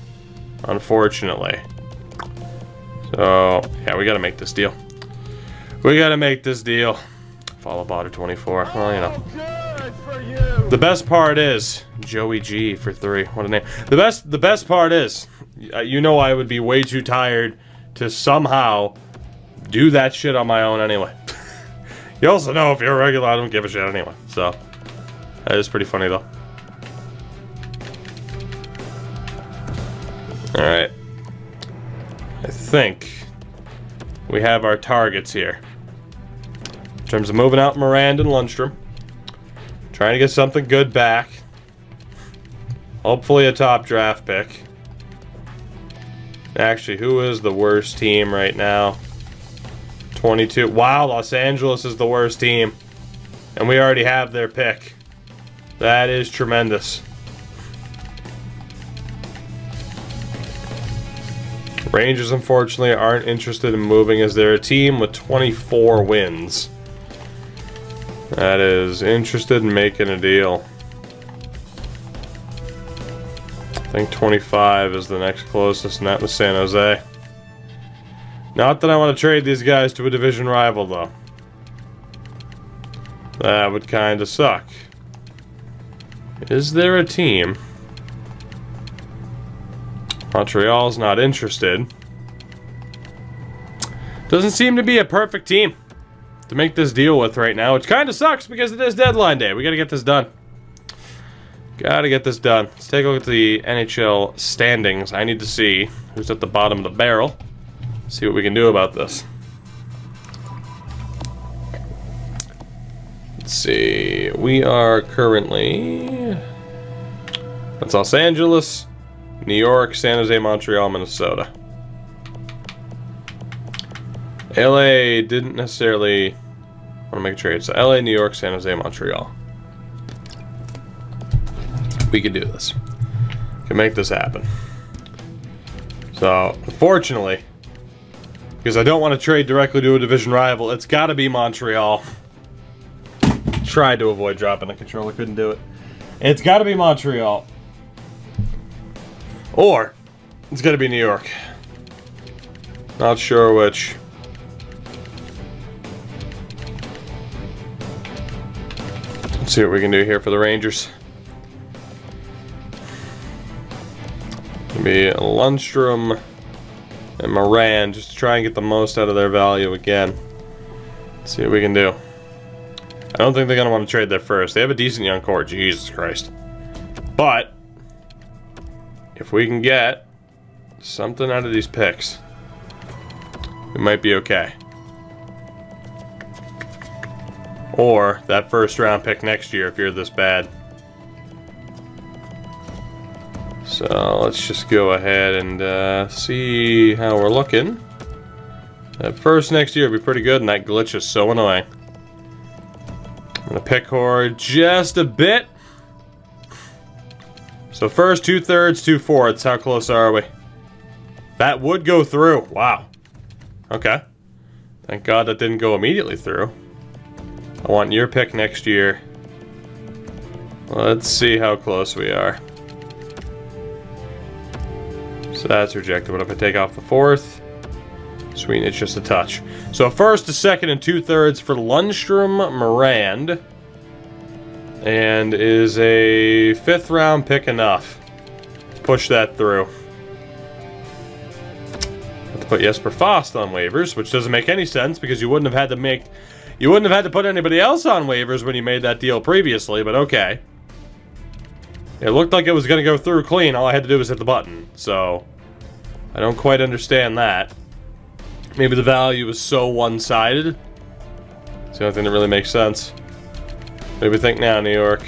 Speaker 1: unfortunately. So, yeah, we got to make this deal. We got to make this deal. Follow Tired24. Well, you know. The best part is Joey G for 3. What a name. The best part is, you know, I would be way too tired to somehow do that shit on my own anyway. You also know if you're a regular, I don't give a shit anyway. So, that is pretty funny though. Alright. I think we have our targets here. In terms of moving out Morand and Lundstrom. Trying to get something good back. Hopefully a top draft pick. Actually, who is the worst team right now? 22. Wow, Los Angeles is the worst team. And we already have their pick. That is tremendous. Rangers, unfortunately, aren't interested in moving as they're a team with 24 wins. That is interested in making a deal. I think 25 is the next closest, and that was San Jose. Not that I want to trade these guys to a division rival, though. That would kind of suck. Is there a team? Montreal's not interested. Doesn't seem to be a perfect team to make this deal with right now, which kind of sucks because it is deadline day. We got to get this done. Gotta get this done. Let's take a look at the NHL standings. I need to see who's at the bottom of the barrel. See what we can do about this. Let's see. We are currently... That's Los Angeles, New York, San Jose, Montreal, Minnesota. LA didn't necessarily want to make a trade. So LA, New York, San Jose, Montreal. We can do this. We can make this happen. So, unfortunately, because I don't want to trade directly to a division rival, it's got to be Montreal. Tried to avoid dropping the controller, couldn't do it. It's got to be Montreal. Or, it's got to be New York. Not sure which. Let's see what we can do here for the Rangers. Be Lundstrom and Moran, just to try and get the most out of their value again. Let's see what we can do. I don't think they're going to want to trade there first. They have a decent young core, Jesus Christ. But, if we can get something out of these picks, we might be okay. Or that first round pick next year if you're this bad. So let's just go ahead and see how we're looking. That first next year will be pretty good, and that glitch is so annoying. I'm going to pick Horde just a bit. So first 2/3, 2/4. How close are we? That would go through. Wow. Okay. Thank God that didn't go immediately through. I want your pick next year. Let's see how close we are. So that's rejected, but if I take off the 4th, sweet, it's just a touch. So a first, a second, and 2/3 for Lundstrom Morand. And is a 5th round pick enough? Push that through. Have to put Jesper Fast on waivers, which doesn't make any sense because you wouldn't have had to put anybody else on waivers when you made that deal previously, but okay. It looked like it was going to go through clean. All I had to do was hit the button. So, I don't quite understand that. Maybe the value is so one-sided. It's the only thing that really makes sense. What do we think now, New York?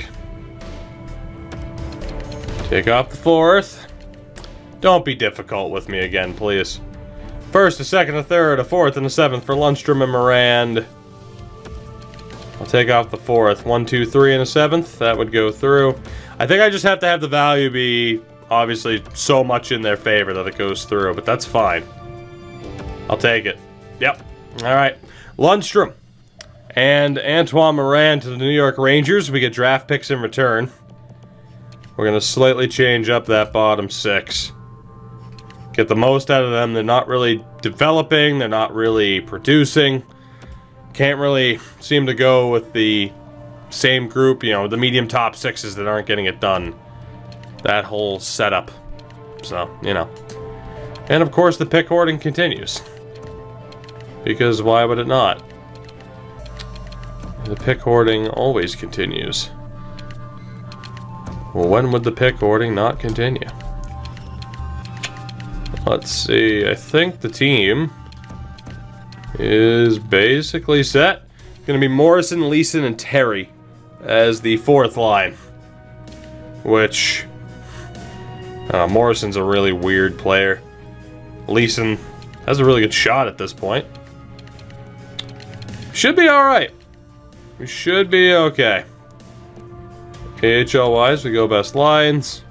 Speaker 1: Take off the 4th. Don't be difficult with me again, please. First, a second, a third, a 4th, and a 7th for Lundstrom and Morand. I'll take off the 4th. 1, 2, 3, and a 7th. That would go through. I think I just have to have the value be, obviously, so much in their favor that it goes through, but that's fine. I'll take it. Yep. Alright. Lundstrom and Antoine Morand to the New York Rangers. We get draft picks in return. We're going to slightly change up that bottom 6. Get the most out of them. They're not really developing. They're not really producing. Can't really seem to go with the same group, you know, the medium top 6s that aren't getting it done. That whole setup. So, you know. And of course the pick hoarding continues. Because why would it not? The pick hoarding always continues. Well, when would the pick hoarding not continue? Let's see. I think the team is basically set. It's going to be Morrison, Leeson, and Terry as the fourth line. Which... Morrison's a really weird player. Leeson has a really good shot at this point. Should be alright. We should be okay. AHL-wise, we go best lines.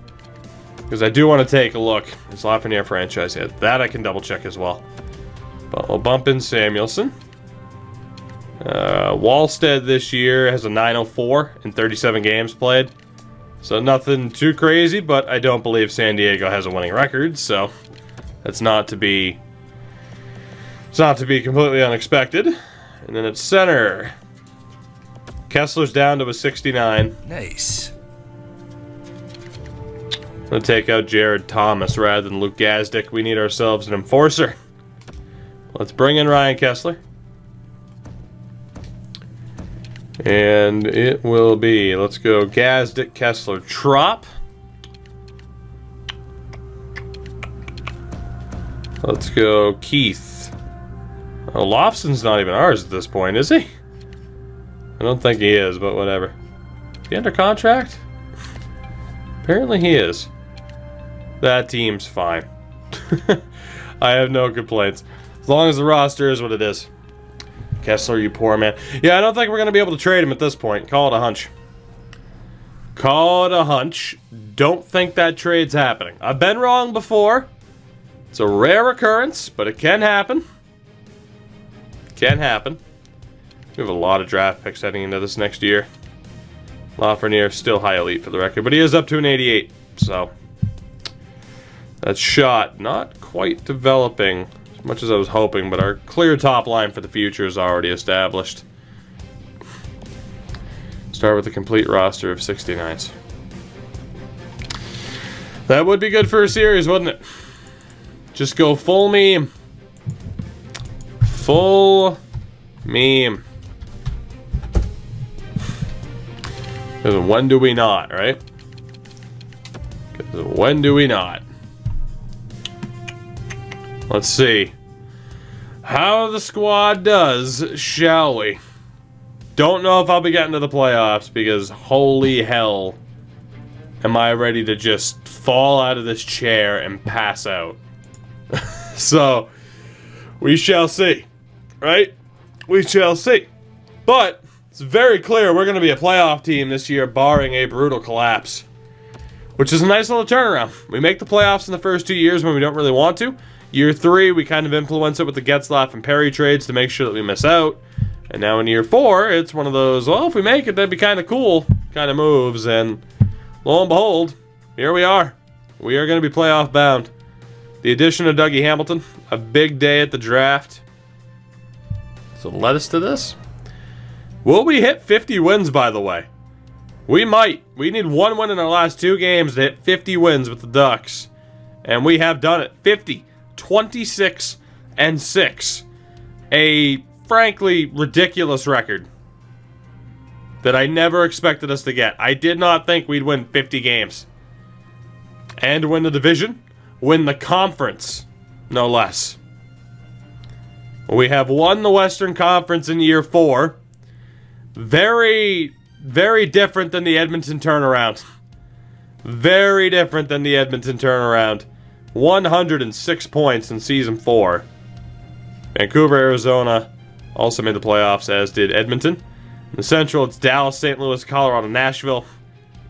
Speaker 1: Because I do want to take a look. It's Lafreniere franchise hit. That I can double check as well. But we'll bump in Samuelson. Wallstead this year has a 904 in 37 games played. So nothing too crazy, but I don't believe San Diego has a winning record, so that's not to be... It's not to be completely unexpected. And then at center, Kessler's down to a 69.
Speaker 3: Nice.
Speaker 1: I'm gonna take out Jared Thomas rather than Luke Gazdick. We need ourselves an enforcer. Let's bring in Ryan Kessler. And it will be, let's go Gazdick, Kessler, Trop. Let's go Keith. Oh, Lofson's not even ours at this point, is he? I don't think he is, but whatever. Is he under contract? Apparently he is. That team's fine. I have no complaints. As long as the roster is what it is. Kessler, you poor man. Yeah, I don't think we're going to be able to trade him at this point. Call it a hunch. Call it a hunch. Don't think that trade's happening. I've been wrong before. It's a rare occurrence, but it can happen. Can happen. We have a lot of draft picks heading into this next year. Lafreniere still high elite for the record, but he is up to an 88, so that shot not quite developing as much as I was hoping, but our clear top line for the future is already established. Start with a complete roster of 69s. That would be good for a series, wouldn't it? Just go full meme. Full meme. Because when do we not, right? Because when do we not? Let's see how the squad does, shall we? Don't know if I'll be getting to the playoffs because holy hell am I ready to just fall out of this chair and pass out. So, we shall see, right? We shall see. But it's very clear we're going to be a playoff team this year, barring a brutal collapse. Which is a nice little turnaround. We make the playoffs in the first 2 years when we don't really want to. Year 3, we kind of influence it with the Getzlaf and Perry trades to make sure that we miss out. And now in year 4, it's one of those, well, if we make it, that'd be kind of cool kind of moves. And lo and behold, here we are. We are going to be playoff bound. The addition of Dougie Hamilton, a big day at the draft. So led us to this. Will we hit 50 wins, by the way? We might. We need 1 win in our last 2 games to hit 50 wins with the Ducks. And we have done it. 50, 26, and 6. A, frankly, ridiculous record that I never expected us to get. I did not think we'd win 50 games. And win the division. Win the conference. No less. We have won the Western Conference in year 4. Very, very different than the Edmonton turnaround. Very different than the Edmonton turnaround. 106 points in Season 4. Vancouver, Arizona also made the playoffs, as did Edmonton. In the Central, it's Dallas, St. Louis, Colorado, Nashville.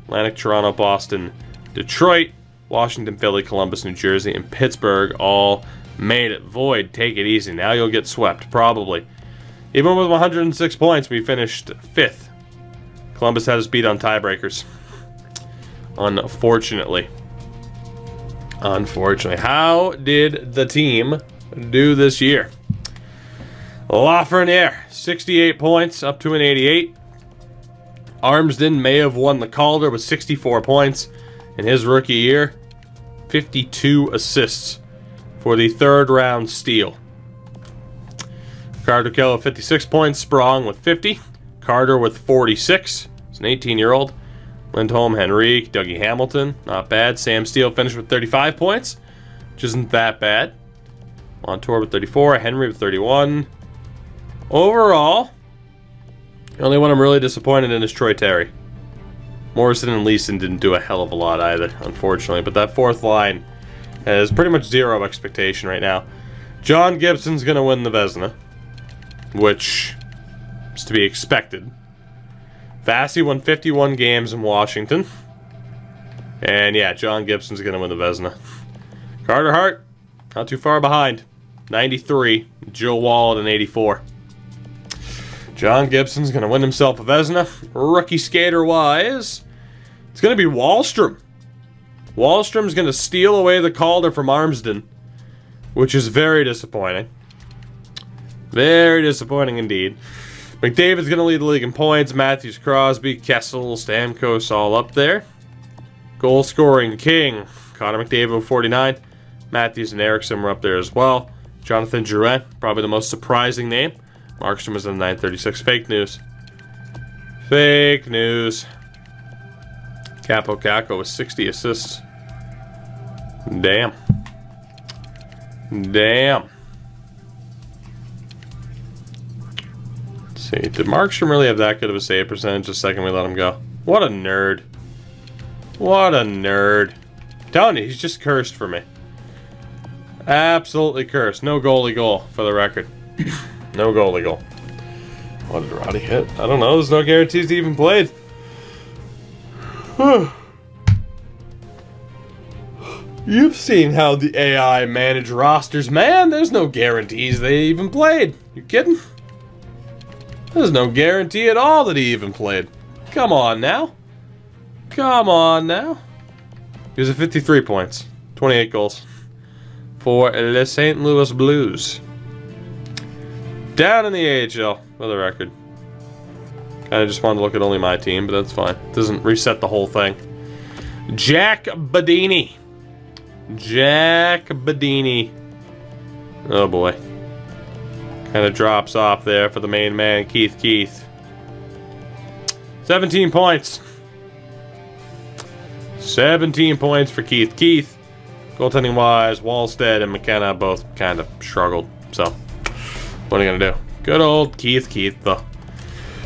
Speaker 1: Atlantic, Toronto, Boston, Detroit, Washington, Philly, Columbus, New Jersey, and Pittsburgh all made it. Void, take it easy. Now you'll get swept, probably. Even with 106 points, we finished 5th. Columbus had us beat on tiebreakers. Unfortunately. Unfortunately. How did the team do this year? Lafreniere, 68 points, up to an 88. Armsden may have won the Calder with 64 points in his rookie year. 52 assists for the 3rd round steal. Carter Kelly with 56 points. Sprong with 50. Carter with 46. He's an 18-year-old. Lindholm, Henrique, Dougie Hamilton. Not bad. Sam Steele finished with 35 points, which isn't that bad. Montour with 34. Henry with 31. Overall, the only one I'm really disappointed in is Troy Terry. Morrison and Leeson didn't do a hell of a lot either, unfortunately. But that fourth line has pretty much zero expectation right now. John Gibson's going to win the Vezina, which is to be expected. Vasi won 51 games in Washington. And yeah, John Gibson's going to win the Vezina. Carter Hart, not too far behind. 93. Joe Wall at an 84. John Gibson's going to win himself a Vezina. Rookie skater-wise, it's going to be Wahlstrom. Wahlstrom's going to steal away the Calder from Armsden, which is very disappointing. Very disappointing indeed. McDavid's going to lead the league in points. Matthews, Crosby, Kessel, Stamkos all up there. Goal scoring king. Connor McDavid with 49. Matthews and Eriksson were up there as well. Jonathan Drouin, probably the most surprising name. Markstrom was in 936. Fake news. Fake news. Capo Caco with 60 assists. Damn. Damn. Let's see. Did Markstrom really have that good of a save percentage the second we let him go? What a nerd. What a nerd. I'm telling you, he's just cursed for me. Absolutely cursed. No goalie goal, for the record. No goalie goal. What did Roddy hit? I don't know. There's no guarantees he even played. You've seen how the AI manage rosters, man. There's no guarantees they even played. You kidding? There's no guarantee at all that he even played. Come on now. Come on now. He was at 53 points. 28 goals. For the St. Louis Blues. Down in the AHL, for the record. Kinda just wanted to look at only my team, but that's fine. Doesn't reset the whole thing. Jack Badini. Jack Badini. Oh boy. Kinda drops off there for the main man, Keith. 17 points. 17 points for Keith. Goaltending wise, Wallstead and McKenna both kind of struggled. So, what are you gonna do? Good old Keith, though.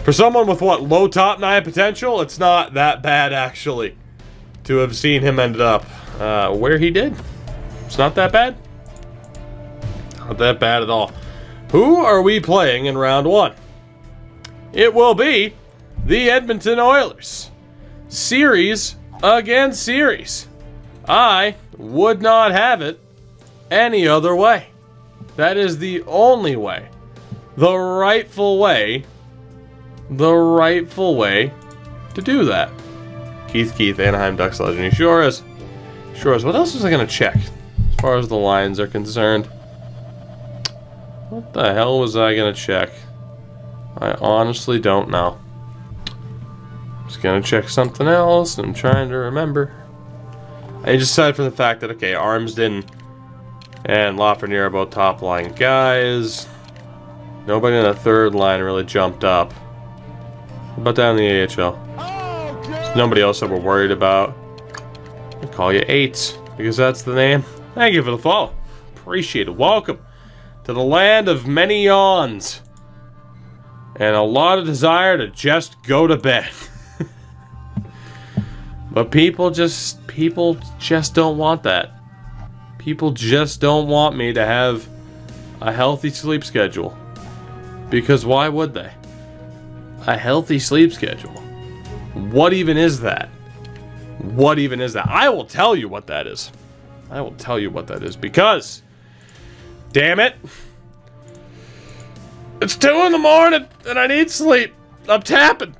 Speaker 1: For someone with what, low top 9 potential, it's not that bad actually to have seen him ended up where he did. It's not that bad. Not that bad at all. Who are we playing in round 1? It will be the Edmonton Oilers. Series against series. I would not have it any other way. That is the only way. The rightful way. The rightful way to do that. Keith, Anaheim Ducks legend. He sure is. Sure is. What else was I going to check as far as the lines are concerned? What the hell was I going to check? I honestly don't know. Just going to check something else. I'm trying to remember. I just aside from the fact that, okay, Armsden and Lafreniere are both top line guys. Nobody in the third line really jumped up. What about down in the AHL? There's nobody else that we're worried about. I'll call you 8 because that's the name. Thank you for the follow. Appreciate it. Welcome to the land of many yawns and a lot of desire to just go to bed. But people just don't want that. People just don't want me to have a healthy sleep schedule. Because why would they? A healthy sleep schedule. What even is that? What even is that? I will tell you what that is. I will tell you what that is because, damn it, it's 2 in the morning and I need sleep. I'm tapping.